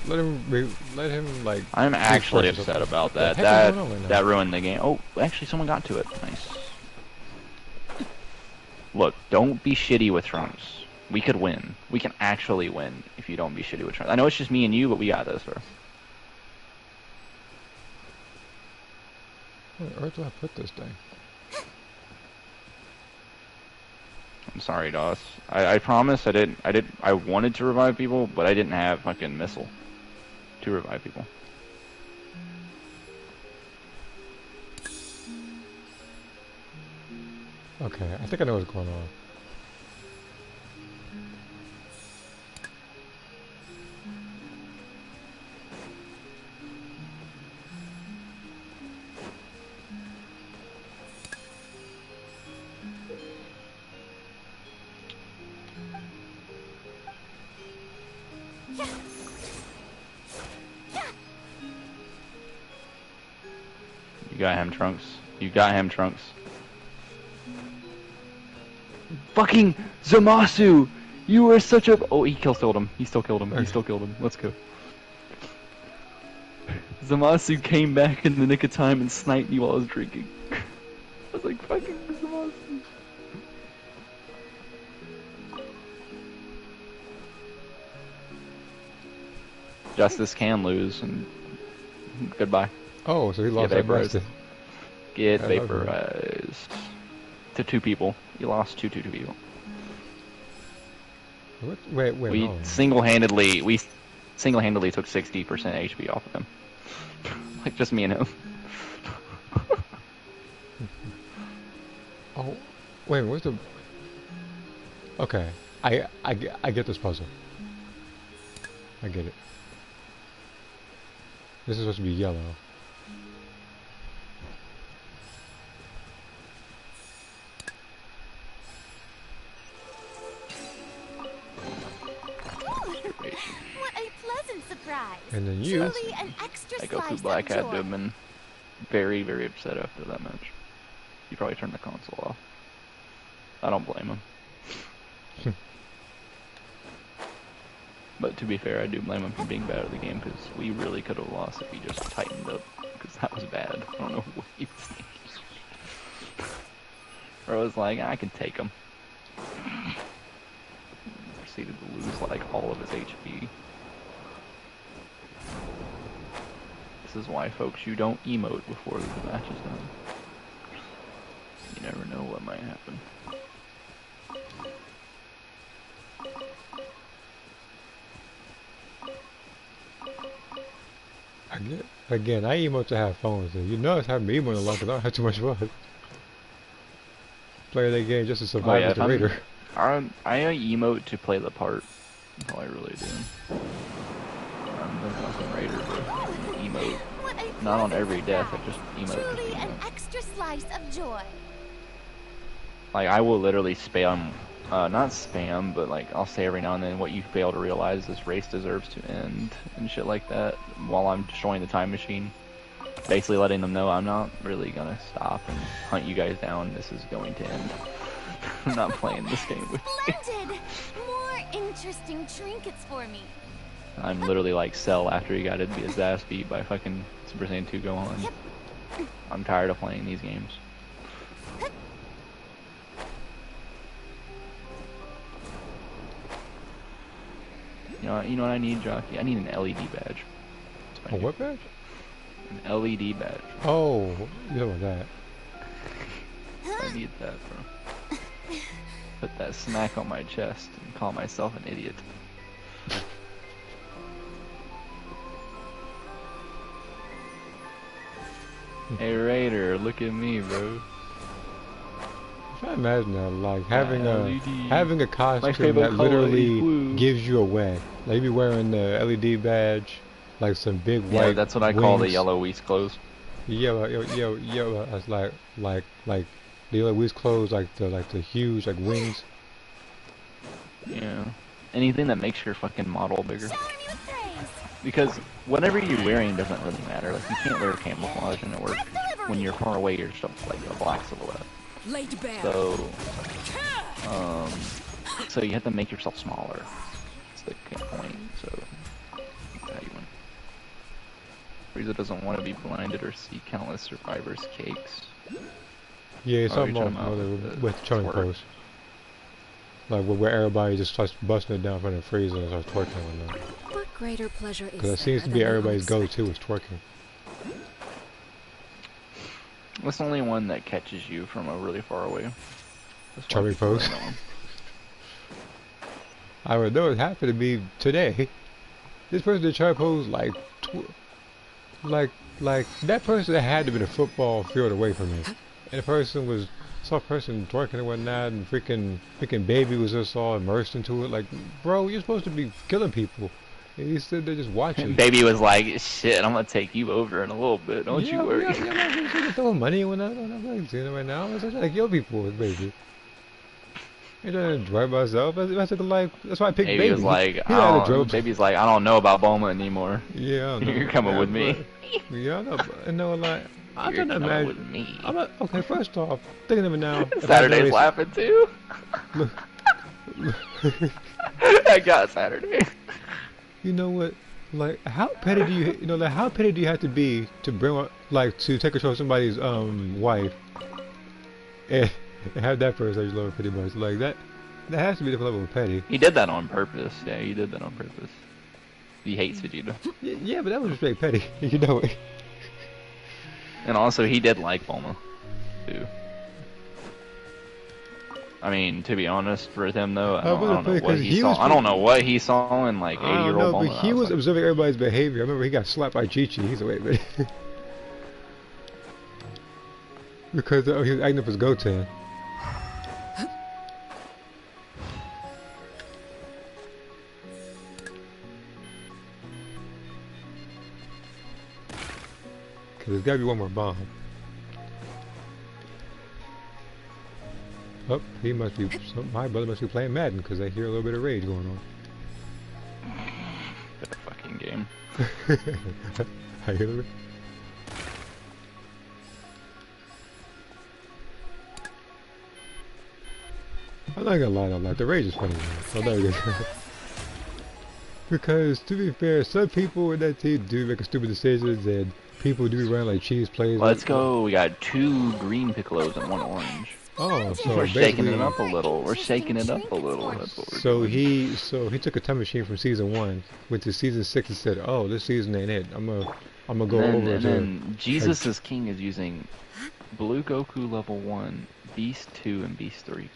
Let him like... I'm actually upset about that. That ruined the game. Oh, actually someone got to it. Nice. Look, don't be shitty with Trunks. We could win. We can actually win if you don't be shitty with Trunks. I know it's just me and you, but we got this, bro. Where do I put this thing? I'm sorry, Doss. I promise I wanted to revive people, but I didn't have fucking missile to revive people. Okay, I think I know what's going on. You got him, Trunks. You got him, Trunks. Fucking Zamasu! You were such a... Oh, he killed him. He still killed him. He still killed him. Let's go. Zamasu came back in the nick of time and sniped me while I was drinking. I was like, fucking Zamasu. Justice can lose, and goodbye. Oh, so he lost that vaporized. Get vaporized. To 2 people. You lost to 2 people. What? Wait. We single-handedly took 60% HP off of him. Like just me and him. Wait, where's the... Okay, I get this puzzle. I get it. This is supposed to be yellow. What a pleasant surprise! And then you... Truly an extra I go slice through Black of had joy. to have been very, very upset after that match. He probably turned the console off. I don't blame him. But to be fair, I do blame him for being bad at the game, because we really could have lost if he just tightened up, because that was bad. I don't know what he was thinking. Or I was like, I can take him. Proceeded to lose like all of his HP. This is why, folks, you don't emote before the match is done. You never know what might happen. Again, I emote to have fun with it. You know it's having me emote a lot because I don't have too much fun. Playing that game just to survive as the raider. I emote to play the part. That's all I really do. I'm the fucking raider, but emote. Not on every death, I just emote. Truly an extra slice of joy. Like, I will literally spam, not spam, but like, I'll say every now and then, what you fail to realize, this race deserves to end, and shit like that, while I'm destroying the time machine. Basically letting them know I'm not really gonna stop and hunt you guys down, this is going to end. I'm not playing this game with you. Splendid! More interesting trinkets for me. I'm literally like Cell after he got his ass beat by fucking Super Saiyan 2 Gohan. I'm tired of playing these games. You know what I need, Jockey? I need an LED badge. A what badge? An LED badge. Oh, you know about that. I need that, bro. Put that smack on my chest and call myself an idiot. Hey Raider, look at me, bro. I imagine that, like having LED. a costume that literally gives you away. Like you be wearing the LED badge, like some big white. Yeah, that's what I call the yellow Whis clothes. Yo, that's like the yellow Whis clothes, like the huge like wings. Yeah. Anything that makes your fucking model bigger. Because whatever you're wearing doesn't really matter. Like you can't wear camouflage and it works. When you're far away, you're just like a black silhouette. So you have to make yourself smaller. That's the point. So how you win. Frieza doesn't want to be blinded or see countless survivors' cakes. Yeah, something wrong with choking pose. Like where everybody just starts busting it down in front of Frieza and starts twerking and that. What greater pleasure is because it seems to be everybody's go-to is twerking. What's the only one that catches you from a really far away? Charming pose. I would know it happened to me today. This person did charming pose like that person had to be in a football field away from me, and the person was saw a person twerking and whatnot, and freaking baby was just all immersed into it. Like, bro, you're supposed to be killing people. And he stood there just watching. Baby was like, shit, I'm gonna take you over in a little bit, don't you worry. Yeah, I'm throwing money and whatnot. I'm not doing it right now. I'm trying to kill people with baby. I'm trying to drive myself. That's why I picked baby. Was like, baby's like, I don't know about Bulma anymore. Yeah, you're coming with me. Yeah, I know, like, I'm trying to imagine. With me. I'm not, okay, first off, thinking of it now. Saturday's laughing too. I got Saturday. You know what? Like, how petty do you, like, how petty do you have to be to bring, like, to take control of somebody's wife and have that person that you love pretty much? Like that has to be the level of petty. He did that on purpose. Yeah, he did that on purpose. He hates Vegeta. Yeah, but that was straight petty. You know it. And also, he did like Bulma, too. I mean, to be honest, for him though, I don't know what he saw. I don't know what he saw in like 80-year-old Bulma. But he was observing everybody's behavior. I remember he got slapped by Chi-Chi. He's like, wait a minute. Because he was acting up as Goten. Because there's gotta be one more bomb. Oh, he must be. My brother must be playing Madden because I hear a little bit of rage going on. Better fucking game. I hear a little bit. I'm not gonna lie, like the rage is funny. Because to be fair, some people in that team do make stupid decisions, and people do run like cheese plays. Let's go. We got 2 green piccolos and 1 orange. Oh, so we're shaking it up a little. We're shaking it up a little. That's what we're doing. He took a time machine from season 1, went to season 6 and said, "Oh, this season ain't it. I'm gonna go over and to." then Jesus is King is using Blue Goku level 1, Beast 2, and Beast 3.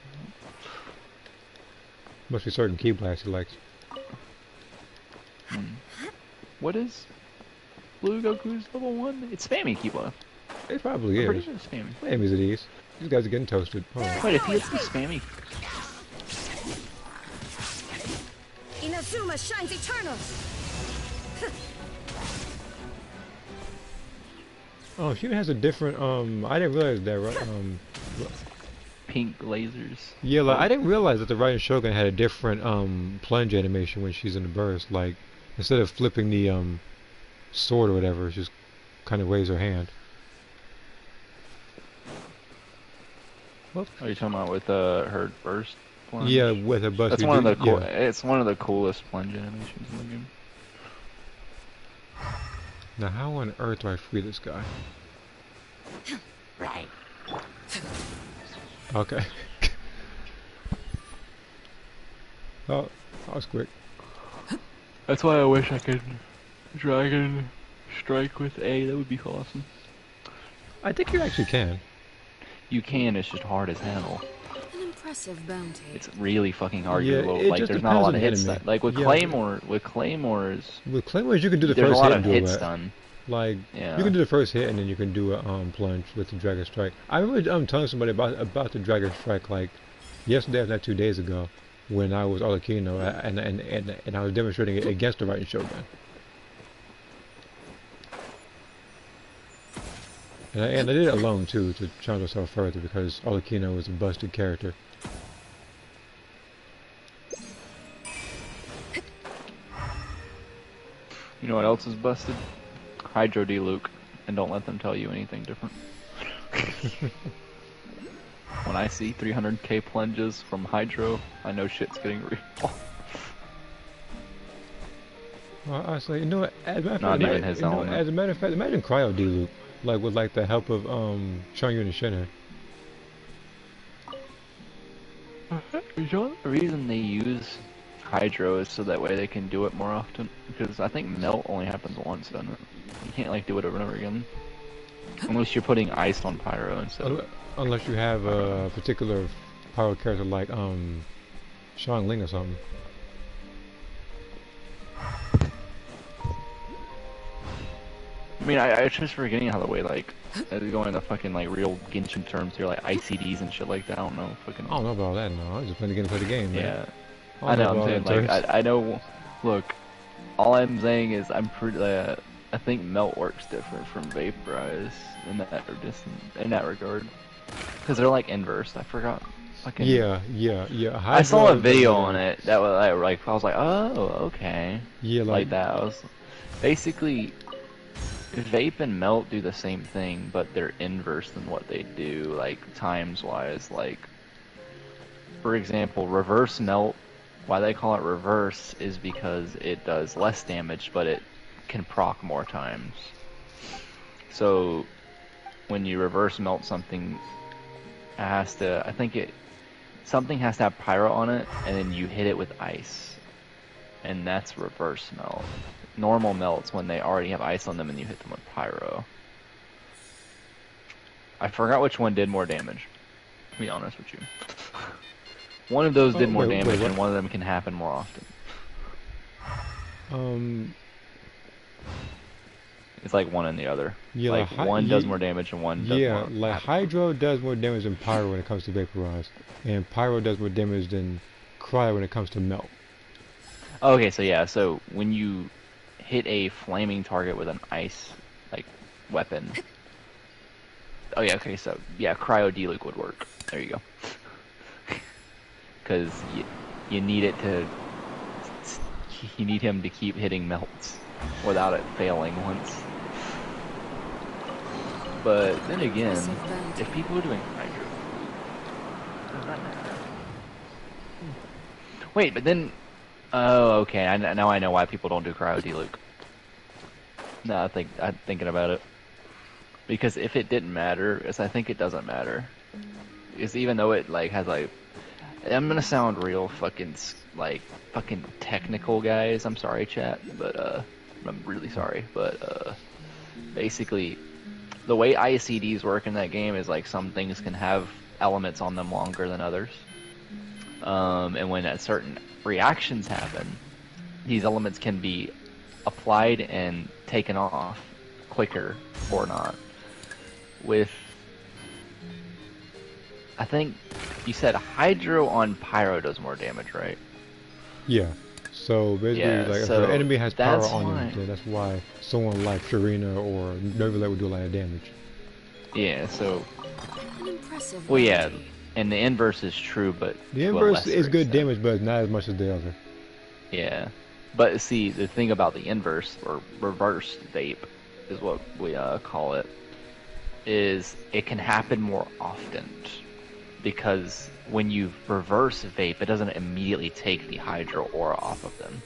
Must be certain key blasts he likes. What is Blue Goku's level 1? It's spammy key blast. It probably is. Pretty sure it's spammy. Maybe it is. These guys are getting toasted. Oh. Wait, if he hits the spammy. Inazuma shines eternal. Oh, she has a different. I didn't realize that. Right? Pink lasers. Yeah, like I didn't realize that the Raiden Shogun had a different plunge animation when she's in the burst. Like instead of flipping the sword or whatever, it just kind of waves her hand. What? Are you talking about with her burst plunge? Yeah, with her burst. That's one of the cool. Yeah. It's one of the coolest plunge animations in the game. Now, how on earth do I free this guy? Right. Okay. Oh, that was quick. That's why I wish I could Dragon Strike with A. That would be awesome. I think you actually can. You can, it's just hard as hell. An impressive bounty. It's really fucking hard Yeah, to load. it Like, just there's not a lot of depends hits on the done. Like, with yeah. Claymores... With Claymores, you can do the there's first a lot hit of and do hits it. done. Like, yeah. You can do the first hit and then you can do a plunge with the Dragon Strike. I remember telling somebody about the Dragon Strike, like, yesterday, if not 2 days ago, when I was Arlecchino, and I was demonstrating it against the Raiden Shogun. And I did it alone too, to challenge myself further, because Arlecchino was a busted character. You know what else is busted? Hydro D Luke, and don't let them tell you anything different. When I see 300k plunges from Hydro, I know shit's getting real. Well, I was like, you know what? As a matter of fact, imagine Cryo D Luke, like with like the help of Changyun and Shinra. The reason they use Hydro is so that way they can do it more often. Because I think Melt only happens once, doesn't it? You can't like do it over and over again. Unless you're putting ice on Pyro instead. Unless you have a particular Pyro character like Shang Ling or something. I mean, I just forgetting how the way, like, going into fucking, like, real Genshin terms here, like, ICDs and shit like that, I don't know, fucking... I don't know about that, no. I was just playing the game to play the game, man. Yeah. I know, I'm saying, like, I know, look, all I'm saying is I'm pretty, I think Melt works different from Vaporize in that regard. Because they're, like, inverse, I forgot. Fucking... Yeah. I saw a video on it that was, like, I was like, oh, okay. Yeah, like that. I was... Basically... Vape and Melt do the same thing, but they're inverse than what they do, like, times-wise. Like, for example, Reverse Melt, why they call it Reverse is because it does less damage, but it can proc more times. So, when you Reverse Melt something, it has to, something has to have Pyro on it, and then you hit it with Ice. And that's Reverse Melt. Normal melts when they already have ice on them and you hit them with Pyro. I forgot which one did more damage, to be honest with you. One of those did more damage and one of them can happen more often. It's like one and the other. Yeah, like one does more damage and one does more. Yeah, like Hydro does more damage than Pyro when it comes to Vaporize. And Pyro does more damage than Cryo when it comes to Melt. Okay, so yeah, so when you hit a flaming target with an ice, like weapon. Oh yeah, okay, so yeah, Cryo D-Luke would work. There you go. Because you need it to. You need him to keep hitting melts without it failing once. But then again, if people are doing Hydro, does that matter? Wait, but then. Oh, okay. Now I know why people don't do Cryo D-Luke. No, I'm thinking about it. Because if it didn't matter, because I think it doesn't matter. Because even though it like has like, I'm gonna sound real fucking technical, guys. I'm sorry, chat, but I'm really sorry. But basically, the way ICDs work in that game is like some things can have elements on them longer than others. And when certain reactions happen, these elements can be applied and taken off quicker or not. With, I think you said Hydro on Pyro does more damage, right? Yeah. So basically, Yeah, like so if an enemy has power that's on why. them, then that's why someone like Furina or Nervlet would do a lot of damage. Yeah. So. An impressive Well, yeah, remedy. and the inverse is true, but The to a inverse lesser is good extent. damage, but it's not as much as the other. Yeah, but see, the thing about the inverse or reverse vape is what we call it. Is it can happen more often because when you reverse vape, it doesn't immediately take the Hydro aura off of them.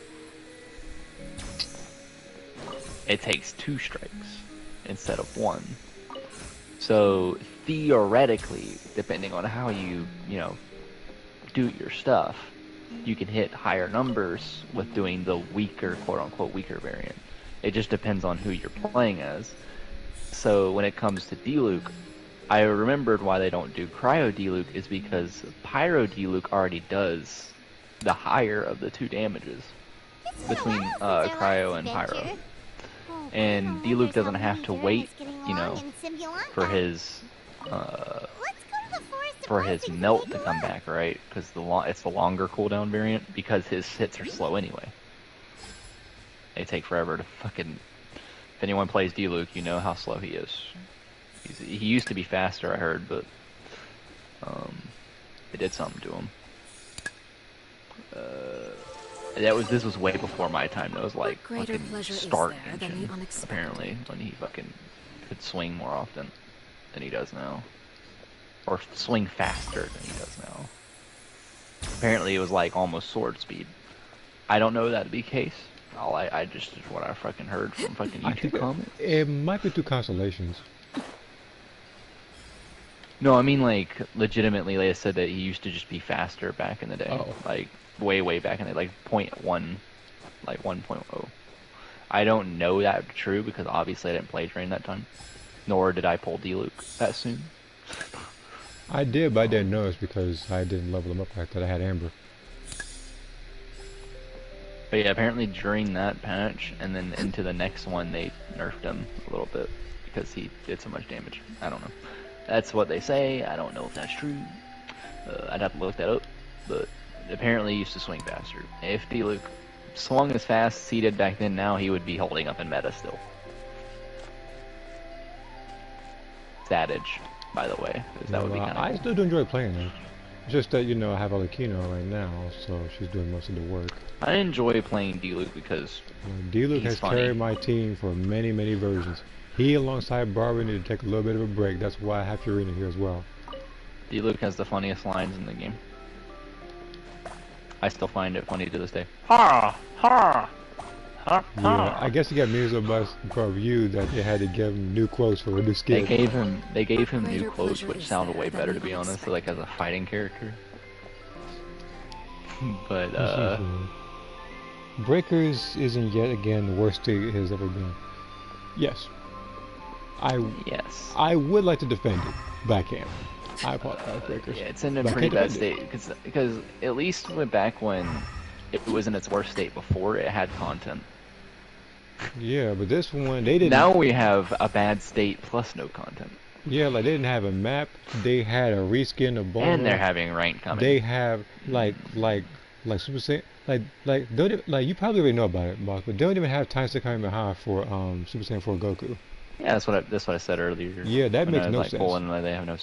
It takes 2 strikes instead of 1. So theoretically, depending on how you do your stuff, you can hit higher numbers with doing the weaker, quote-unquote, weaker variant. It just depends on who you're playing as. So when it comes to D-Luke, I remembered why they don't do Cryo D-Luke is because Pyro D-Luke already does the higher of the 2 damages between Cryo and Pyro. And D-Luke doesn't have to wait, for his melt to come back, right? Because it's the longer cooldown variant, because his hits are slow anyway. They take forever to fucking. If anyone plays D-Luke, you know how slow he is. He used to be faster, I heard, but it did something to him. This was way before my time. That was like greater fucking pleasure is start there than Genshin, the unexpected? apparently, when he fucking could swing more often than he does now. Or swing faster than he does now. Apparently it was like almost sword speed. I don't know that to be the case. I just is what I fucking heard from fucking YouTube comments. It might be 2 constellations. No, I mean like legitimately they said that he used to just be faster back in the day. Oh. Like way back in the day, like 0.1, like 1.0. I don't know that true because obviously I didn't play during that time. Nor did I pull D-Luke that soon. I did, but I didn't notice because I didn't level him up like that. I had Amber. But yeah, apparently during that patch and then into the next one they nerfed him a little bit because he did so much damage. I don't know. That's what they say. I don't know if that's true. I'd have to look that up. But apparently he used to swing faster. If D-Luke swung as fast as he did back then, now he would be holding up in meta still. Adage, by the way, because that would be kind of I cool. still do enjoy playing it. Just that, I have Alakino right now, so she's doing most of the work. I enjoy playing D-Luke because D-Luke he's has funny. carried my team for many versions. He, alongside Barbara, need to take a little bit of a break. That's why I have Furina here as well. D-Luke has the funniest lines in the game. I still find it funny to this day. Ha! Ha! Ha! Yeah, I guess he got millions of views that they had to give him new quotes for a new skin. They gave him new Greater quotes, pleasure which is sounded there way than better the to be honest, like as a fighting character. But Breakers isn't yet again the worst state it has ever been. Yes. yes. I would like to defend it, but I can't. I apologize, Breakers. Yeah, it's in a But I pretty can't bad defend state because at least back when it was in its worst state before, it had content. Yeah, but this one, they didn't... Now we have a bad state plus no content. Yeah, like, they didn't have a map. They had a reskin of Bono. And they're having rank coming. They have, like Super Saiyan... Like, you probably already know about it, boss, but they don't even have time to Kamehameha for, Super Saiyan 4 Goku. Yeah, that's what I said earlier. Yeah, that when makes I was no like sense. pulling, like, they have no.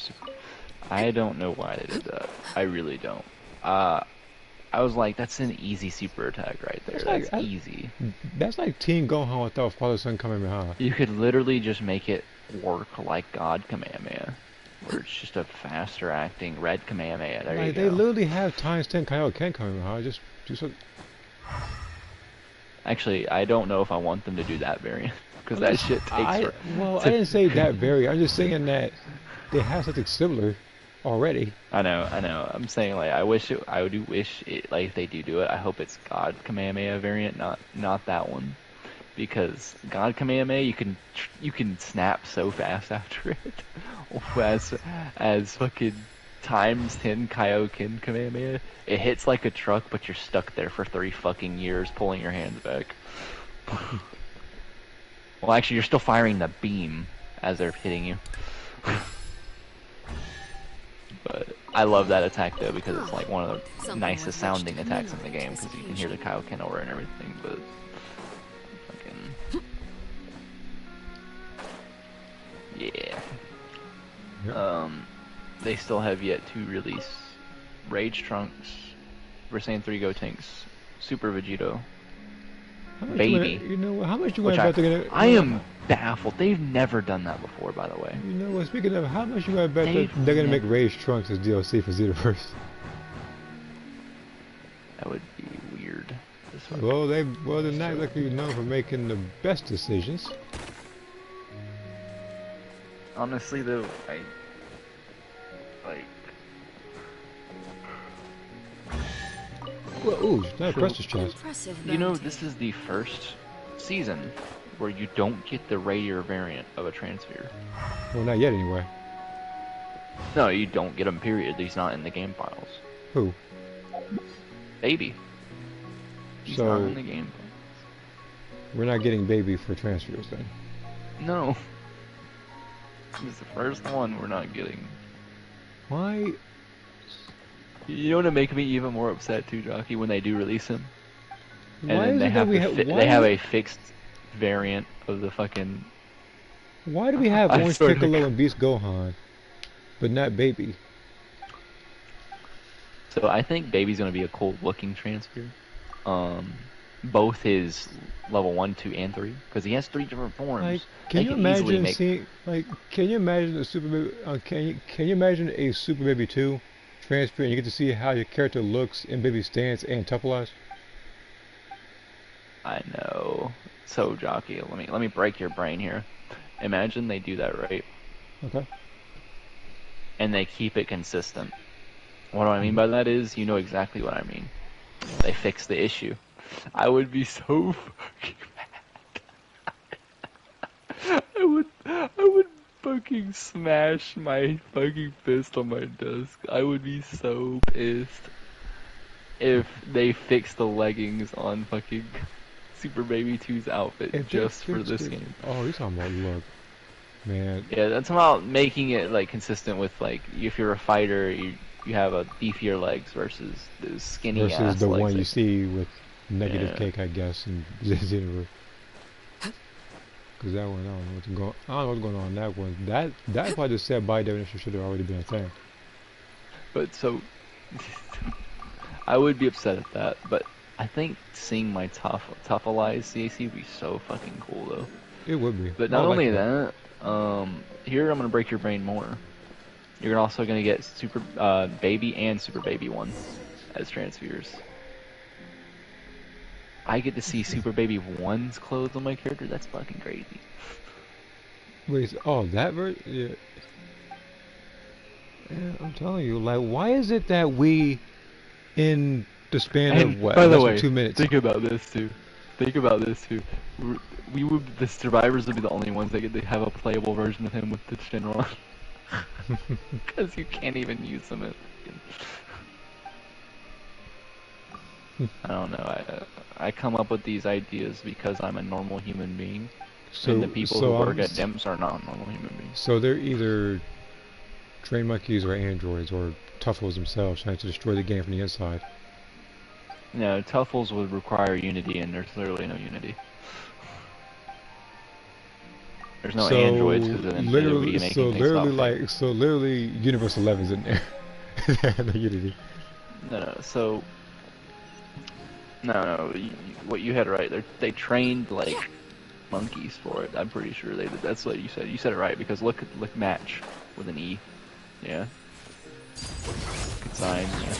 I don't know why they did that. I really don't. I was like, that's an easy super attack right there. That's easy. That's like Team Gohan without Father Son Kamehameha. You could literally just make it work like God Kamehameha, where it's just a faster acting red Kamehameha. There you go. They literally have times 10 Kaioken Kamehameha. Just do something. Actually, I don't know if I want them to do that variant because that shit takes. I didn't say that variant. I'm just saying that they have something similar already. I know. I'm saying, like, I do wish it, like, if they do it, I hope it's God Kamehameha variant, not that one, because God Kamehameha you can snap so fast after it, as fucking times 10 Kaioken Kamehameha. It hits like a truck, but you're stuck there for 3 fucking years pulling your hands back. Well, actually, you're still firing the beam as they're hitting you. But I love that attack though because it's like one of the nicest sounding attacks in the game because you can hear the Kaioken over and everything. But fucking yeah. Yep. They still have yet to release Rage Trunks, we're saying 3 Gotenks, Super Vegito, Baby. How much you gonna bet they're gonna? I am baffled. They've never done that before, by the way. You know what? Speaking of, how much you gonna bet they're gonna make Rage Trunks as DLC for Xenoverse? That would be weird. Well, they're not likely known for making the best decisions. Honestly, though, Well, ooh, not press this chest. You know, this is the first season where you don't get the rare variant of a Transfear. Well, not yet, anyway. No, you don't get him, period. He's not in the game files. Who? Baby. He's not in the game files. We're not getting Baby for Transfears, then? No. This is the first one we're not getting. Why? You know what'll make me even more upset too, Jockey, when they do release him, and why then they have they have a fixed variant of the fucking. Why do we have Orange Piccolo and Beast Gohan, but not Baby? So I think Baby's gonna be a cool looking transfer. Both his level 1, 2, and 3, because he has 3 different forms. Like, can you imagine seeing? Like, can you imagine a Super Baby? Can you imagine a Super Baby 2? Transfer and you get to see how your character looks in Baby stance and Tuffle-Eyes? I know. So Jockey, let me break your brain here. Imagine they do that, right? Okay. And they keep it consistent. What do I mean by that is, you know exactly what I mean. They fix the issue. I would be so fucking mad. I would fucking smash my fucking fist on my desk. I would be so pissed if they fixed the leggings on fucking Super Baby 2's outfit just for this game. Oh, you're talking about look, man. Yeah, that's about making it like consistent with, like, if you're a fighter, you have a beefier legs versus those skinny ass versus the legs one you see with negative cake, I guess, in Xenoverse. Because that one, I don't know what's going on in that one. That's why the set by definition should have already been a thing. But so, I would be upset at that. But I think seeing my Tuffle-Eyes CAC would be so fucking cool, though. It would be. But not only that, here I'm gonna break your brain more. You're also gonna get Super Baby and Super Baby 1 as transfers. I get to see Super Baby 1's clothes on my character. That's fucking crazy. Wait, that version? Yeah. Yeah, I'm telling you, like, why is it that we, in the span of what? By the way, 2 minutes. Think about this too. The survivors would be the only ones that get to have a playable version of him with the Shenron. Because you can't even use them as. I don't know. I come up with these ideas because I'm a normal human being, and the people who work at DIMPS are not normal human beings. So they're either trained monkeys or androids or Tuffles themselves trying to destroy the game from the inside. No, Tuffles would require unity, and there's literally no unity. There's no androids because then they would be making things stop. So literally, Universe 11's in there. The Unity. No, so no, what you had right. They trained like monkeys for it. I'm pretty sure they did. That's what you said. You said it right because look match with an E. Yeah. Good sign. Yeah.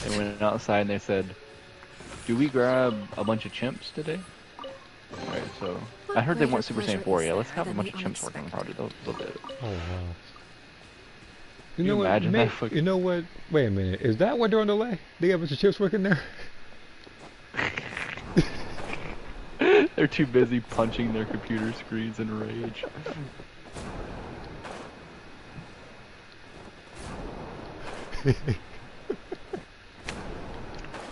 They went outside and they said, "Do we grab a bunch of chimps today?" Alright, so I heard they want Super Saiyan 4. Yeah, let's have a bunch of chimps working on the project. They'll do it. Oh wow. You know what? You know what? Wait a minute. Is that what they're on delay? They got a bunch of chips working there? They're too busy punching their computer screens in rage.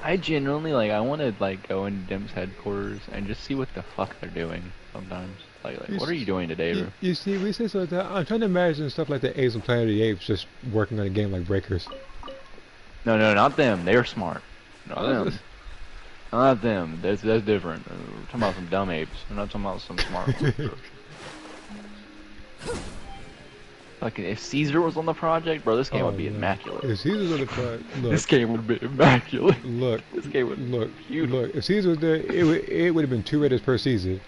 I genuinely I want to go into Dim's headquarters and just see what the fuck they're doing sometimes. Like what are you doing today, bro? You see, we say so like that. I'm trying to imagine stuff like the Apes and Planet of the Apes just working on a game like Breakers. No, not them. They're smart. Not them. Not them. That's different. We're talking about some dumb apes. We're not talking about some smart ones. Like if Caesar was on the project, bro, this game would be immaculate. If Caesar was on the project, this game would be immaculate. Look, this game would look. If Caesar was there, it would have been 2 Raiders per season.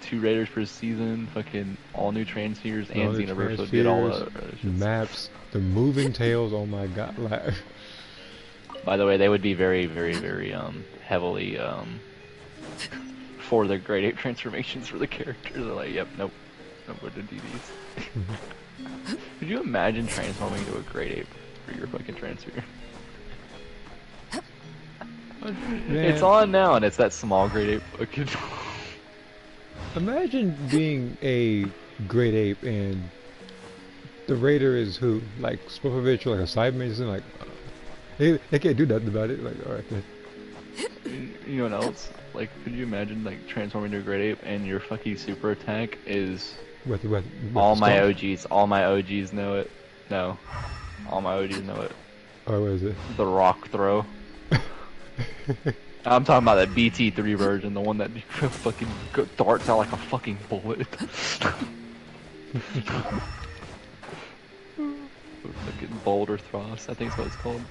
2 Raiders per season, fucking all new transfers and Xenoverse would get all the maps, the moving tails. Oh my god! By the way, they would be very, very, very heavily for the grade 8 transformations for the characters. They're like, yep, nope, we're gonna do these. Could you imagine transforming to a grade 8 for your fucking transfer? It's on now, and it's that small grade 8 fucking. Imagine being a grade 8 and the Raider is who? Like Spopovich or like a Cyberman, isn't like they can't do nothing about it. Like, alright, you know what else? Like, could you imagine transforming to a grade 8 and your fucking super attack is all my OGs know it. No, all my OGs know it. Oh, what is it? The rock throw. I'm talking about that BT3 version, the one that fucking darts out like a fucking bullet. Fucking boulder thrust, I think that's what it's called.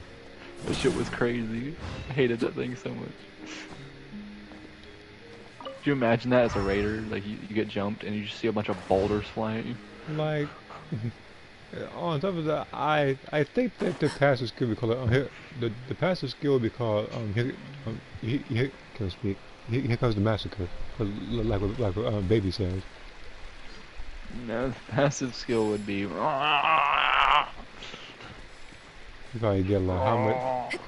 That shit was crazy. I hated that thing so much. Could you imagine that as a raider? Like you get jumped and you just see a bunch of boulders flying. Like on top of that, I think that the passive skill would be called the passive skill would be called here comes the massacre, like Baby says. No, the passive skill would be. You probably get like how much.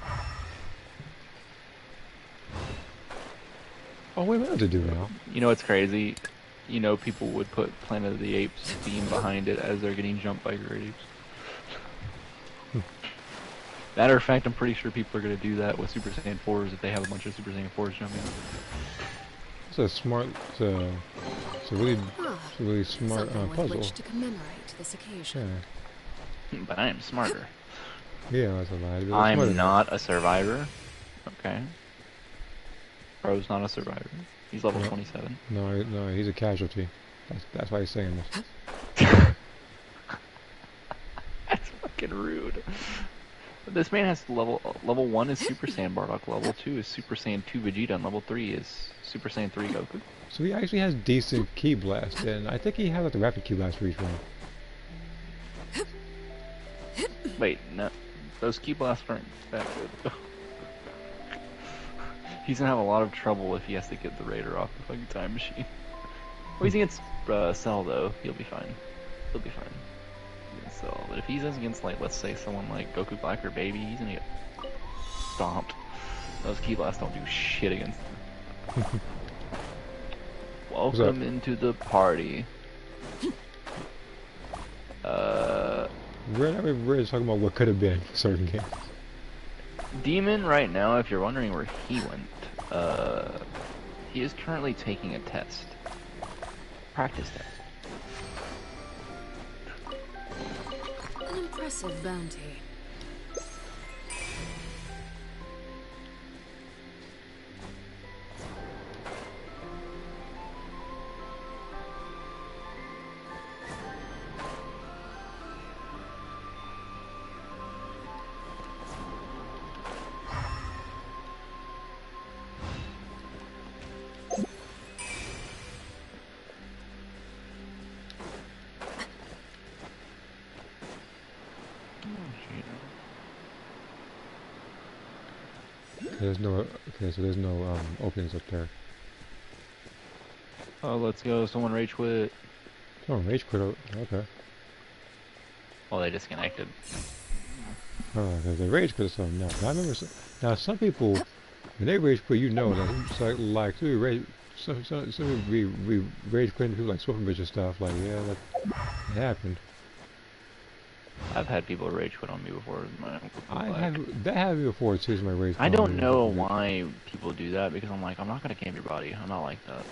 Oh wait, what do I have to do now? You know what's crazy? You know, people would put Planet of the Apes theme behind it as they're getting jumped by great apes. Matter of fact, I'm pretty sure people are going to do that with Super Saiyan 4s if they have a bunch of Super Saiyan 4s jumping. It's a smart, it's a really smart puzzle. With which to commemorate this occasion. Yeah. But I am smarter. Yeah, that's a lie. I'm not a survivor. Okay. Bro's not a survivor. He's level 27. No, he's a casualty. That's why he's saying this. That's fucking rude. This man has level 1 is Super Saiyan Bardock, level 2 is Super Saiyan 2 Vegeta, and level 3 is Super Saiyan 3 Goku. So he actually has decent Ki Blast, and I think he has like the rapid Ki Blast for each one. Wait, no. Those Ki Blasts aren't that good. He's gonna have a lot of trouble if he has to get the Raider off the fucking time machine. Well, he's against Cell though, he'll be fine. He'll be fine. Against Cell. But if he's against, like, let's say someone like Goku Black or Baby, he's gonna get stomped. Those Ki Blasts don't do shit against him. Welcome into the party. We're just talking about what could have been certain games. Demon right now, if you're wondering where he went, he is currently taking a test. Practice test. An impressive bounty. There's no. Okay, so there's no openings up there. Oh, let's go. Someone rage quit. Oh, rage quit. Okay. Well, they disconnected. Oh, they rage quit or something. No, I remember. Now some people, when they rage quit, you know that it's like some people rage. Some people we rage quitting people like Swift and stuff. Like yeah, that happened. I've had people rage quit on me before. That happened me before too. My rage. I don't know why people do that because I'm like, I'm not gonna camp your body. I'm not like that.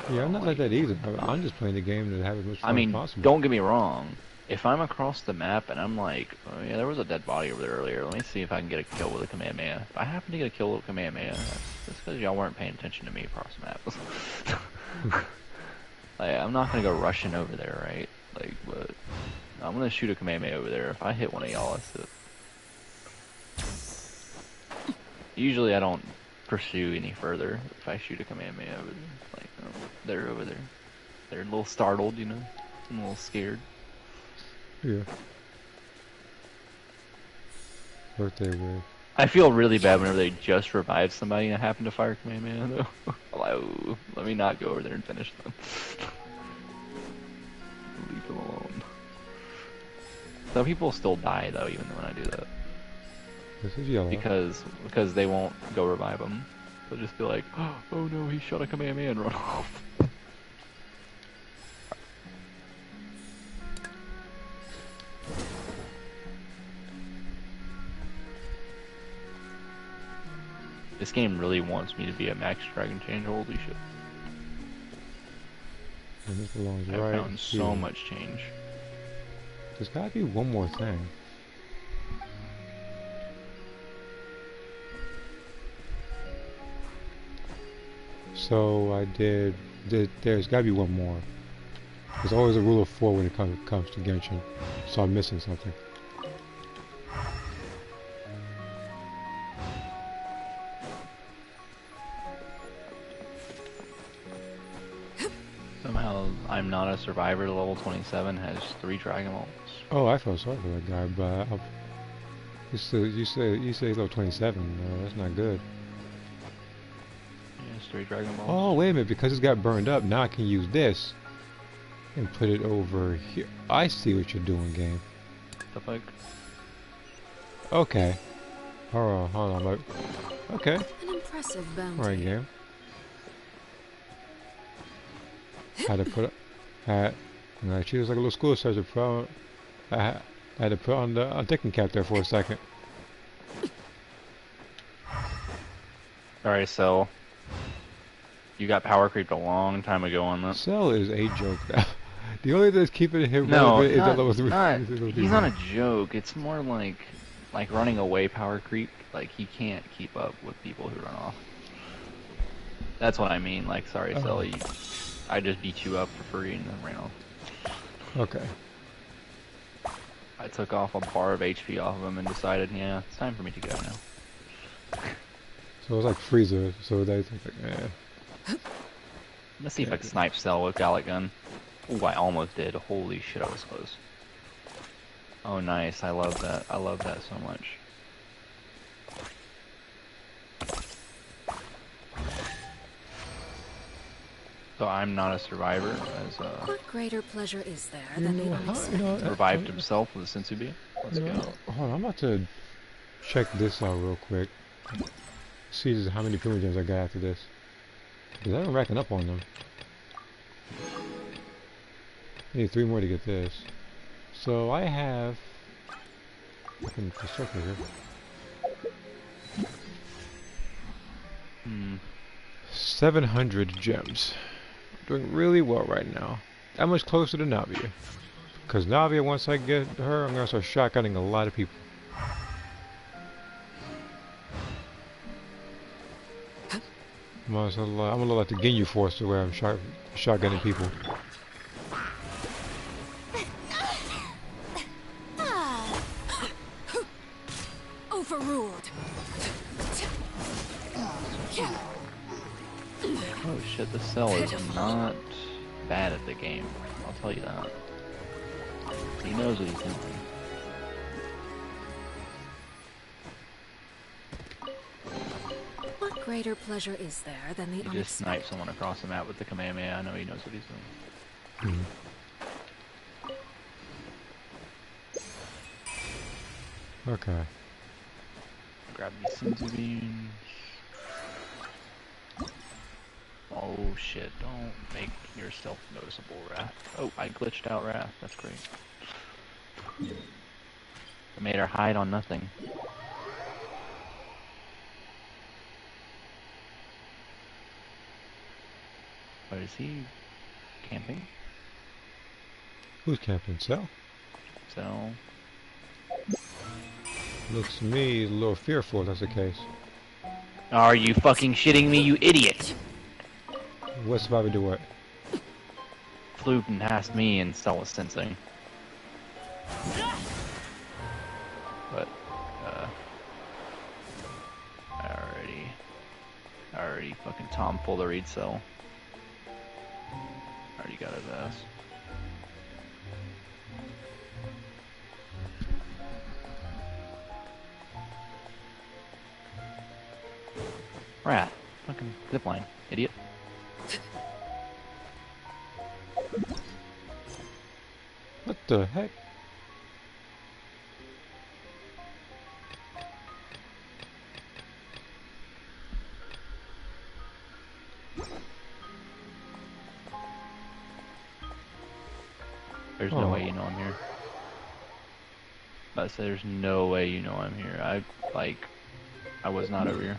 So yeah, I'm not like that either. I'm just playing the game to have as much fun as possible. Don't get me wrong. If I'm across the map and I'm like, oh yeah, there was a dead body over there earlier. Let me see if I can get a kill with a Kamehameha. If I happen to get a kill with a Kamehameha, that's because y'all weren't paying attention to me across the map. Like, I'm not gonna go rushing over there, right? Like, but I'm gonna shoot a Kamehameha over there. If I hit one of y'all, that's it. Usually I don't pursue any further if I shoot a Kamehameha over there. Like, oh, they're over there. They're a little startled, you know? I'm a little scared. Yeah. Birthday wave. I feel really bad whenever they just revive somebody and I happen to fire Kamehameha, though. I'm like, ooh, let me not go over there and finish them. Leave them alone. Some people still die, though, even when I do that. This is yellow. Because they won't go revive them. They'll just be like, oh no, he shot a Kamehameha and run off. This game really wants me to be a max dragon change, holy shit. And this belongs I've right found so much change. There's gotta be one more thing. So I did there's gotta be one more. There's always a rule of 4 when it comes to Genshin. So I'm missing something. Somehow, I'm Not a Survivor level 27 has 3 Dragon Balls. Oh, I felt sorry for that guy, but you say level 27. That's not good. Yeah, it's 3 Dragon Balls. Oh, wait a minute, because it's got burned up, now I can use this and put it over here. I see what you're doing, game. The fuck? Okay. Hold on. Okay. An impressive bounty. Alright, game. Had to put I'm gonna choose like a little school sergeant. I had to put on the thinking cap there for a second. Alright, so you got power creeped a long time ago on this. Cell is a joke now. The only thing that's keeping him No, relevant is that level 3. he's not a joke. It's more like running away power creep. Like, he can't keep up with people who run off. That's what I mean. Like, sorry, Cell, I just beat you up for free and then ran off. Okay. I took off a bar of HP off of him and decided, yeah, it's time for me to go now. So it's like Frieza, so that's like, Let's see if I can snipe Cell with Gallic Gun. Ooh, I almost did. Holy shit, I was close. Oh, nice. I love that. I love that so much. So I'm Not a Survivor, as What greater pleasure is there than the unexpected? revived himself with a Sensu Beam. Let's go. Hold on, I'm about to check this out real quick. See just how many Prima Gems I got after this. Because I've been racking up on them. I need 3 more to get this. So I have... I can construct it here. 700 gems. Doing really well right now. That much closer to Navia. Because Navia, once I get her, I'm going to start shotgunning a lot of people. I'm a little like the Ginyu Force where I'm shotgunning people. Overruled. Oh shit, the Cell is not bad at the game. I'll tell you that. He knows what he's doing. greater pleasure is there than the He just sniped someone across the map with the Kamehameha. I know he knows what he's doing. Okay. Grab these Senzu beans. Oh shit, don't make yourself noticeable, Wrath. Oh, I glitched out Wrath. That's great. I made her hide on nothing. What is he camping? Who's camping? Cell? So Looks to me a little fearful if that's the case. are you fucking shitting me, you idiot? What's about to do what? Flew past me and Cell was sensing. But I already fucking tomfoolery'd Cell. Already got his ass. Wrath. Fucking zipline, idiot. What the heck? There's no way you know I'm here. I said there's no way you know I'm here. I was not over here.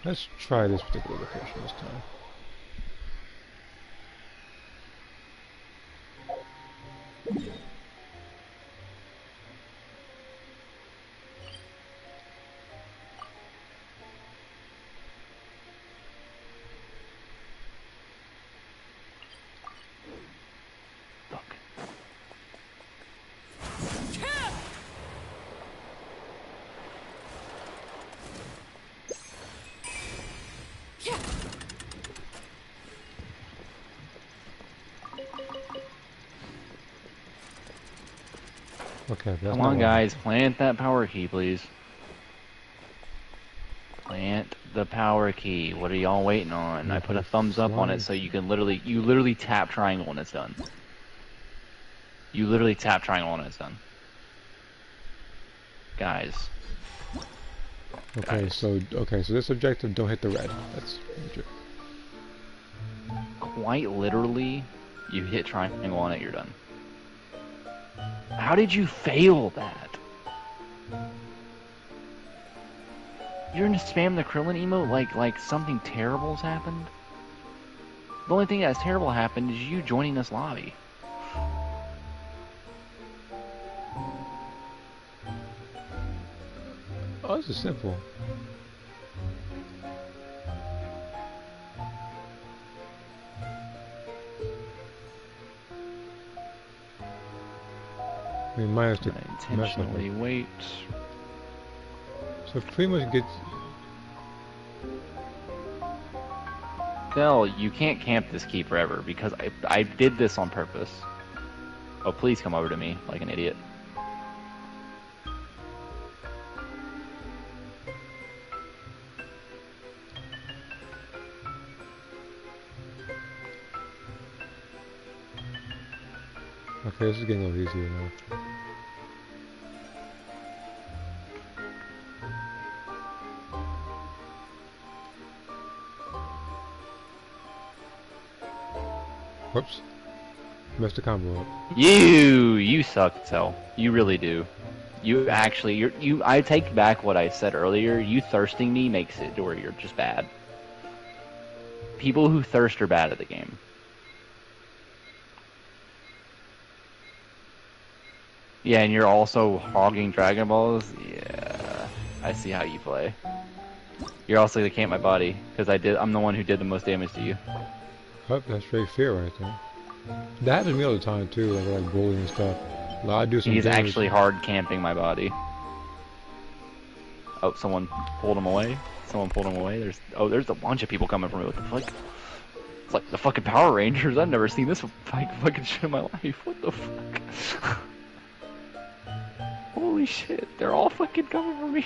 Let's try this particular location this time. Okay, that's Come on, guys, plant that power key, please. Plant the power key. What are y'all waiting on? I put a thumbs up on it so you can literally tap triangle when it's done. You literally tap triangle when it's done. Guys. Okay, so this objective, don't hit the red. That's quite literally, you hit triangle on it, you're done. How did you fail that? You're gonna spam the Krillin emote like something terrible's happened? The only thing that's terrible happened is you joining this lobby. Oh, this is simple. I mean, minus the intentionally wait. So pretty much gets. Phil, you can't camp this key forever because I did this on purpose. Oh, please come over to me like an idiot. Okay, this is getting a little easier now. Whoops. Messed the combo up. You suck, Cell. You really do. You actually, I take back what I said earlier. You thirsting me makes it to where you're just bad. People who thirst are bad at the game. Yeah, and you're also hogging Dragon Balls? Yeah, I see how you play. You're also gonna camp my body, because I'm the one who did the most damage to you. Oh, that's straight fear right there. That happens to me all the time too, like bullying and stuff. I do some He's damage. actually hard camping my body. Oh, someone pulled him away? Someone pulled him away? There's a bunch of people coming from me, what the fuck? It's like the fucking Power Rangers. I've never seen this fucking shit in my life. What the fuck? Holy shit, they're all fucking coming for me.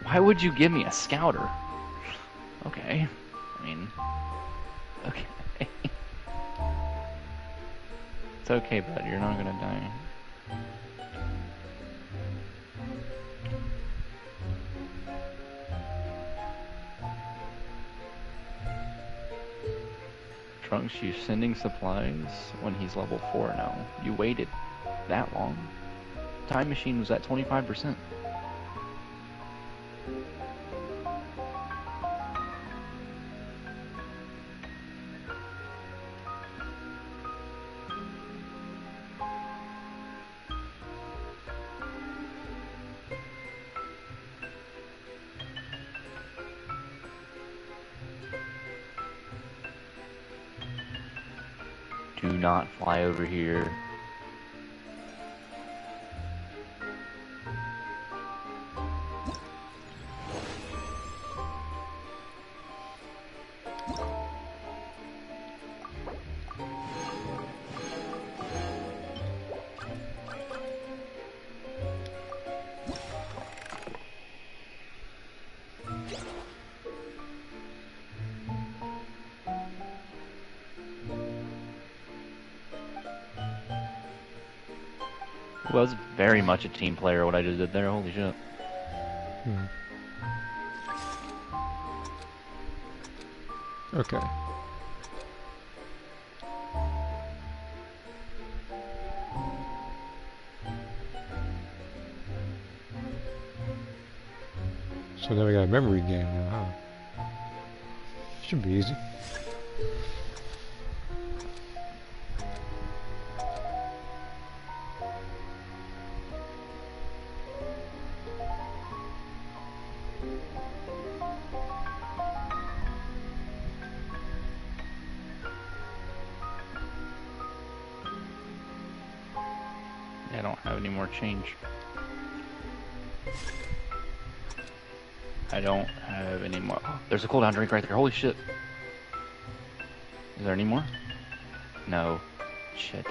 Why would you give me a scouter? Okay. I mean, okay. It's okay, bud. You're not gonna die. Trunks, you sending supplies when he's level 4 now. You waited that long. Time Machine was at 25%. Do not fly over here. Well, it's very much a team player what I just did there, holy shit. Okay. So now we got a memory game now, huh? Should be easy. I don't have any more change. I don't have any more. Oh, there's a cooldown drink right there. Holy shit. Is there any more? No. Shit.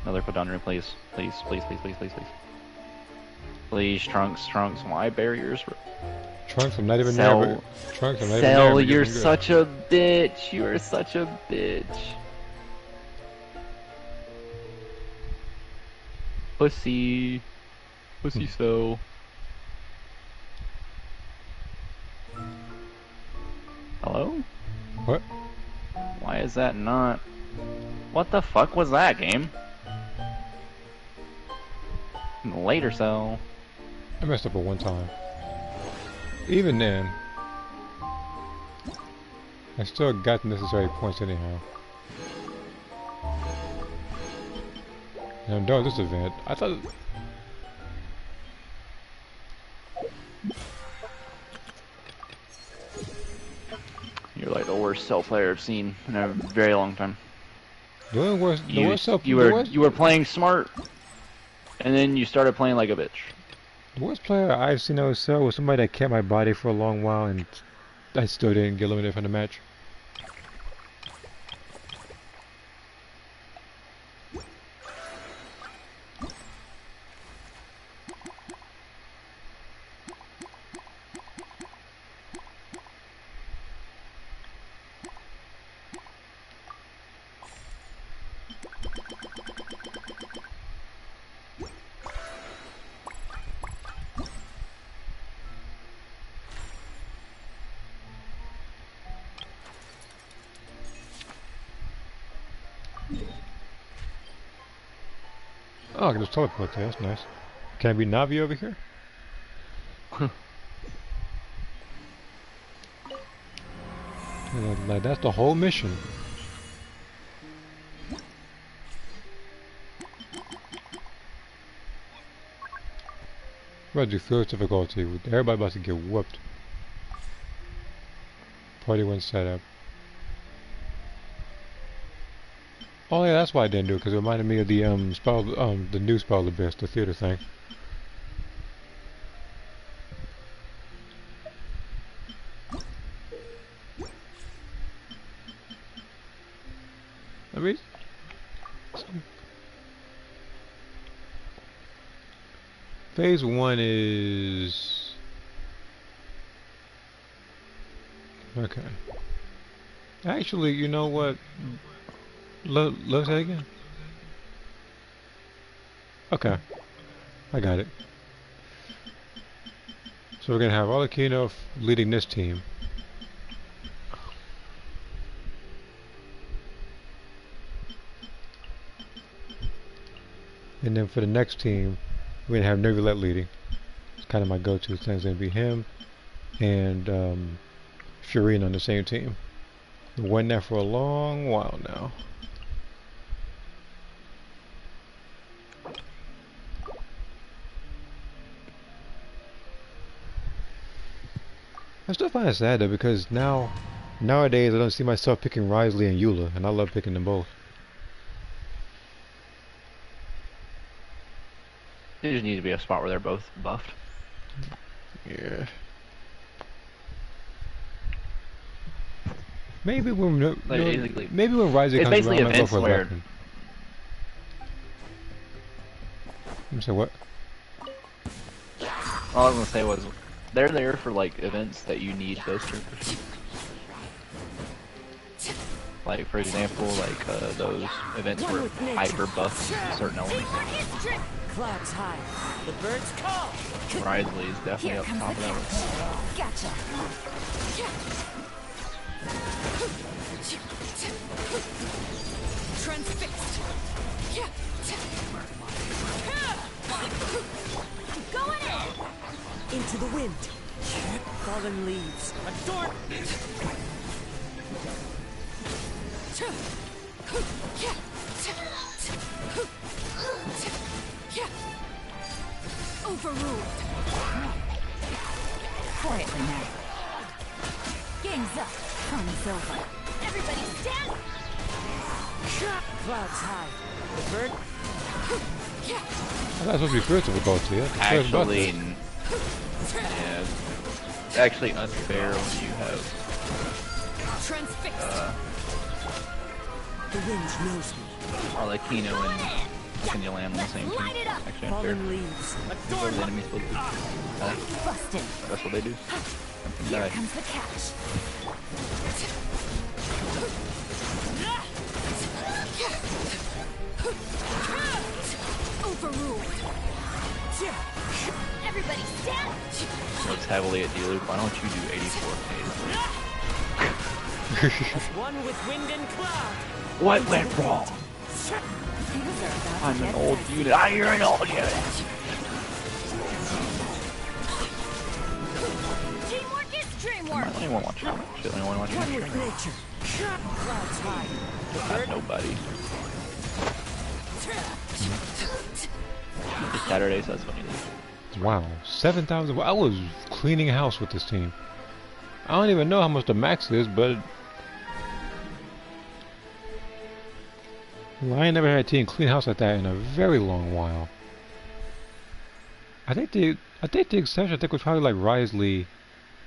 Another cooldown drink, please. Please, please, please, please, please, please. Please, Trunks, why barriers? Trunks, I'm not even Cell, there. Trunks, I'm not Cell, even there. you're such a bitch. You are such a bitch. Pussy. Pussy Cell. Hello? What? Why is that not... What the fuck was that, game? Later, Cell. I messed up at one time. Even then, I still got the necessary points anyhow. And I'm done with this event. I thought... You're like the worst Cell player I've seen in a very long time. The worst You were playing smart, and then you started playing like a bitch. The worst player I've seen on Cell was somebody that kept my body for a long while and I still didn't get eliminated from the match. Oh, I can just teleport there, that's nice. Can I be Navi over here? Like, that's the whole mission. About to do fierce difficulty with everybody about to get whooped. Party 1 setup. Oh yeah, that's why I didn't do it, because it reminded me of the the new Spell the Abyss, the theater thing. I mean, phase 1 is okay. Actually, you know what? Let's say again. Okay, I got it. So we're gonna have Arlecchino leading this team. And then for the next team, we're gonna have Neuvillette leading. It's kind of my go-to thing. It's gonna be him and Fiorina on the same team. Been waiting that for a long while now. I still find it sad though, because nowadays I don't see myself picking Risley and Eula, and I love picking them both. They just need to be a spot where they're both buffed. Yeah. Maybe when maybe when Risley comes around, I go for a weapon. You say what? All I was gonna say was, they're there for like events that you need those characters. Like for example, like those events where hyper buffs certain elements. Clouds high, the birds call. Risley is definitely up top of that one. Gotcha. Transfixed. Going in. Into the wind. Fallen leaves. Adorn. Overruled. Quietly now. Game's up. Fun's over. Everybody stand! Clouds high. The bird. Well, that's supposed to be first difficulty, yeah? Actually, yeah, it's actually unfair when you have the wind knows me. Arlecchino and Cinderland on the same team. Actually unfair. Because the enemy's supposed to Busted. that's what they do. Here comes the catch. Overruled. Everybody stand. Looks heavily at D-Loop. Why don't you do 84K? One with wind and cloud. What went wrong? I'm an old unit. You're an old unit. Teamwork is dreamwork. I don't even want to watch that shit. I don't want to watch One with nature. Clouds high. That's nobody. It's Saturday, so that's funny. Wow, 7,000. I was cleaning house with this team. I don't even know how much the max is, but well, I ain't never had a team clean house like that in a very long while. I think the exception was probably like Risley,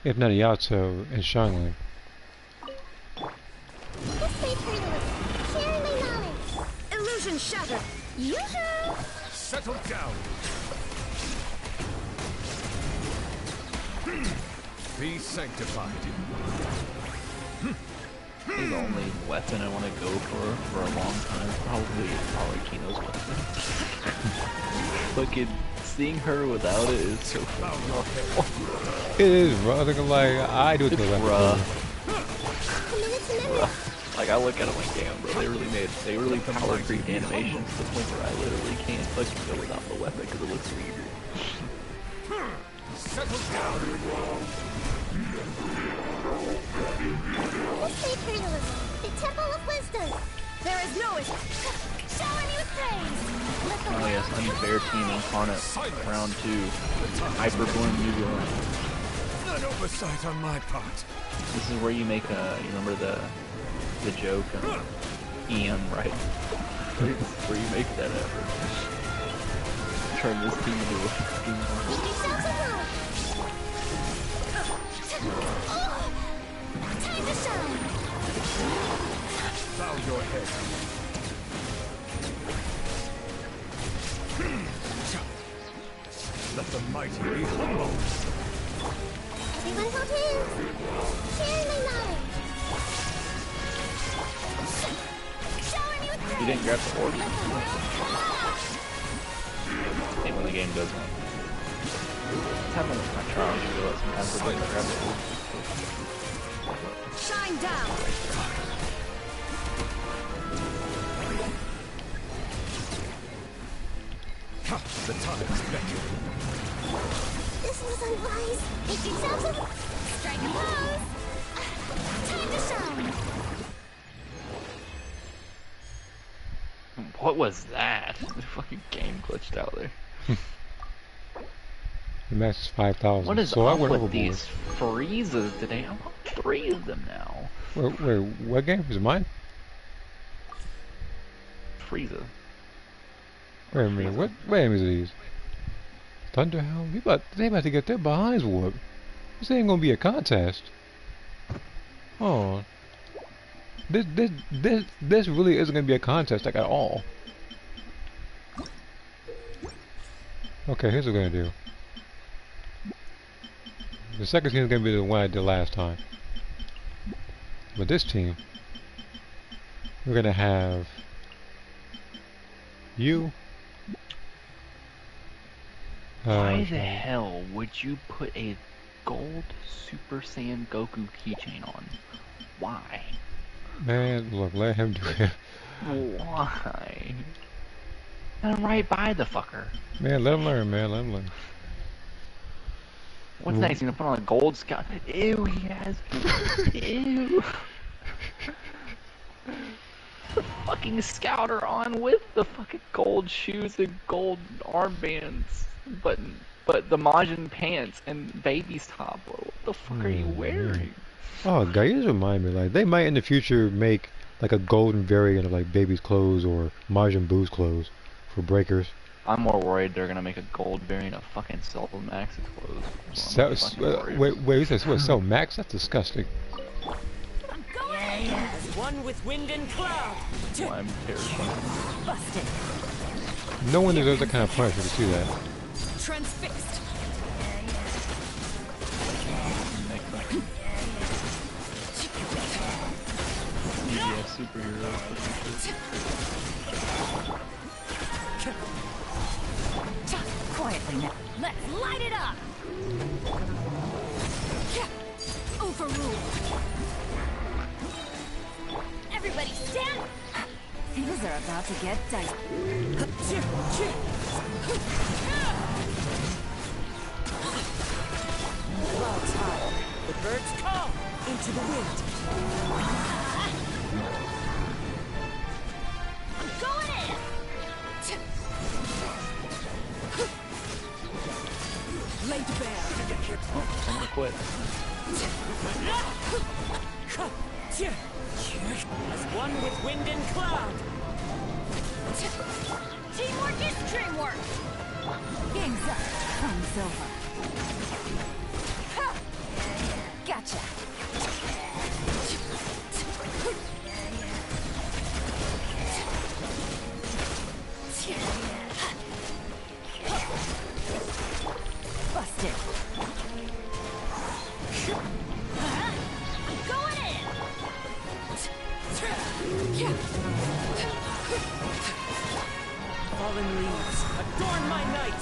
if not Yato and Xiangling. Illusion shattered. Usual. Settle down. Be sanctified. The only weapon I want to go for a long time probably is Arlecchino's weapon. Fucking seeing her without it is so funny. It is, bro. I think like I do it to Bruh. Like I look at it like, damn, bro, they really power creep animations to the point where I literally can't fucking go without the weapon because it looks weird. Settle down. The Temple of Wisdom. There is no Shower me with praise. Oh yes, unfair team incarnate round 2. Hyper Bloom New Zealand. An oversight on my part. This is where you make you remember the joke, right? Where you make that effort. Turn this team into a fucking Time to shine! Bow your head. Let the mighty be humble. Everyone hold hands! Share my knowledge! Shower me with praise! You didn't grab the orb. Hey, when the game does one. It's happened with my trial, you realize sometimes I didn't grab the orb. Shine down! The time is beckon. This was unwise. Make yourselves a... Strike a pose! Time to shine! What was that? The fucking game glitched out there. The max is 5,000. What is so I up went with overboard. these freezes today? I want 3 of them now. Wait, what game? Is it mine? Frieza. Wait a minute, what? Wait a minute, these. Thunderhound? They about to get their behinds whooped. This ain't gonna be a contest. Oh. This really isn't gonna be a contest, like, at all. Okay, here's what we're gonna do. The second team is gonna be the one I did last time. But this team, we're gonna have you. Why the hell would you put a gold Super Saiyan Goku keychain on? Why? Man, look, let him do it. Why? I'm right by the fucker. Man, let him learn, man, let him learn. What's next? He's gonna put on a gold scout. Ew, he has. Ew. The fucking scouter on with the fucking gold shoes and gold armbands, but the Majin pants and baby's top. What the fuck are you wearing? Oh, guys, you just remind me, like, they might in the future make, like, a golden variant of, like, baby's clothes or Majin Buu's clothes for breakers. I'm more worried they're gonna make a gold variant of fucking Cell Max's clothes. Wait, you said what, Cell Max? That's disgusting. As one with wind and cloud. Well, I'm terrified. Busted. No one deserves that kind of punishment to see that. Transfixed. Yeah, superhero. Quietly now. Let's light it up. Overruled. Everybody stand! Things are about to get dicey. Clouds high. The birds come into the wind. I'm going in! Laid bare. Oh, I'm gonna quit. As one with wind and cloud. Teamwork is dreamwork. Game's up. Fun's over. Gotcha. Busted. I'm going in. Fallen leaves, adorn my night!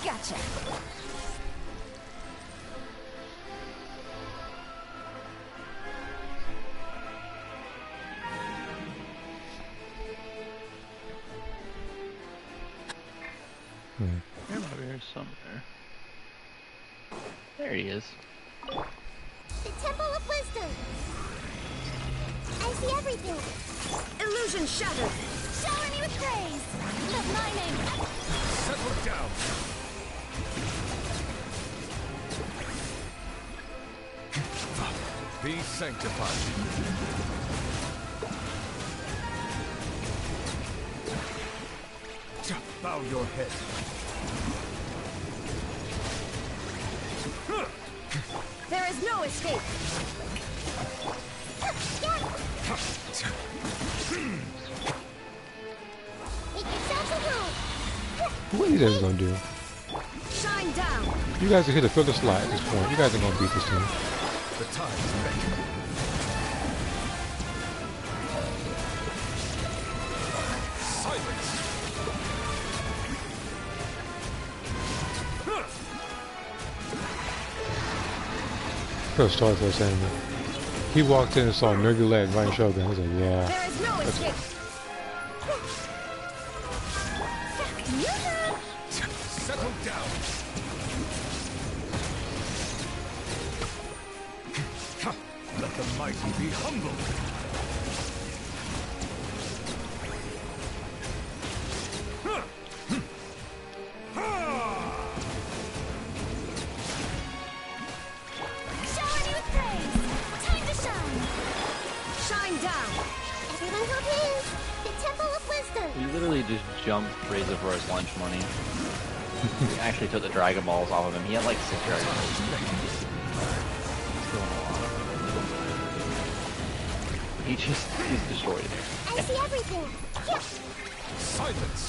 Gotcha. There might be somewhere. There he is. The Temple of Wisdom. I see everything. Illusion shattered. Shower me with praise. Let my name. Settle down. Be sanctified. Bow your head. There is no escape. Make yourselves at home. What are you guys gonna do? Shine down. You guys are here to fill the slot at this point. You guys are gonna beat this team. The time is beckoning. Silence. First sorry for saying that. He walked in and saw Nergulet and Ryan Shogun. He's like, yeah. There is no escape. Settle down. Let the mighty be humble. Shower me with praise. Time to shine. Shine down. Everyone hop in. The Temple of Wisdom. He literally just jumped Frieza for his lunch money. He actually took the Dragon Balls off of him. He had like 6 Dragon Balls. Still in a lot. He's destroyed it. I see everything. Silence.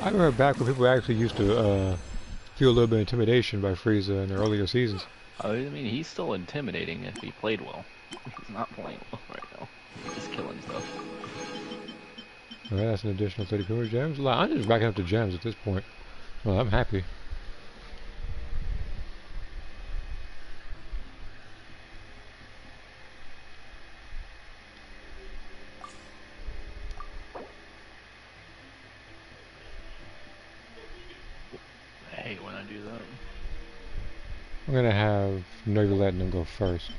I remember back when people actually used to feel a little bit of intimidation by Frieza in the earlier seasons. I mean, he's still intimidating if he played well. He's not playing well right now. He's just killing stuff. Alright, that's an additional 30 Puma gems. I'm just racking up the gems at this point. Well, I'm happy. I hate when I do that. I'm gonna have Nergulet letting them go first.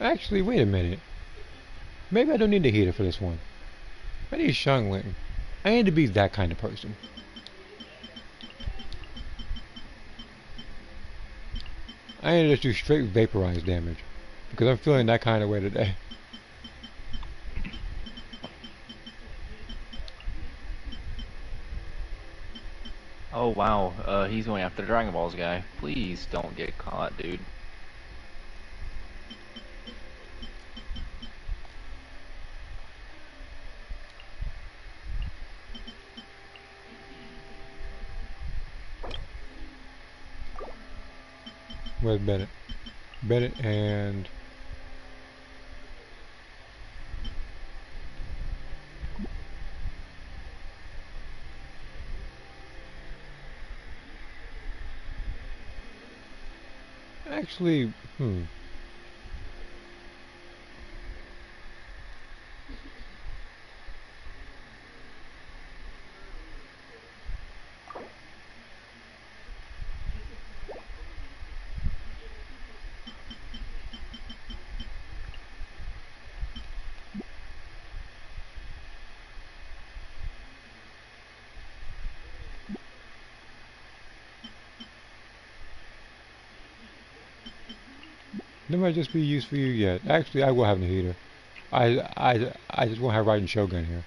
Actually, wait a minute. Maybe I don't need the heater for this one. I need Xiangling. I need to be that kind of person. I need to just do straight vaporize damage. Because I'm feeling that kind of way today. Oh wow, he's going after the Dragon Balls guy. Please don't get caught, dude. Where's Bennett? Bennett and... Actually, That might just be used for you yet. Actually, I will have the heater. I just won't have Raiden Shogun here.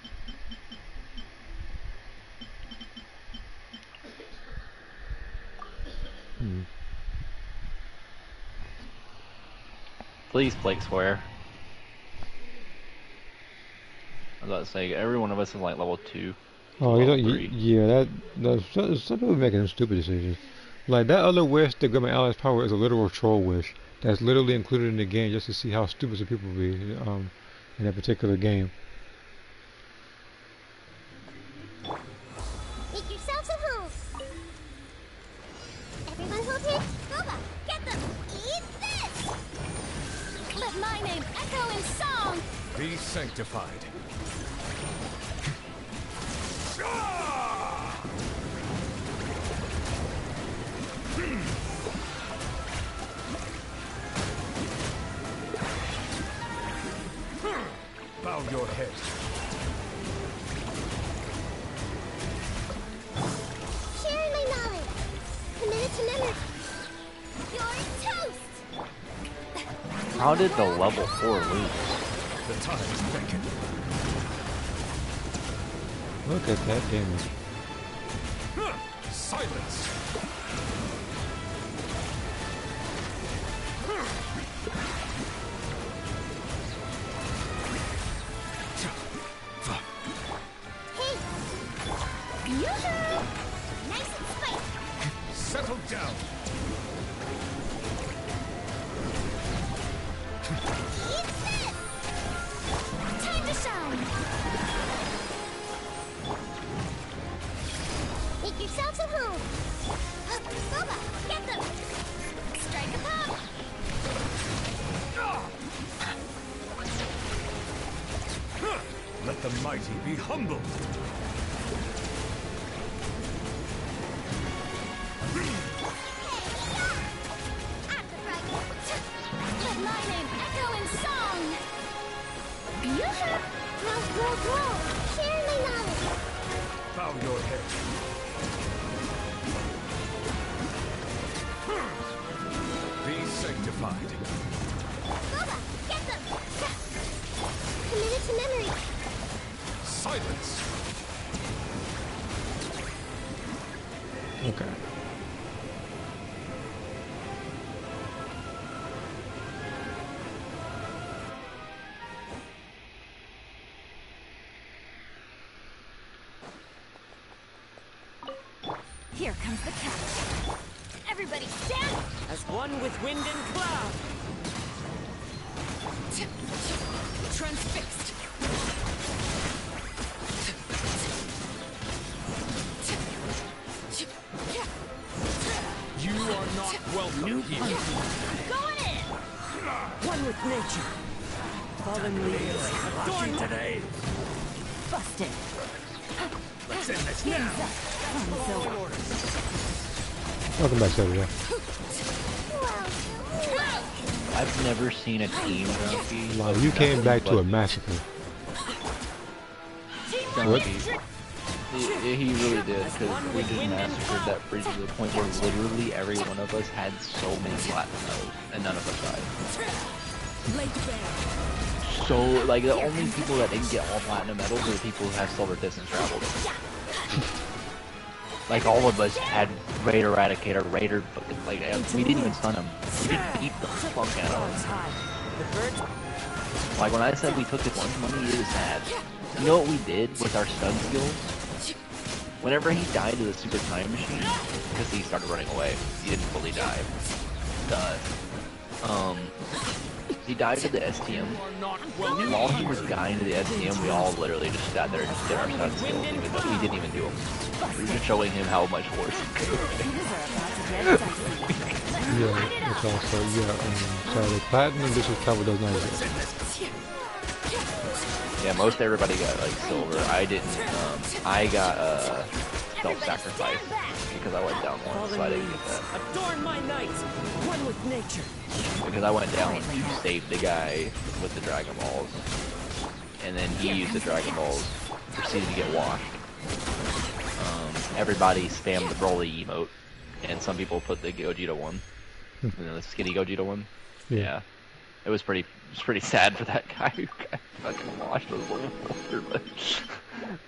Please, Blake Square. I was about to say, every one of us is like level 2. Oh, you don't, 3. yeah, some people making some stupid decisions. Like, that other wish to get my allies power is a literal troll wish. That's literally included in the game just to see how stupid some people be in that particular game. Make yourselves at home. Everyone hold it. Boba, get them. Eat this. Let my name echo in song. Be sanctified. Bow your head. Sharing my knowledge. Committed to memory. You're toast! How did the level 4 lose? The times beckon. Look at that damage. Silence. Hey! Usual! Nice and spicy! Settle down. Eat this! Time to shine! Make yourselves at home! Boba, get them! Strike a pop! Let the mighty be humbled. Let my name echo in song! Usual! Grow! Share my knowledge! Bow your head. Be sanctified. Boba, get them! Committed to memory! Silence. Okay. Here comes the catch. Everybody stand! As one with wind and cloud. Transfixed! You are not welcome here. Going in! One with nature. Fallen leaves. Adorn Today. Busted! Let's end this now. Welcome back, Saturday. I've never seen a team Grumpy. Wow, you came back to a massacre. What? He really did, because we just massacred that bridge to the point where literally every one of us had so many platinum medals, and none of us died. So, like, the only people that didn't get all platinum medals are the people who have silver distance traveled. Like, all of us had Raid Eradicator, Raider, like, we didn't even stun him. We just beat the fuck out of him. Like, when I said we took his lunch money, it was sad. You know what we did with our stun skills? Whenever he died to the super time machine, because he started running away, he didn't fully die. He died to the STM. While he was dying to the STM, we all literally just sat there and just did our stun skills, even though we didn't even do them. We were just showing him how much worse he could have been. Yeah, it's also, Saturday Platinum, this was covered those nights. Yeah, most everybody got, like, silver. I didn't, I got, self-sacrifice, because I went down one, so I didn't get that. Adorn my night. One with nature. Because I went down to save the guy with the Dragon Balls, and then he used the Dragon Balls, proceeded to get washed. Everybody spammed the Broly emote, and some people put the Gogeta one, the skinny Gogeta one. Yeah. It was pretty sad for that guy who got fucking washed with level 4, but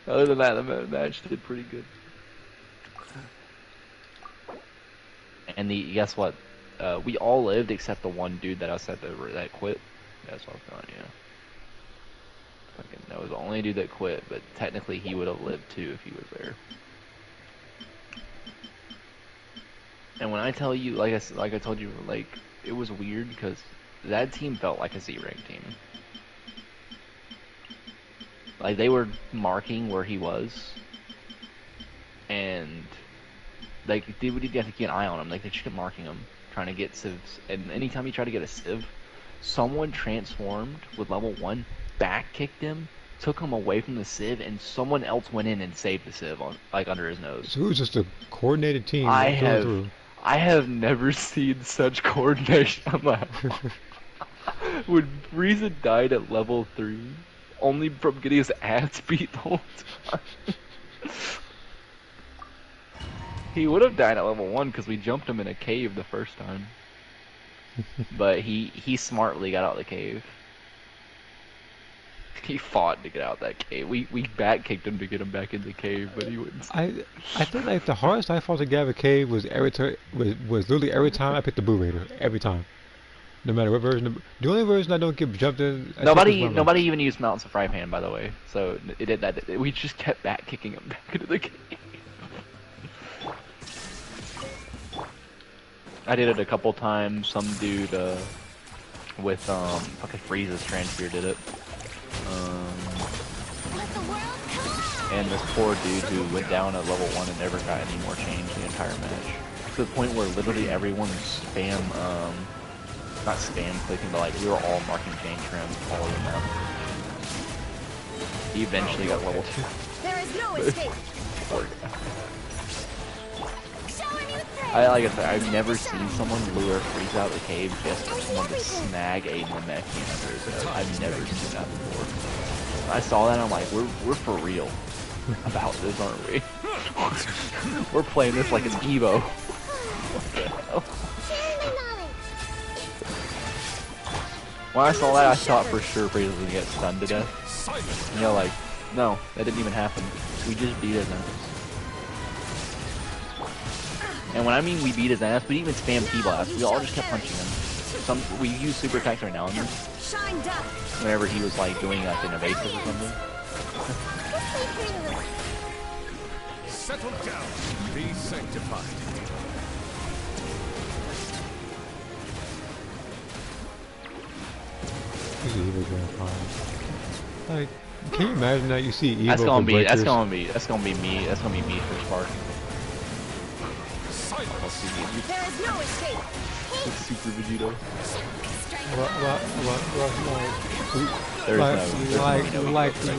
other than that, the match did pretty good. And guess what? We all lived except the one dude that I said that quit. That's what I was going, yeah. Fucking, that was the only dude that quit, but technically he would have lived too if he was there. And when I tell you, like I told you, like, it was weird because that team felt like a Z-rank team. Like, they were marking where he was, and like they would have to keep an eye on him. Like, they just kept marking him, trying to get civs. And anytime he tried to get a civ, someone transformed with level 1 back kicked him, took him away from the sieve, and someone else went in and saved the sieve on like under his nose. So it was just a coordinated team I through and have through. I have never seen such coordination on my when Frieza died at level 3, only from getting his ass beat the whole time. He would have died at level 1 because we jumped him in a cave the first time. But he smartly got out of the cave. He fought to get out of that cave. We back kicked him to get him back in the cave, but he wouldn't. I think like the hardest I fought to get out of a cave was was literally every time I picked the Boo Raider. Every time. No matter what version. The only version I don't get jumped in. Nobody even used Mountains of Fry Pan, by the way. So it did that. We just kept back kicking him back into the cave. I did it a couple times. Some dude with fucking Frieza's transfer did it. And this poor dude who went down at level 1 and never got any more change the entire match. To the point where literally everyone spam, not spam clicking, but like we were all marking chain trim all over the map. He eventually got level 2. There is no escape. Poor guy. Like I said, I've never seen someone lure Frieza out of the cave just for someone to snag a Namekian under his head. I've never seen that before. When I saw that, and I'm like, we're for real about this, aren't we? We're playing this like it's Evo. What the hell? When I saw that, I thought for sure Frieza was gonna get stunned to death. You know, like, no, that didn't even happen. We just beat his ass. And when I mean we beat his ass, we didn't even spam T-Blast. We all just kept punching him. We used super attacks every now and then. Whenever he was like doing like an evasive or something. Settle down. Be sanctified. Like, can you imagine that you see Evo that's gonna be me. That's gonna be me for Spark. There is no escape. Super Vegito.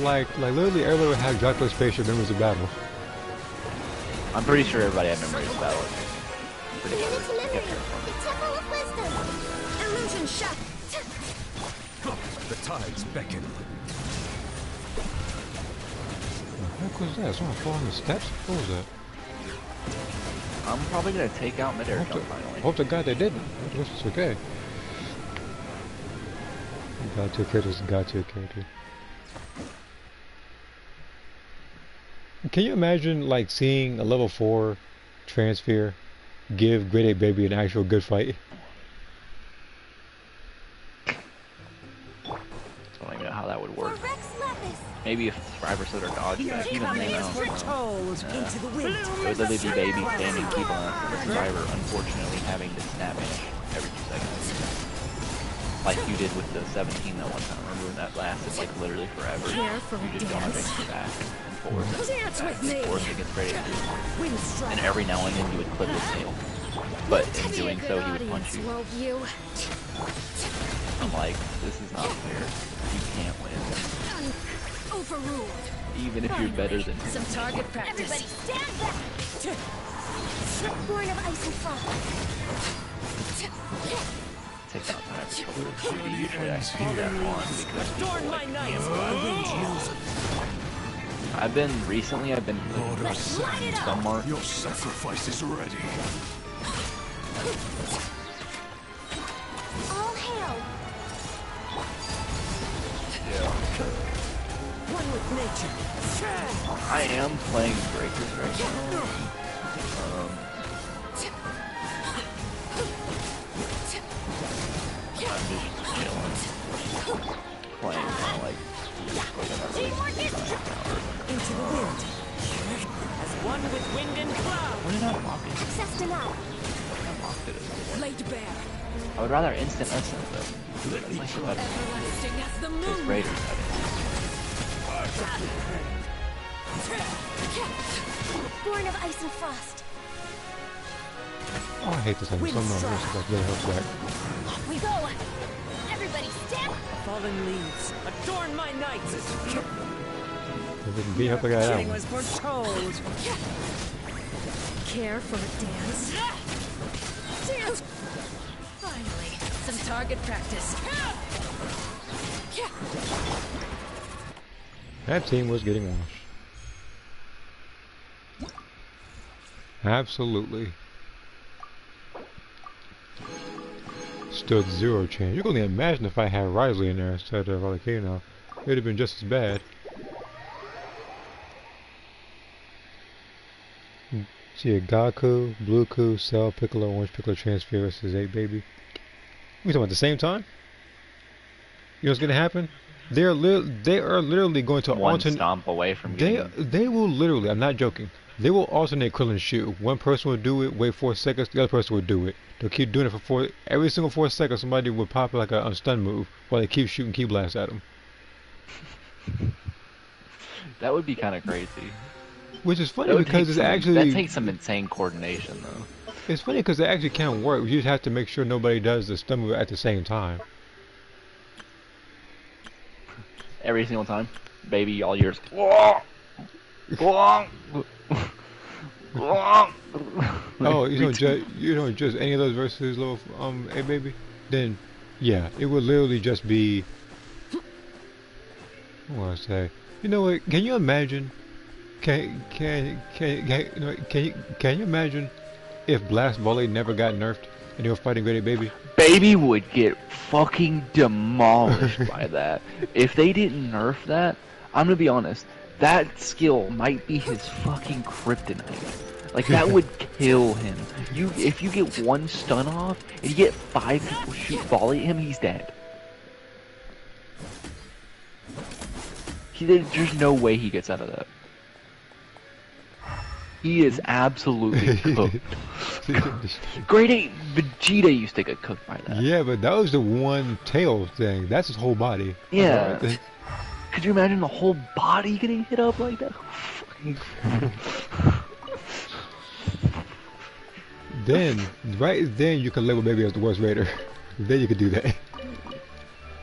Like literally everybody had Draco's spatial memories of battle. I'm pretty sure everybody had memories of battle. Pretty sure. Illusion shut. The tides beckon. What the heck was that? Someone falling the steps? What was that? I'm probably gonna take out mid-air jump finally. Hope to God they didn't. It's okay. God tier characters, God tier character. Can you imagine like seeing a level 4 transfer give Grade 8 Baby an actual good fight? I don't even know how that would work. Maybe if subscribers said their dodge back, even then, I don't know. It would literally be Baby standing keep on the subscriber, unfortunately having to snap it every 2 seconds. Like you did with the 17 that one time. Remember when that lasted like literally forever? You just dodging back and forth and forth against Grade 8. And every now and then you would clip his tail. But in doing so, he would punch you. I'm like, this is not fair. You can't win. Overruled. Even if you're better than him. Some target practice. Everybody stand back. Born of ice and frost. Take out time for duty. Usually I do that on because people like I've been playing some more. Your sacrifice is ready. All hail. Yeah. One with nature. I am playing Breakers right now. I'm just chilling. Playing like Into the wind. As one with wind and cloud. what did I mock it? Access denied. I mocked it as Laid bare. I would rather instant ascent though. Do it like that. Everlasting as the Because moon. Raiders have it. Born of ice and frost. Oh, I hate this thing so much. This is like really helps back. Off we go. Everybody stand. A fall Fallen leaves, adorn my night. Beat up the guy out. Was foretold. Care for a dance? Dance! Finally, some target practice. That team was getting washed. Absolutely. Stood zero chance. You can only imagine if I had Risley in there instead of Volcano. It would have been just as bad. See, Gaku, Blue Ku, Cell, Piccolo, Orange Piccolo, Transfer versus 8 Baby. We talking about the same time? You know what's gonna happen? They are literally going to one alternate. stomp away from getting... They will literally. I'm not joking. They will alternate Krillin's shoe. One person will do it, wait 4 seconds. The other person will do it. They'll keep doing it for every single 4 seconds. Somebody will pop like a stun move while they keep shooting key blasts at them. That would be kind of crazy. Which is funny because it's actually... That takes some insane coordination, though. It's funny because it actually can work. You just have to make sure nobody does the stun move at the same time. Every single time? Baby, all yours. Oh, you don't just any of those versus little A Baby? Then, yeah, it would literally just be... What do I say? You know what? Can you imagine... Can you imagine if Blast Volley never got nerfed and they were fighting Great Baby? Baby would get fucking demolished by that. If they didn't nerf that, I'm gonna be honest, that skill might be his fucking kryptonite. Like, that would kill him. If you get one stun off, and you get 5 people shoot volley at him, he's dead. There's no way he gets out of that. He is absolutely cooked. Grade 8 Vegeta used to get cooked by that. Yeah, but that was the one tail thing. That's his whole body. Yeah. Could you imagine the whole body getting hit up like that? Then, right then, you can label Baby as the worst raider. Then you could do that.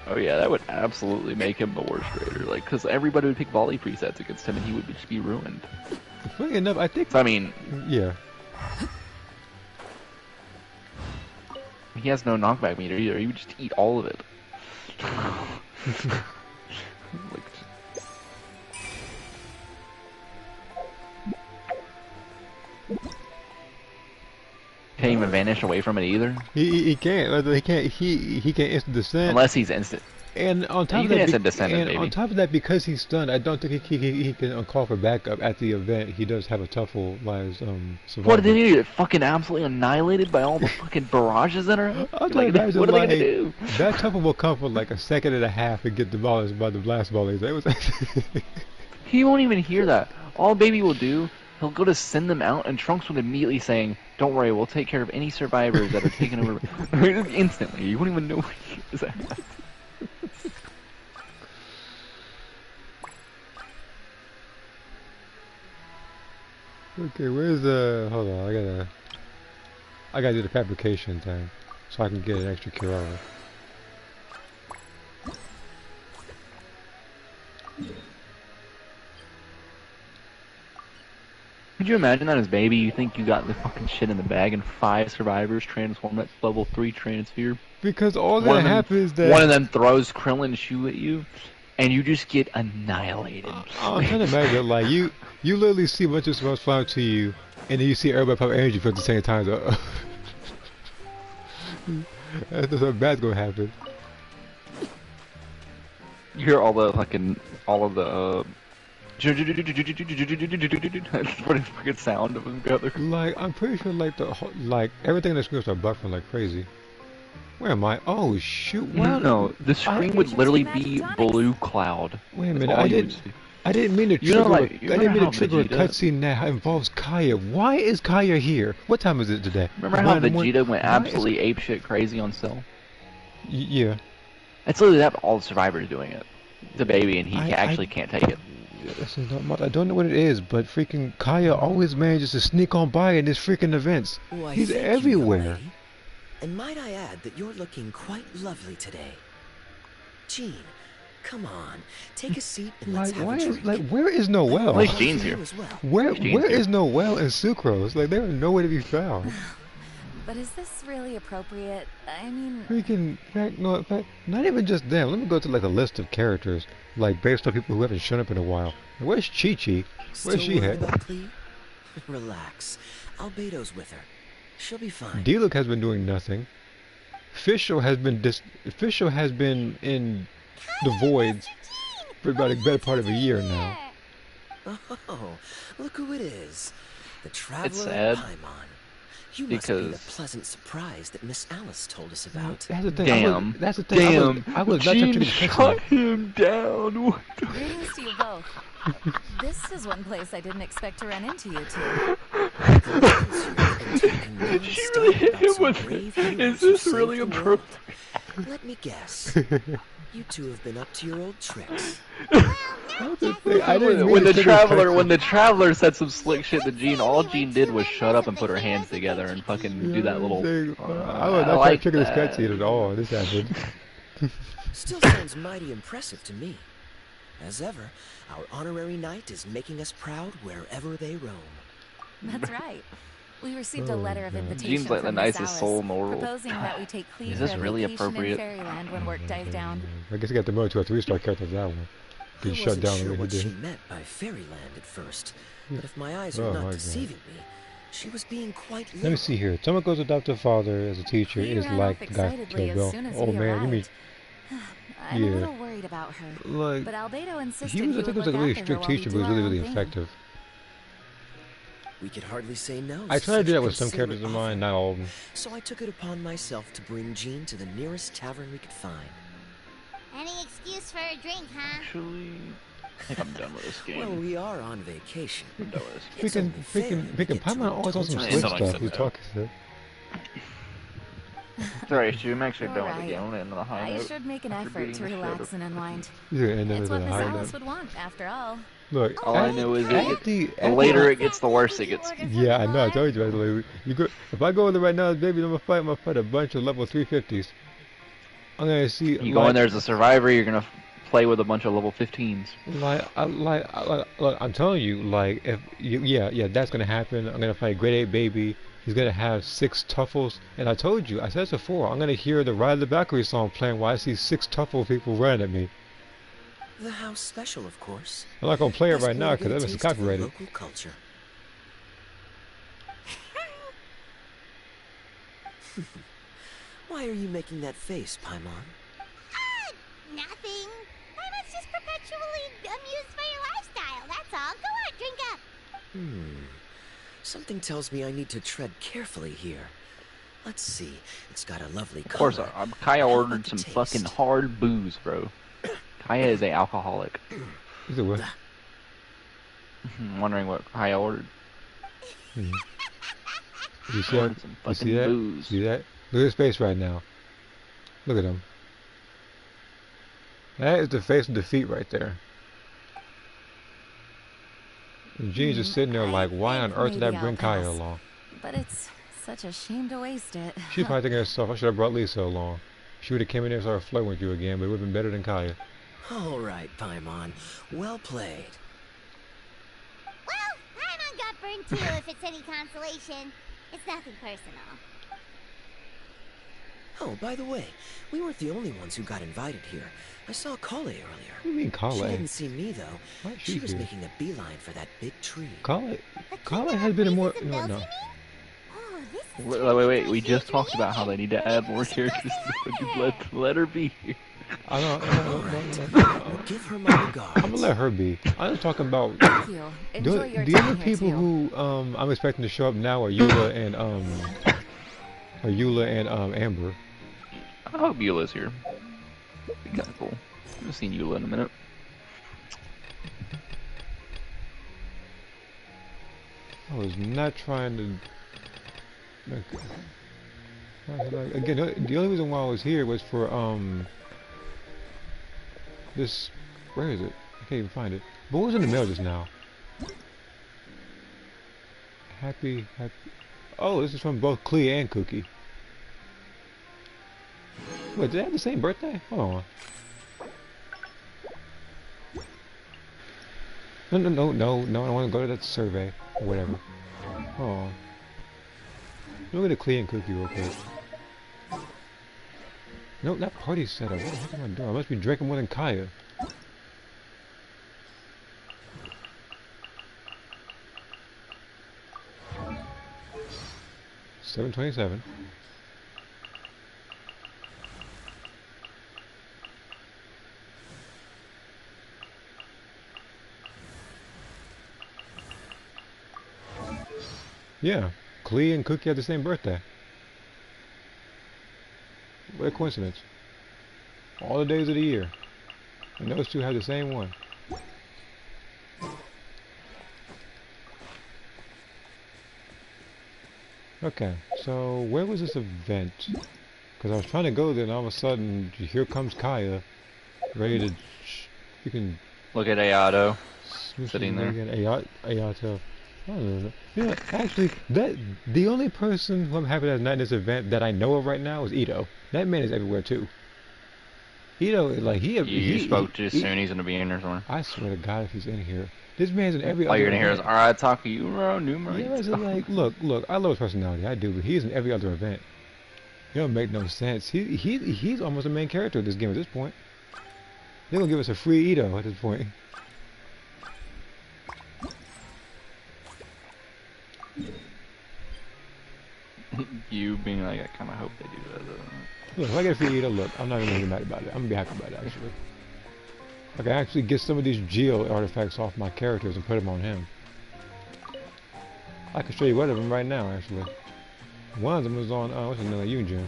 Oh yeah, that would absolutely make him the worst raider. Like, because everybody would pick volley presets against him, and he would just be ruined. Funny enough, I think. So, I mean, yeah. He has no knockback meter either. He would just eat all of it. Like, can't even vanish away from it either. He can't. He can't instant descent unless he's instant. And on top of that, because he's stunned, I don't think he can call for backup at the event. He does have a Tuffle as survival. What did they do? Get fucking absolutely annihilated by all the fucking barrages that are up? Like, what are they gonna do? That Tuffle will come for like a second and a half and get demolished by the blast volleys. It was he won't even hear that. All Baby will do, he'll go to send them out, and Trunks would immediately saying, "Don't worry, we'll take care of any survivors that are taken over." Instantly, you won't even know what he is at. Okay, where's the... Hold on, I gotta do the fabrication thing, so I can get an extra cure over. Could you imagine that as Baby? You think you got the fucking shit in the bag, and 5 survivors transform at level 3 transfer? Because all that happens is that... One of them throws Krillin's shoe at you, and you just get annihilated. I'm trying to imagine, like, you literally see a bunch of smells flying to you, and then you see everybody pop energy for at the same time. So that's what bad's gonna happen. You hear all the fucking, that's what it fucking sound of them together. Like, I'm pretty sure, like everything in the screen started buffering like crazy. Where am I? Oh shoot! Wow. No, the screen would literally be blue cloud. Wait a minute, I didn't mean to trigger. I didn't mean to trigger a cutscene that involves Kaya. Why is Kaya here? What time is it today? Remember how Vegeta went absolutely apeshit crazy on Cell? Yeah. It's literally that, all the survivors doing it. The Baby, and he actually can't take it. This is not much. I don't know what it is, but freaking Kaya always manages to sneak on by in these freaking events. He's everywhere. And might I add that you're looking quite lovely today. Gene, come on. Take a seat and let's have a drink. Where is Noelle? At least Gene's here. Where is Noelle and Sucrose? Like, they are nowhere to be found. But is this really appropriate? I mean... Freaking, in fact, not even just them. Let me go to, like, a list of characters, like, based on people who haven't shown up in a while. Where's Chi-Chi? Where's she at? Relax. Albedo's with her. She'll be fine. D-Look has been doing nothing. Fischl has been in the voids for about a better part of a year now. Oh, look who it is. The traveler It's sad. Paimon. You must be the pleasant surprise that Miss Alice told us about. That's the thing. Damn. That's the thing. I was not Gene touching shot him down. Greetings to you both. This is one place I didn't expect to run into you two. She really hit him with it. Is this really appropriate? Let me guess. You two have been up to your old tricks. When the traveler said some slick shit to Gene, all Gene did was shut up and put her hands together and fucking do that little. I was not like checking this cutscene at all. This happened. Still sounds mighty impressive to me. As ever, our honorary knight is making us proud wherever they roam. That's right. We received a letter of invitation Gene's like the from nicest Miss Alice, soul in the world. proposing that we take Cleve Is this for a really vacation appropriate? in Fairyland when work dies down. I guess you got to move to a 3-star character for that one. I He shut down wasn't sure the way what he she did. meant by Fairyland at first, but if my eyes are not deceiving me, she was being quite literal. Let me see here. Tomoko's adoptive father as a teacher Cleve is ran like off the guy excitedly from as soon as Oh we man, you mean arrived. I'm a little worried about her. like But Albedo insisted he was? I think he was like a really strict teacher, but he was really really effective. We could hardly say no. I try to do that with some considerate characters of offer. mine, not all of them. So I took it upon myself to bring Gene to the nearest tavern we could find. Any excuse for a drink, huh? Actually, I think I'm done with this game. Well, we are on vacation. I'm done with this. Freaking Paimon always on some slick stuff. He's talking shit. Sorry, Stu, I'm actually You're done with right. the game. I'm gonna end on a high I note. should make an after effort beating to the shit out relax of- and unwind. He's gonna end up It's with what a Miss high Alice note. would want, after all. Look, All I know is the later it gets, the worse it gets. Yeah, I know. I told you. You go. If I go in there right now, baby, I'm gonna fight a bunch of level 350s. I'm gonna see. You go in there as a survivor, you're gonna play with a bunch of level 15s. Look, I'm telling you, like, if yeah, that's gonna happen. I'm gonna fight grade 8 baby. He's gonna have 6 Tuffles, and I told you, I said this before. I'm gonna hear the Ride the Valkyrie song playing while I see 6 Tuffle people running at me. The house special, of course. I'm not gonna play it Best right now way to because get a that's taste of the copyrighted. Local culture. Why are you making that face, Paimon? Nothing. I'm just perpetually amused by your lifestyle, that's all. Go on, drink up. Something tells me I need to tread carefully here. Let's see. It's got a lovely Of course, color. Kaya How about ordered the some taste? fucking hard booze, bro. Kaya is a alcoholic. Is it what? I'm wondering what Kaya ordered. You see that? Some You fucking see that? booze. See that? Look at his face right now. Look at him. That is the face of defeat right there. And Gene's just sitting there like, why on earth did I maybe bring I'll Kaya pass. along? But it's such a shame to waste it. She's probably thinking to herself, I should have brought Lisa along. She would have came in there and started flirting with you again, but it would have been better than Kaya. All right, Paimon. Well played. Well, Paimon got burned too, if it's any consolation. It's nothing personal. Oh, by the way, we weren't the only ones who got invited here. I saw Kale earlier. What do you mean Kale? She didn't see me, though. Why is She she was here? making a beeline for that big tree. Kale has been a more... No. Oh, this is Wait, we just talked about how they need to add more characters. Let her be here. I don't. Give her my regards. I'm gonna let her be. I'm just talking about... Thank you. Enjoy your The time other here, people too. who I'm expecting to show up now are Eula and Amber. I hope Eula's here. Be kind of cool. I haven't seen Eula in a minute. I was not trying to... Again, the only reason why I was here was for, this... Where is it? I can't even find it. But what was in the mail just now? Happy... Oh, this is from both Clea and Cookie. Wait, did they have the same birthday? Hold on. No, I don't want to go to that survey. Or whatever. Oh. Look at the Clee and Cookie real quick. Nope, that party setup. What the heck am I doing? I must be drinking more than Kaya. $7.27. Yeah, Clee and Cookie had the same birthday. What a coincidence. All the days of the year. And those two have the same one. Okay, so where was this event? Because I was trying to go there and all of a sudden, here comes Kaya. Ready to... You can... Look at Ayato sitting there. Ayato. I don't know. You know, actually, the only person who I'm happy that's not in this event that I know of right now is Ito. That man is everywhere too. Ito is like You spoke to as soon he's gonna be in there somewhere. I swear to God, if he's in here, this man's in every. All other you're gonna hear is event. "Alright, Takayuro, Numero." Yeah, it's like, look, I love his personality, I do, but he's in every other event. It don't make no sense. He's almost a main character of this game at this point. They're gonna give us a free Ito at this point. You being like, I kind of hope they do that. Look, if I get a free Ito, look, I'm not even gonna be mad about it. I'm gonna be happy about it, actually. I can actually get some of these Geo artifacts off my characters and put them on him. I can show you one of them right now, actually. One of them was on, what's his name, Yunjin.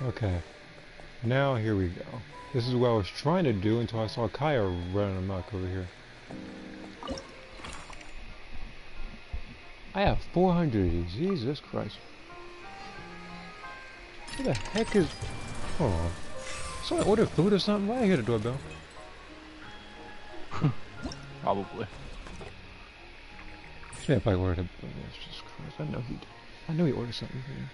Okay. Now, here we go. This is what I was trying to do until I saw Kaya running amok over here. I have 400 of these. Jesus Christ. What the heck is... Hold on. Someone ordered food or something? Why I hear the doorbell? Probably. This man probably ordered a... Oh, Jesus Christ. I know he ordered something here.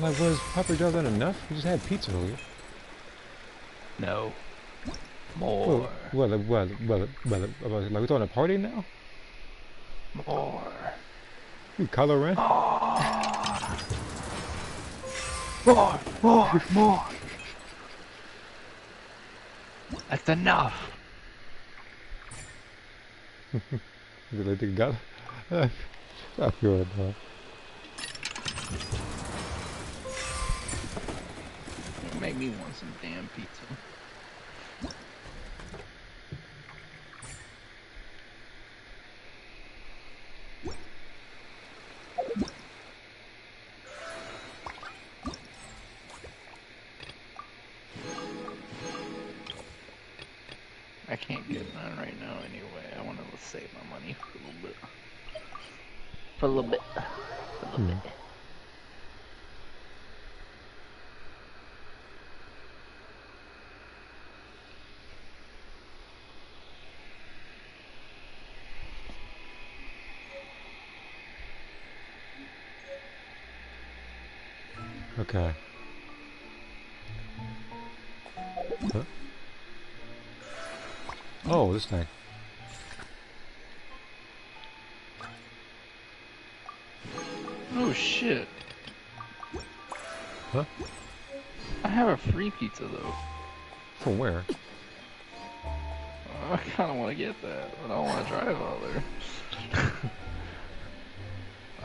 Like, was Papa John's not enough? We just had pizza earlier. No. More. Well, like, we throwing a party now? More. You color in? More. That's enough. You like the gun? I feel it now. Make me want some damn pizza. I can't get none right now anyway. I want to save my money for a little bit. For a little bit. Okay. Huh? Oh, this thing. Oh shit. Huh? I have a free pizza though. From where? I kinda wanna get that, but I don't wanna drive all there.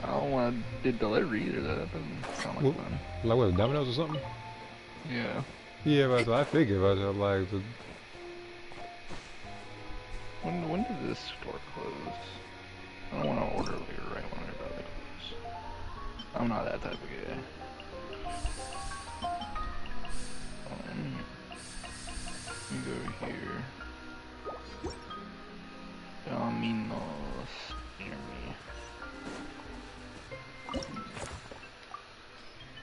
I don't wanna do delivery either, that doesn't sound like fun. Like what, Domino's or something? Yeah. Yeah, but I figured about it, like the... When did this store close? I don't wanna order later right when they're about to close. I'm not that type of guy. Let me go here. Domino's near me.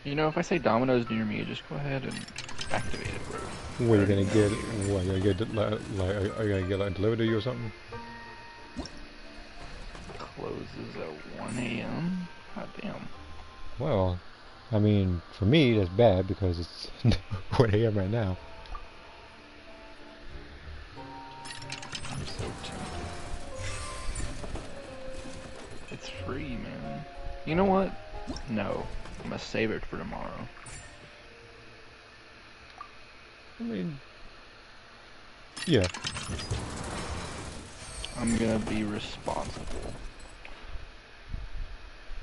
You know, if I say Domino's near me, just go ahead and activated. What, you gonna get? What, you gonna get like are you gonna get like delivered to you or something? Closes at 1 a.m. God damn. Well, I mean, for me that's bad because it's 1 a.m. right now. I'm so tempted. It's free, man. You know what? No, I'm gonna save it for tomorrow. I mean, yeah. I'm gonna be responsible.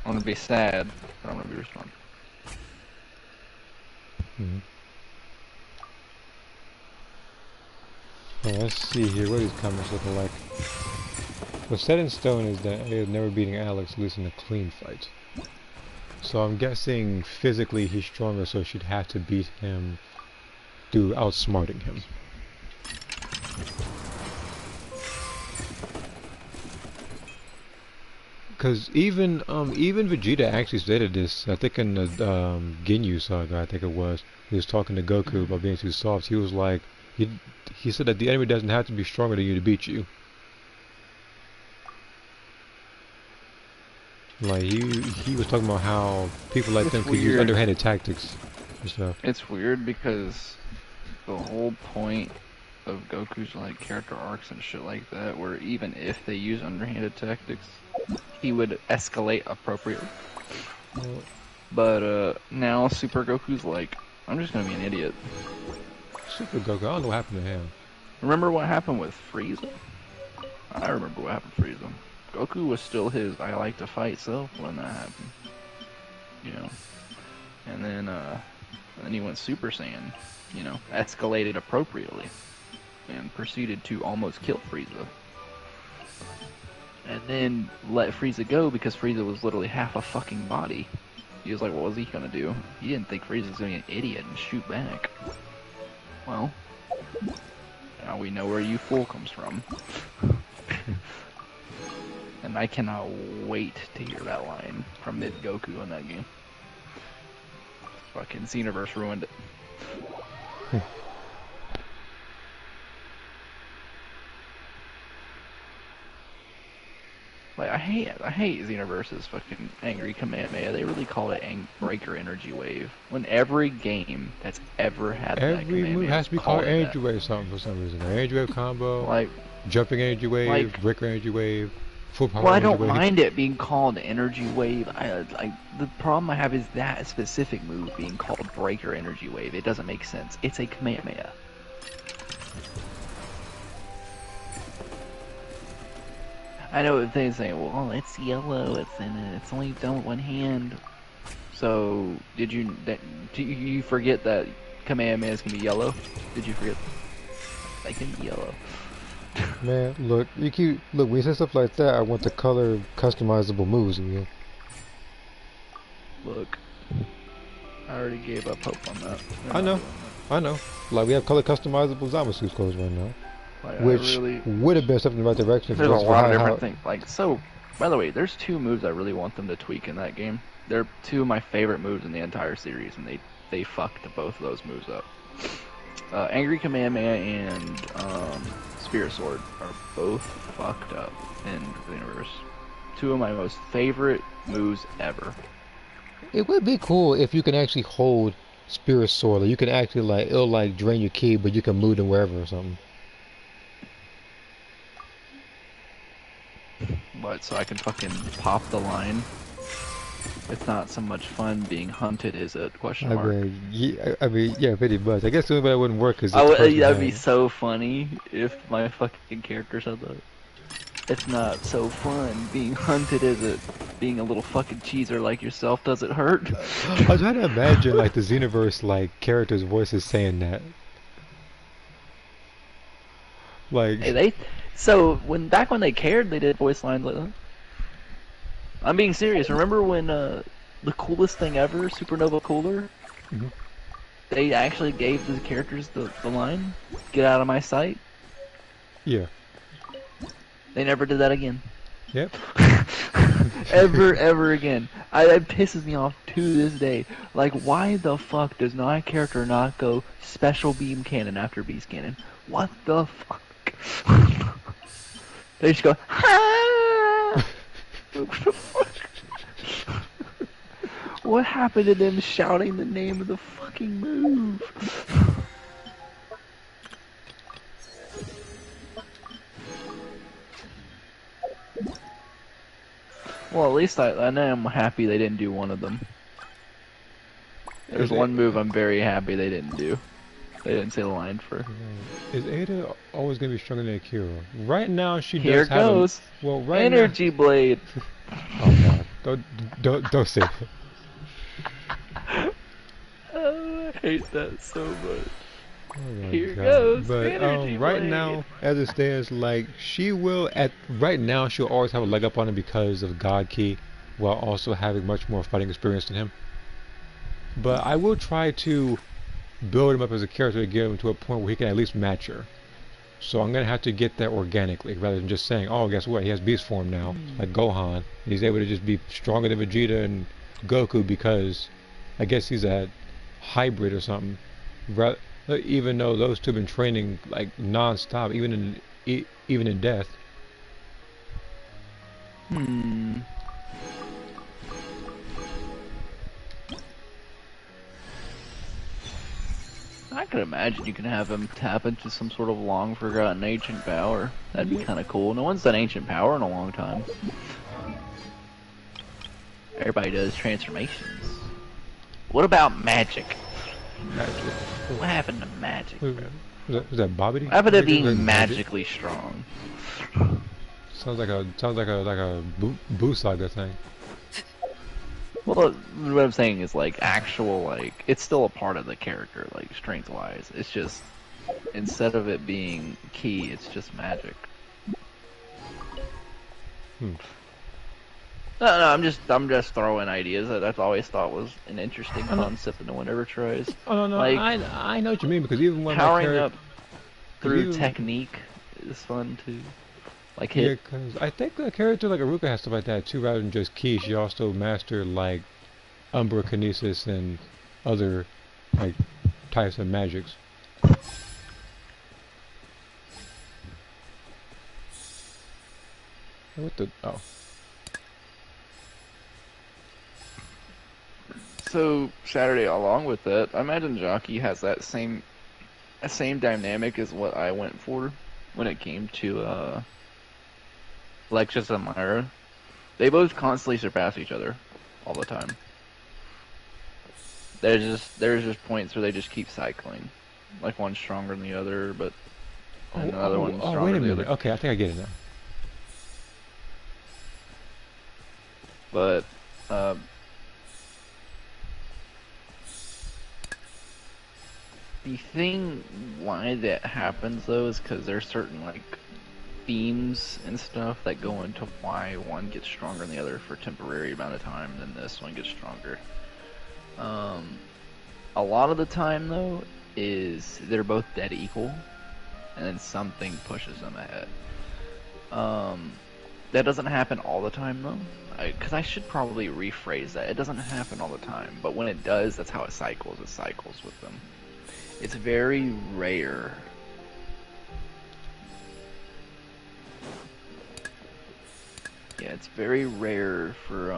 I'm gonna be sad, but I'm gonna be responsible. Well, let's see here. What are these comments looking like? What's set in stone is that he is never beating Alex, at least in a clean fight. So I'm guessing physically he's stronger, so she'd have to beat him through outsmarting him. Because even Vegeta actually stated this. I think in the Ginyu saga, I think it was. He was talking to Goku about being too soft. He was like, he said that the enemy doesn't have to be stronger than you to beat you. Like he was talking about how people like them could use underhanded tactics and stuff. It's weird because the whole point of Goku's like character arcs and shit like that, where even if they use underhanded tactics, he would escalate appropriately. But now Super Goku's like, I'm just gonna be an idiot. Super Goku, I don't know what happened to him. Remember what happened with Frieza? I remember what happened with Frieza. Goku was still his I like to fight self when that happened. You know. And then he went Super Saiyan, you know, escalated appropriately and proceeded to almost kill Frieza. And then let Frieza go because Frieza was literally half a fucking body. He was like, what was he gonna do? He didn't think Frieza was gonna be an idiot and shoot back. Well, now we know where you fool comes from. And I cannot wait to hear that line from Mid Goku in that game. Fucking Xenoverse ruined it. Like I hate Xenoverse's fucking angry Kamehameha. They really call it Breaker Energy Wave. When every game that's ever had that every move has to be called Energy Wave something for some reason. Energy Wave combo, like jumping Energy Wave, like, Breaker Energy Wave. Well, I don't mind it being called Energy Wave. The problem I have is that specific move being called Breaker Energy Wave. It doesn't make sense. It's a Kamehameha. I know they're saying, well, it's yellow. It's only done with one hand. So did you forget that Kamehamehas can be yellow? Did you forget? They can be yellow. Man, look, when you say stuff like that, I want the color customizable moves again. Look, I already gave up hope on that. I know. Like, we have color customizable Zamasu clothes right now. Like, which would have been something in the right direction. There's a lot of different things. Like, so, by the way, there's two moves I really want them to tweak in that game. They're two of my favorite moves in the entire series, and they fucked both of those moves up. Angry Kamehameha and Spirit Sword are both fucked up in the universe. Two of my most favorite moves ever. It would be cool if you can actually hold Spirit Sword. Like, you can actually, like, it'll like drain your ki, but you can move them wherever or something. What, so I can fucking pop the line? It's not so much fun being hunted, is it? Question mark. I mean, yeah, pretty much. I guess the only way that wouldn't work is that'd be so funny if my fucking character said that. It's not so fun being hunted, is it? Being a little fucking cheeser like yourself, does it hurt? I was trying to imagine like the Xenoverse like characters' voices saying that. Like, hey, so back when they cared, they did voice lines like that. I'm being serious. Remember when the coolest thing ever, Supernova Cooler? Mm-hmm. They actually gave the characters the line, "Get out of my sight." Yeah. They never did that again. Yep. ever again. That pisses me off to this day. Like, why the fuck does my character not go special beam cannon after beast cannon? What the fuck? They just go, ha! What happened to them shouting the name of the fucking move? Well, at least I know I'm happy they didn't do one of them. There's one move I'm very happy they didn't do. They didn't say the line for. Is Ada always gonna be stronger than Akira? Right now she Here does have goes. Well, right Energy Blade. Oh god, don't say that. Oh, I hate that so much. Oh Here god. goes. But Energy right Blade. now, as it stands, like she will right now she'll always have a leg up on him because of God Key, while also having much more fighting experience than him. But I will try to build him up as a character to get him to a point where he can at least match her. So I'm gonna have to get that organically, rather than just saying, "Oh, guess what? He has Beast form now, like Gohan. And he's able to just be stronger than Vegeta and Goku because I guess he's a hybrid or something." Even though those two have been training like non-stop, even in death. I could imagine you can have him tap into some sort of long forgotten ancient power. That'd be kind of cool. No one's done ancient power in a long time. Everybody does transformations. What about magic? What happened to magic, bro? Was that Bobby? What happened to being magically strong? Sounds like a Boo Saga thing. Well, what I'm saying is like actual like it's still a part of the character, like strength wise. It's just instead of it being key, it's just magic. No, I'm just throwing ideas that I've always thought was an interesting concept that no one ever tries. Oh no, like, I know what you mean because even when powering up through technique is fun too. Like hit. Yeah, because I think a character like Aruka has stuff like that too, rather than just ki. She also mastered like Umbra Kinesis and other like types of magics. What the? Oh. So Saturday, along with that, I imagine Jockey has that same dynamic as what I went for when it came to Lexus and Myra. They both constantly surpass each other all the time. There's just points where they just keep cycling, like one's stronger than the other, but another one's stronger wait a than the minute. other. Okay, I think I get it now. But the thing why that happens though is because there's certain like themes and stuff that go into why one gets stronger than the other for a temporary amount of time, then this one gets stronger. A lot of the time though is they're both dead equal, and then something pushes them ahead. That doesn't happen all the time though, because I should probably rephrase that. It doesn't happen all the time, but when it does, that's how it cycles. It cycles with them. It's very rare. Yeah, it's very rare for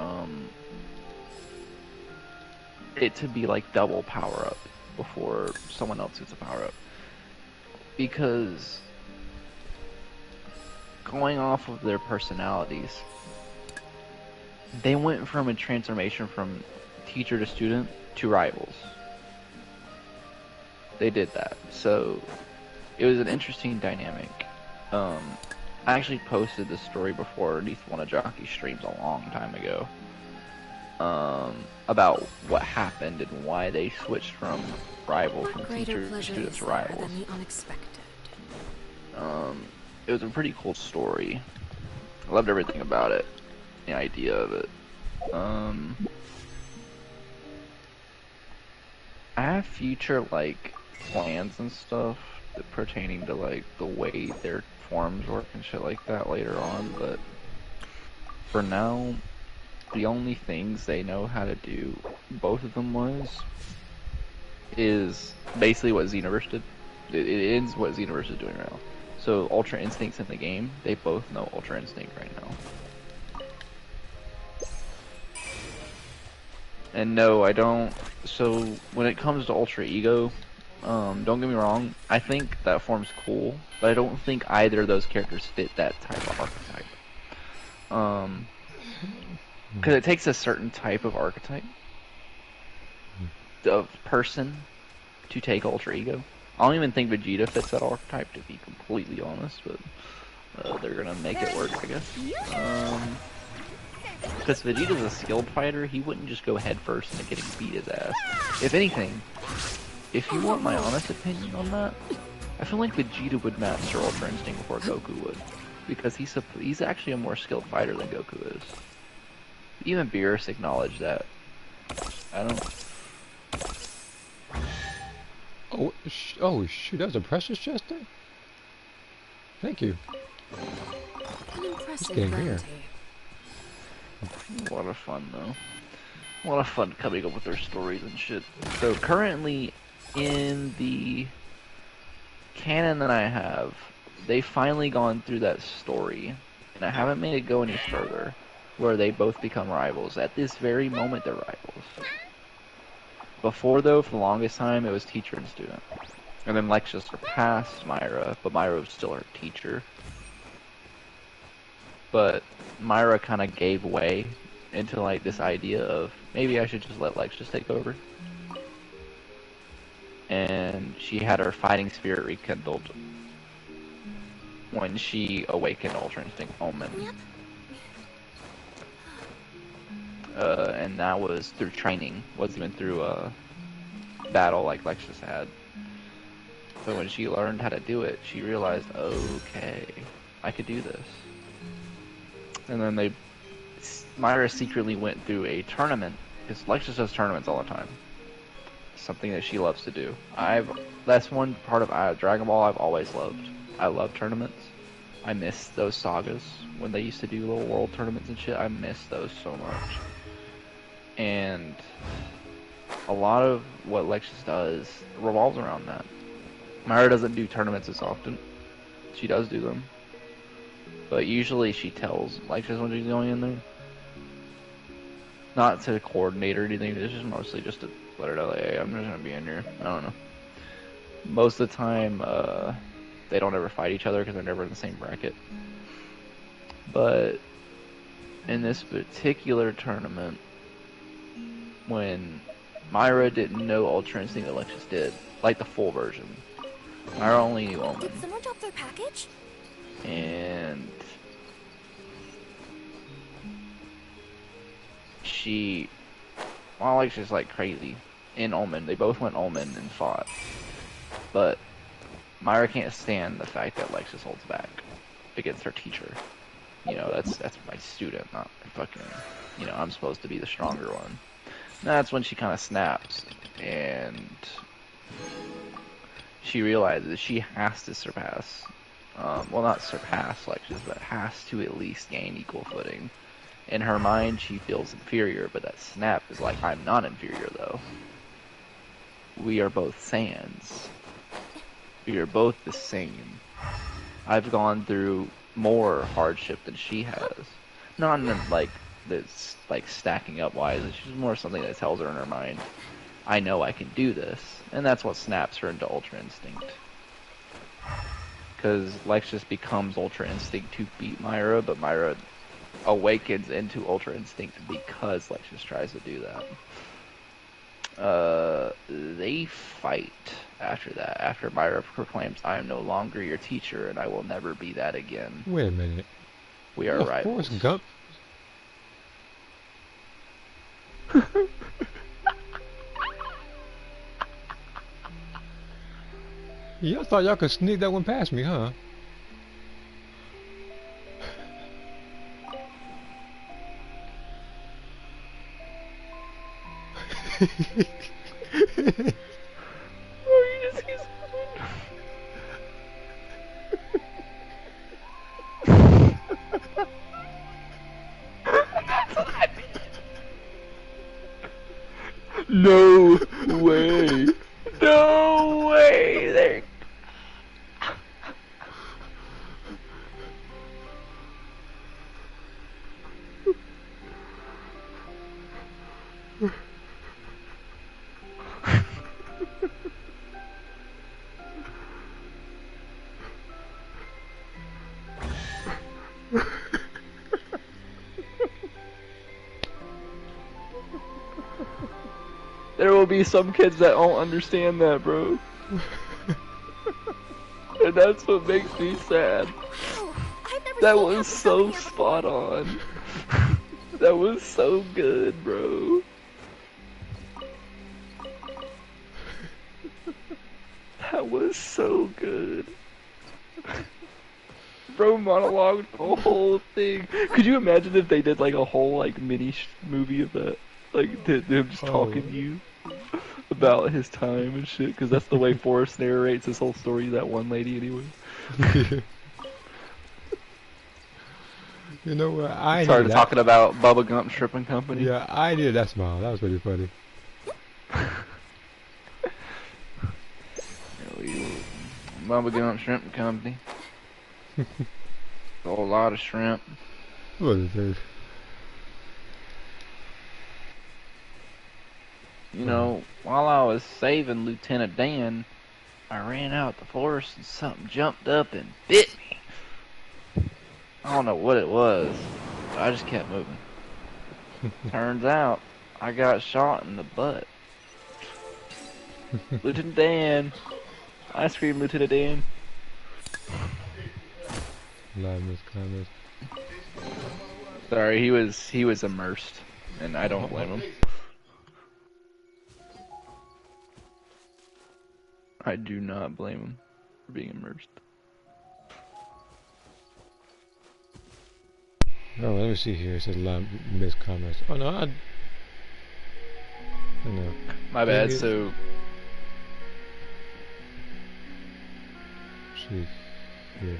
it to be like double power up before someone else gets a power up. Because going off of their personalities, they went from a transformation from teacher to student to rivals. They did that. So it was an interesting dynamic. I actually posted this story before underneath one of Jockey's streams a long time ago. About what happened and why they switched from teacher to student to rivals. It was a pretty cool story. I loved everything about it. The idea of it. I have future like plans and stuff pertaining to like the way their forms work and shit like that later on, but for now the only things they know how to do, both of them is basically what Xenoverse did. It is what Xenoverse is doing right now. So Ultra Instinct's in the game, they both know Ultra Instinct right now. And no, I don't. So when it comes to Ultra Ego, don't get me wrong, I think that form's cool, but I don't think either of those characters fit that type of archetype. Because it takes a certain type of archetype of person to take Ultra Ego. I don't even think Vegeta fits that archetype, to be completely honest, but they're gonna make it work, I guess. Because Vegeta's a skilled fighter, he wouldn't just go head first into getting beat his ass. If anything, if you want my honest opinion on that, I feel like Vegeta would master Ultra Instinct before Goku would. Because he's actually a more skilled fighter than Goku is. Even Beerus acknowledged that. I don't... Oh shoot, that was a precious chest there? Thank you. An impressive game here. A lot of fun though. A lot of fun coming up with their stories and shit. So currently in the canon that I have, they've finally gone through that story, and I haven't made it go any further, where they both become rivals. At this very moment, they're rivals. Before, though, for the longest time, it was teacher and student. And then Lexus surpassed Myra, but Myra was still her teacher. But Myra kind of gave way into, like, this idea of, maybe I should just let Lexus take over. And she had her fighting spirit rekindled when she awakened Ultra Instinct Omen. And that was through training, wasn't even through battle like Lexus had. So when she learned how to do it, she realized, okay, I could do this. And then Myra secretly went through a tournament, because Lexus does tournaments all the time. Something that she loves to do. That's one part of Dragon Ball I've always loved. I love tournaments. I miss those sagas when they used to do little world tournaments and shit. I miss those so much. And a lot of what Lexus does revolves around that. Myra doesn't do tournaments as often. She does do them. But usually she tells Lexus when she's going in there. Not to coordinate or anything, it's just mostly just to let her know, like, hey, I'm just gonna be in here. I don't know. Most of the time, they don't ever fight each other because they're never in the same bracket. But in this particular tournament, when Myra didn't know Ultra Instinct, Alexis did, like the full version. Myra only knew Omen. Did someone drop their package? And Alexis like crazy in Omen. They both went Omen and fought. But Myra can't stand the fact that Lexus holds back against her teacher. You know, that's my student, not fucking, you know, I'm supposed to be the stronger one. And that's when she kind of snaps, and she realizes she has to surpass, well, not surpass Lexus, but has to at least gain equal footing. In her mind, she feels inferior, but that snap is like, I'm not inferior, though. We are both Saiyans. We are both the same. I've gone through more hardship than she has. Not in like this, like stacking up wise. It's just more something that tells her in her mind, I know I can do this, and that's what snaps her into Ultra Instinct. Because Lexus becomes Ultra Instinct to beat Myra, but Myra awakens into Ultra Instinct because Lexus tries to do that. They fight after that. After Myra proclaims, I am no longer your teacher and I will never be that again. Wait a minute. We are rivals. Forrest Gump. Y'all thought y'all could sneak that one past me, huh? No way. No way. There. There will be some kids that won't understand that, bro. And that's what makes me sad. Oh, I've never That seen was half the so stuff in here spot before. on. That was so good, bro. That was so good. Bro monologued the whole thing. Could you imagine if they did like a whole like mini movie of that? Like him just talking to you about his time and shit, because that's the way Forrest narrates his whole story to that one lady anyway. You know what? I Started needed talking that. about Bubba Gump Stripping Company. Yeah, I needed that smile. That was pretty funny. Bubba Gump Shrimp Company. A whole lot of shrimp. What is this? You know, while I was saving Lieutenant Dan, I ran out the forest and something jumped up and bit me. I don't know what it was, but I just kept moving. Turns out, I got shot in the butt. Lieutenant Dan. I screamed Lieutenant Dan. Live miscomment. Sorry, he was immersed, and I don't blame him. I do not blame him for being immersed. Oh, let me see here. It says live missed comments. Oh no, I know. My bad. So. See here.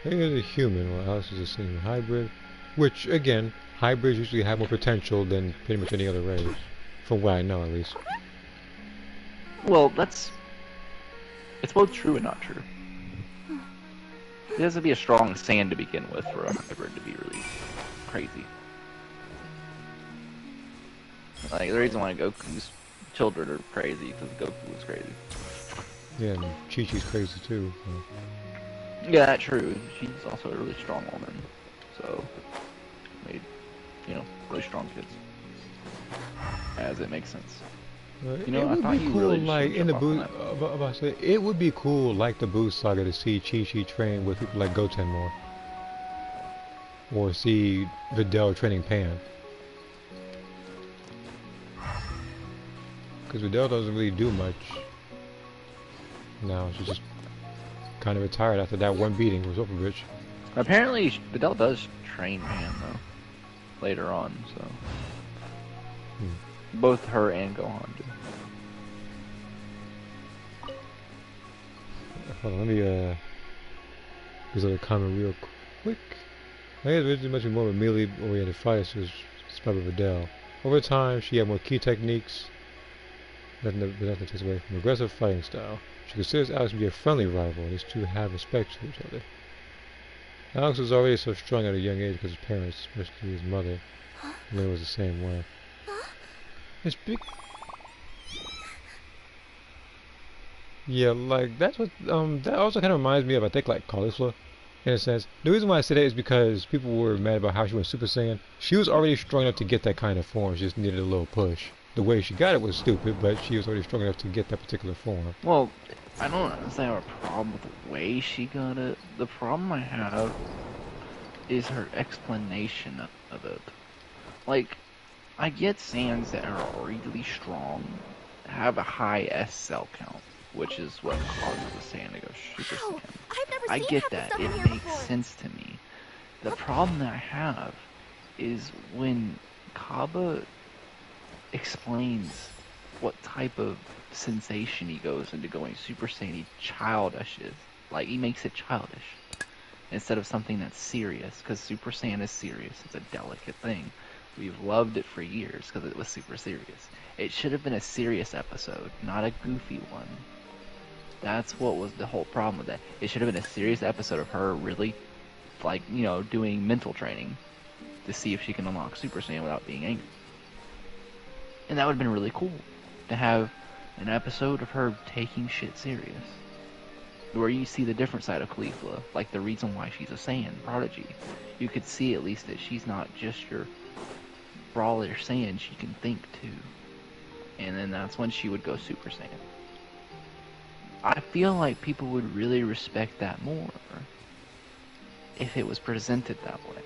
Maybe it's a human, while Alex is a senior hybrid. Which, again, hybrids usually have more potential than pretty much any other race. From what I know, at least. Well, it's both true and not true. It has to be a strong sand to begin with for a hybrid to be really crazy. Like, the reason why Goku's children are crazy because Goku was crazy. Yeah, and Chi-Chi's crazy too. Yeah, that's true. She's also a really strong woman. So, made, really strong kids. As it makes sense. You know, it would be cool, really like in the boost. It would be cool, like the Boost Saga, to see Chi-Chi train with people like Goten more, or see Videl training Pan. Because Videl doesn't really do much. Now she's just kind of retired after that one beating with Silverbridge. Apparently, Videl does train Pan though later on, so both her and Gohan do. Hold on, let me use a comment real quick. I guess it's much more of a melee-oriented fighter, so it's probably Videl. Over time, she had more key techniques. Nothing takes away from aggressive fighting style. She considers Alex to be a friendly rival, and these two have respect for each other. Alex was already so strong at a young age because his parents, especially his mother, Lynn was the same way. It's big. Yeah, like that's what that also kind of reminds me of, I think, like Caulifla, in a sense. The reason why I say that is because people were mad about how she went Super Saiyan. She was already strong enough to get that kind of form. She just needed a little push. The way she got it was stupid, but she was already strong enough to get that particular form. Well, I don't honestly have a problem with the way she got it. The problem I have is her explanation of it. Like, I get Saiyans that are really strong have a high S cell count, which is what causes the Saiyan to go Super Saiyan. I've never I seen get half the that. stuff in It here makes before. sense to me. The problem that I have is when Kaba explains what type of sensation he goes into going Super Saiyan, he childishes. Like, he makes it childish instead of something that's serious, because Super Saiyan is serious. It's a delicate thing. We've loved it for years because it was super serious. It should have been a serious episode, not a goofy one. That's what was the whole problem with that. It should have been a serious episode of her really, like, you know, doing mental training to see if she can unlock Super Saiyan without being angry. And that would have been really cool to have an episode of her taking shit serious. Where you see the different side of Caulifla, like the reason why she's a Saiyan prodigy. You could see at least that she's not just your brawler Saiyan, she can think too. And then that's when she would go Super Saiyan. I feel like people would really respect that more if it was presented that way.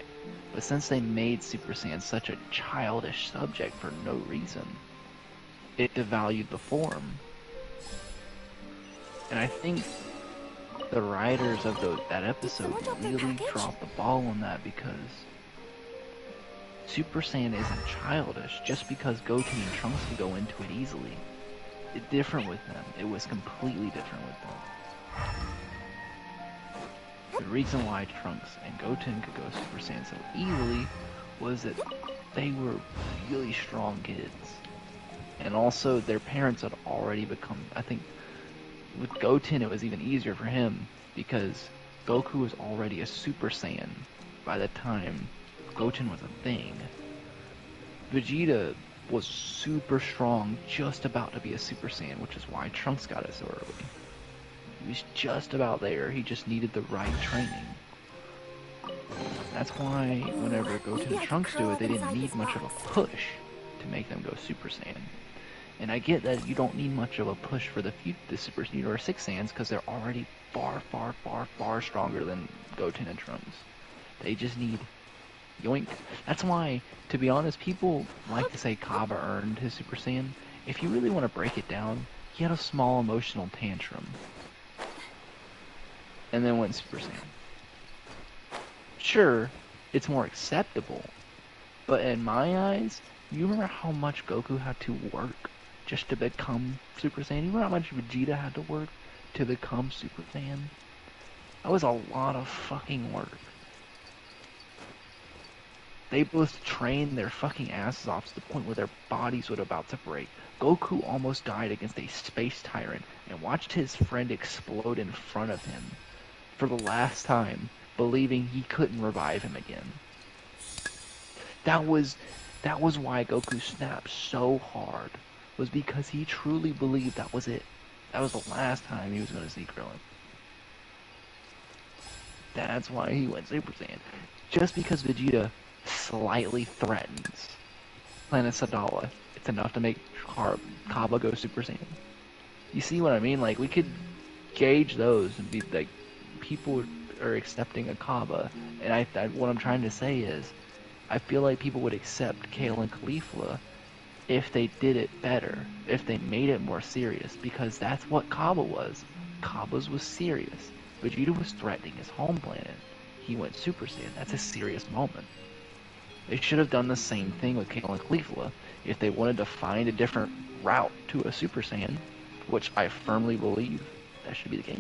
But since they made Super Saiyan such a childish subject for no reason, it devalued the form. And I think the writers of that episode really dropped the ball on that, because Super Saiyan isn't childish just because Goten and Trunks can go into it easily. It's different with them. It was completely different with them. The reason why Trunks and Goten could go Super Saiyan so easily was that they were really strong kids. And also their parents had already become, I think, with Goten it was even easier for him because Goku was already a Super Saiyan by the time Goten was a thing. Vegeta was super strong, just about to be a Super Saiyan, which is why Trunks got it so early. He was just about there, he just needed the right training. That's why whenever Goten and Trunks do it, they didn't need much of a push to make them go Super Saiyan. And I get that you don't need much of a push for the Super Saiyan or 6 Saiyans because they're already far, far, far, far stronger than Goten and Trunks. They just need yoink. That's why, to be honest, people like to say Kaba earned his Super Saiyan. If you really want to break it down, he had a small emotional tantrum. And then went Super Saiyan. Sure, it's more acceptable. But in my eyes, you remember how much Goku had to work just to become Super Saiyan? You remember how much Vegeta had to work to become Super Saiyan? That was a lot of fucking work. They both trained their fucking asses off to the point where their bodies were about to break. Goku almost died against a space tyrant and watched his friend explode in front of him for the last time, believing he couldn't revive him again. That was why Goku snapped so hard, was because he truly believed that was it. That was the last time he was going to see Krillin. That's why he went Super Saiyan. Just because Vegeta slightly threatens Planet Sadala, it's enough to make Kaba go Super Saiyan. You see what I mean? Like, we could gauge those and be like, people are accepting a Kaba, and what I'm trying to say is, I feel like people would accept Kale and Caulifla if they did it better, if they made it more serious, because that's what Kaba was. Kaba's was serious. Vegeta was threatening his home planet. He went Super Saiyan. That's a serious moment. They should have done the same thing with Kale and Caulifla if they wanted to find a different route to a Super Saiyan, which I firmly believe that should be the case.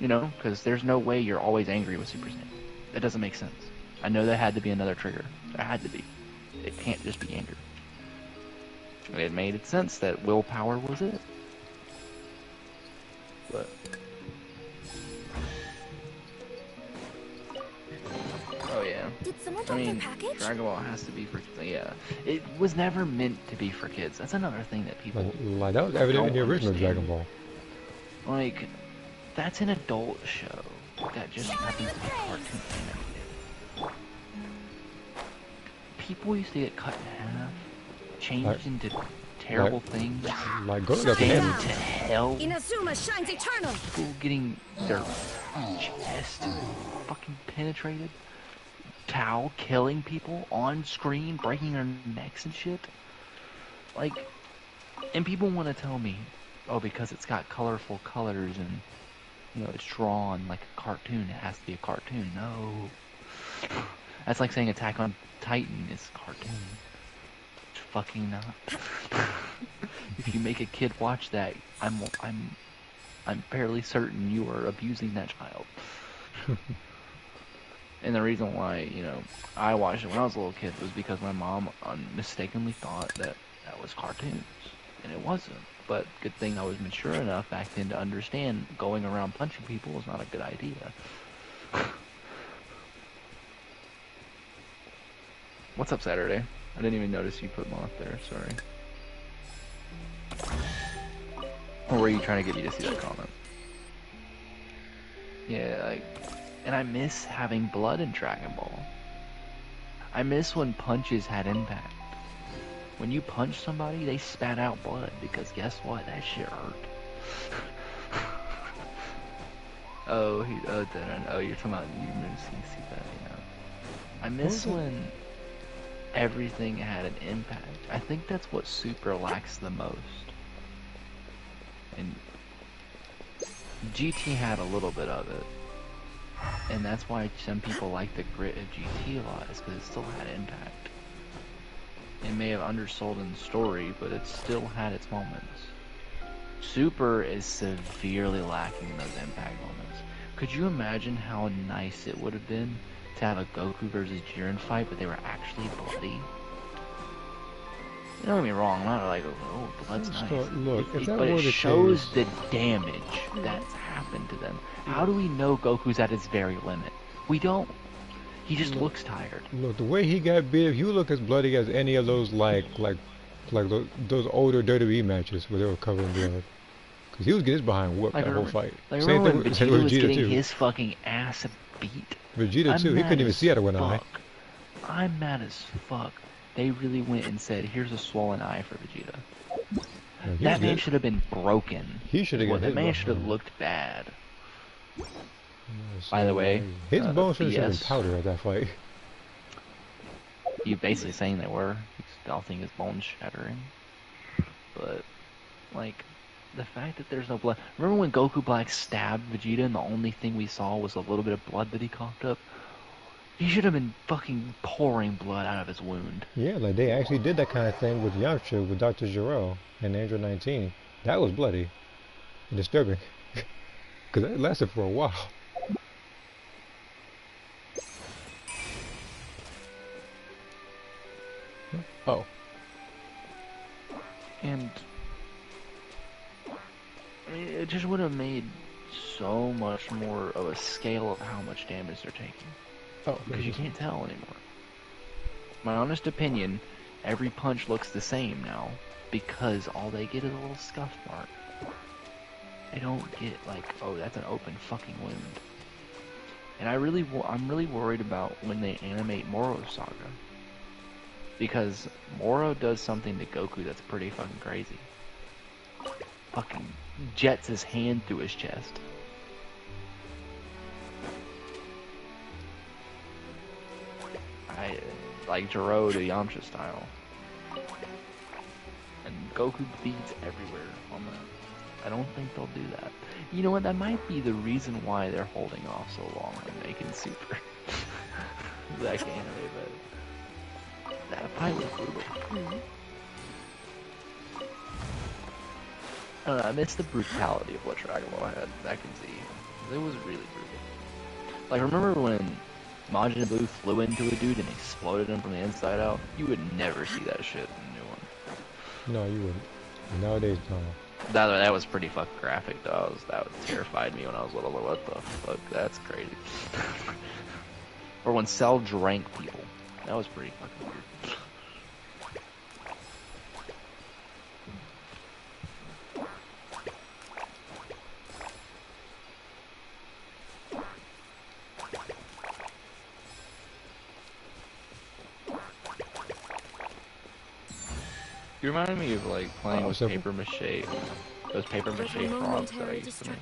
You know, because there's no way you're always angry with Super Saiyan. That doesn't make sense. I know there had to be another trigger. There had to be. It can't just be anger. It made sense that willpower was it. But oh yeah. Did someone I drop mean, their package? Dragon Ball has to be for yeah. It was never meant to be for kids. That's another thing that people like that was evident in the original Dragon Ball. Like, that's an adult show that just happens to be cartoon animated. People used to get cut in half, changed into terrible things, like go sent to hell. Inazuma shines eternal. People getting their chest fucking penetrated. Tao killing people on screen, breaking their necks and shit. Like, and people want to tell me, oh, because it's got colorful colors and, you know, it's drawn like a cartoon, it has to be a cartoon. No. That's like saying Attack on Titan is a cartoon. It's fucking not. If you make a kid watch that, I'm fairly certain you are abusing that child. And the reason why, you know, I watched it when I was a little kid was because my mom mistakenly thought that that was cartoons, and it wasn't. But good thing I was mature enough back then to understand going around punching people was not a good idea. What's up, Saturday? I didn't even notice you put Moth there, sorry. Or were you trying to get me to see that comment? Yeah, like, and I miss having blood in Dragon Ball. I miss when punches had impact. When you punch somebody, they spat out blood, because guess what? That shit hurt. Oh, you're talking about, you see that, yeah. I miss when everything had an impact. I think that's what Super lacks the most. And GT had a little bit of it. And that's why some people like the grit of GT a lot, is because it still had impact. It may have undersold in the story, but it still had its moments. Super is severely lacking those impact moments. Could you imagine how nice it would have been to have a Goku versus Jiren fight, but they were actually bloody? Don't get me wrong, I'm not like, oh, blood's nice. Look, but it shows the damage that's happened to them. How do we know Goku's at his very limit? We don't. He just looks tired. Look, the way he got beat, he would look as bloody as any of those like those older WWE matches where they were covered in blood. Because he was getting his behind whooped that whole fight. Like, same thing with Vegeta was getting his fucking ass beat. Vegeta too, he couldn't even see out of one eye. I'm mad as fuck. They really went and said, here's a swollen eye for Vegeta. That man should have been broken. He should have got That man should have looked bad. By the way, his bones should have been powder at that fight. You're basically saying they were. I don't think his bones shattering. But, like, the fact that there's no blood. Remember when Goku Black stabbed Vegeta and the only thing we saw was a little bit of blood that he coughed up? He should have been fucking pouring blood out of his wound. Yeah, like they actually did that kind of thing with Yamcha, with Dr. Gero and Android 19. That was bloody and disturbing. Because that lasted for a while. Oh. And I mean, it just would have made so much more of a scale of how much damage they're taking. Oh, because you can't tell anymore. My honest opinion, every punch looks the same now, because all they get is a little scuff mark. They don't get like, oh, that's an open fucking wound. And I'm really worried about when they animate Moro's saga, because Moro does something to Goku that's pretty fucking crazy. Fucking jets his hand through his chest. Like Gero to Yamcha style. And Goku bleeds everywhere on that. I don't think they'll do that. You know what, that might be the reason why they're holding off so long on making Super. That anime, but that fight was brutal. I don't know, I miss the brutality of what Dragon Ball had back in Z. It was really brutal. Like, remember when Majin Buu flew into a dude and exploded him from the inside out? You would never see that shit in the new one. No, you wouldn't. Nowadays, no. That was pretty fucking graphic, though. That terrified me when I was little. Like, what the fuck? That's crazy. Or when Cell drank people. That was pretty fucking weird. You reminded me of like playing with paper mache, those paper mache frogs that I used to make.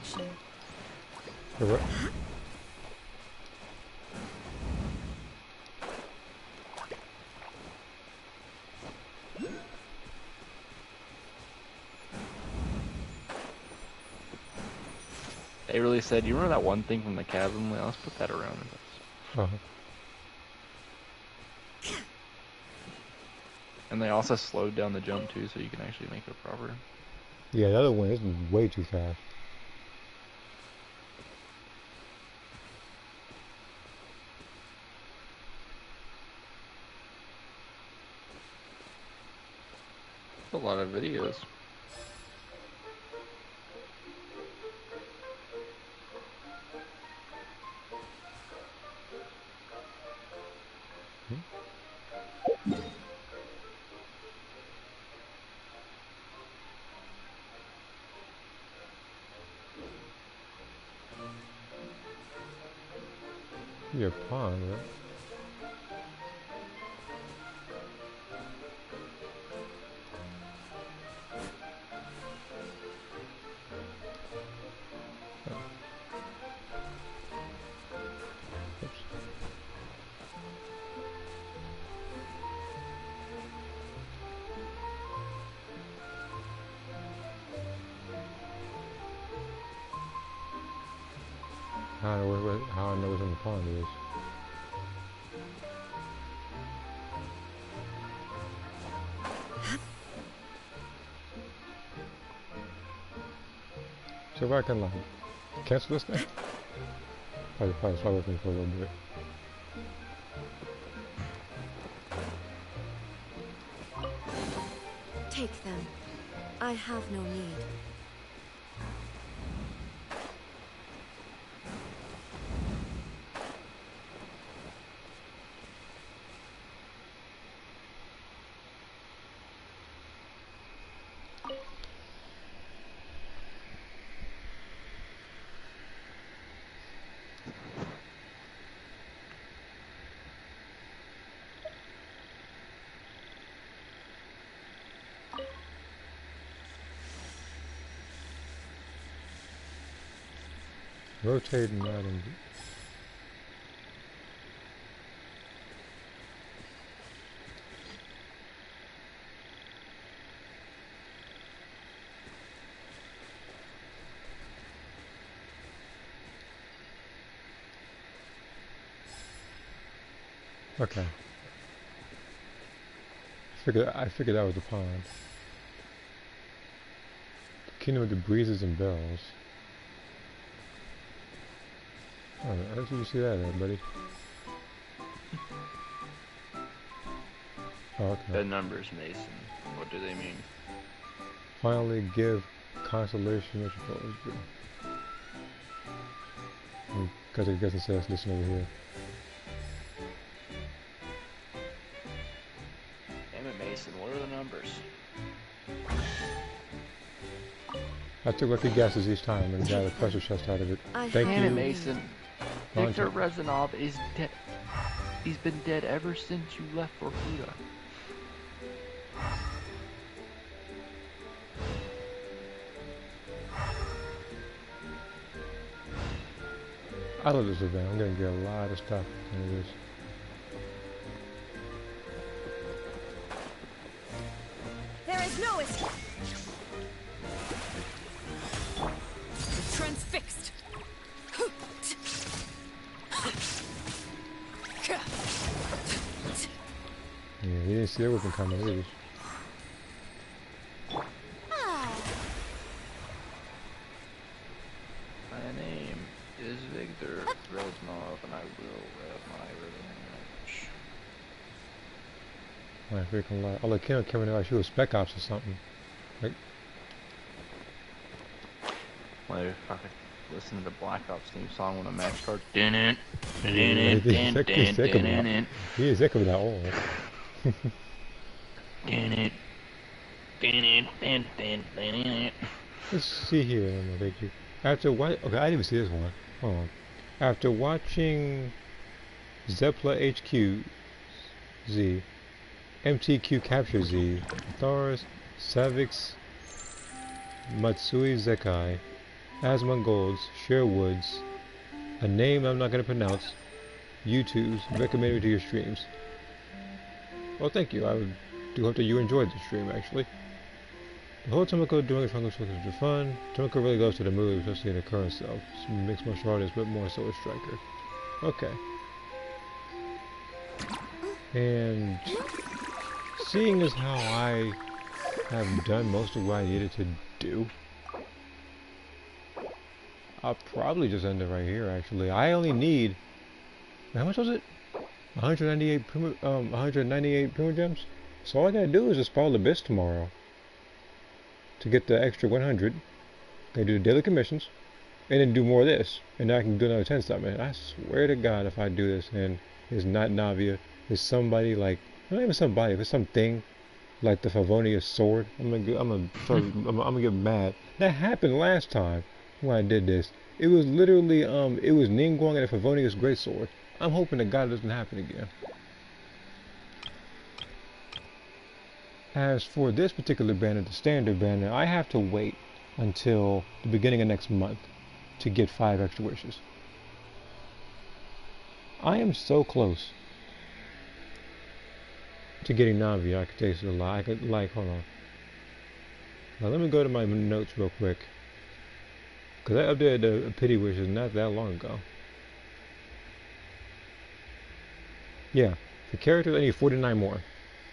They really said, you remember that one thing from the chasm? Let's put that around us. And they also slowed down the jump too, so you can actually make it proper. Yeah, the other one is way too fast. A lot of videos. Your pond, right? Oops. How I know what's in the pond is. So if I can like cancel this thing, probably start with me for a little bit. Take them. I have no need. Rotating items. Okay. I figured that was the pond. The Kingdom of the Breezes and Bells. Oh, how did you see that at, buddy? Oh, okay. The numbers, Mason. What do they mean? Finally give consolation what you thought was good. Because it doesn't say us listen over here. Damn it, Mason. What are the numbers? I took lucky guesses each time and got a pressure chest out of it. Thank you. Damn it, Mason. Victor Rezanov is dead. He's been dead ever since you left for Fuda. I love this event. I'm gonna get a lot of stuff into this. There is no escape. Transfixed. Yeah, you didn't see that weapon coming, did you? My name is Victor Reznov, and I will rev my revenge. I freaking lie. Oh, look, Kim coming out like she was Spec Ops or something. Like, Like, I could listen to the Black Ops theme song when the match starts. he is sick of that all. Let's see here. Thank you. After what? Okay, I didn't even see this one. Hold on. After watching Zepla HQ Z, MTQ Capture Z, Thars, Savix, Matsui Zekai, Asmongold's, Sherwood's, a name I'm not going to pronounce, YouTube's, recommend me to your streams. Well, thank you. I do hope that you enjoyed the stream, actually. The whole Tomoko doing it from focus was fun. Tomoko really goes to the moves, especially in the current self. Mixed martial artist, but more so a striker. Okay. And seeing as how I have done most of what I needed to do, I'll probably just end it right here, actually. I only need... How much was it? 198 Primo Gems? So all I gotta do is just follow the Abyss tomorrow. to get the extra 100. Gotta do the daily commissions, and then do more of this, and then I can do another 10 summon. I swear to God, if I do this, and it's not Navia, it's somebody like, not even somebody, if it's something like the Favonius sword, I'm gonna get mad. That happened last time when I did this. It was literally, it was Ningguang and the Favonius greatsword. I'm hoping to God it doesn't happen again. As for this particular banner, the standard banner, I have to wait until the beginning of next month to get 5 extra wishes. I am so close to getting Navi. I could taste it a lot. I could, like, hold on. Now let me go to my notes real quick, because I updated the pity wishes not that long ago. Yeah, for characters I need 49 more.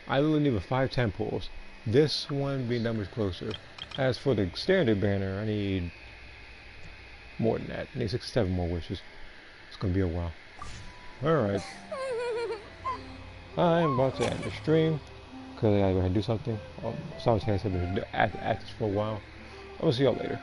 I literally need 5 temples. This one being that much closer. As for the standard banner, I need more than that. I need 67 more wishes. It's gonna be a while. Alright. I'm about to end the stream, because I gotta go ahead and do something. Simultaneously, I've been at this for a while. I'm gonna see y'all later.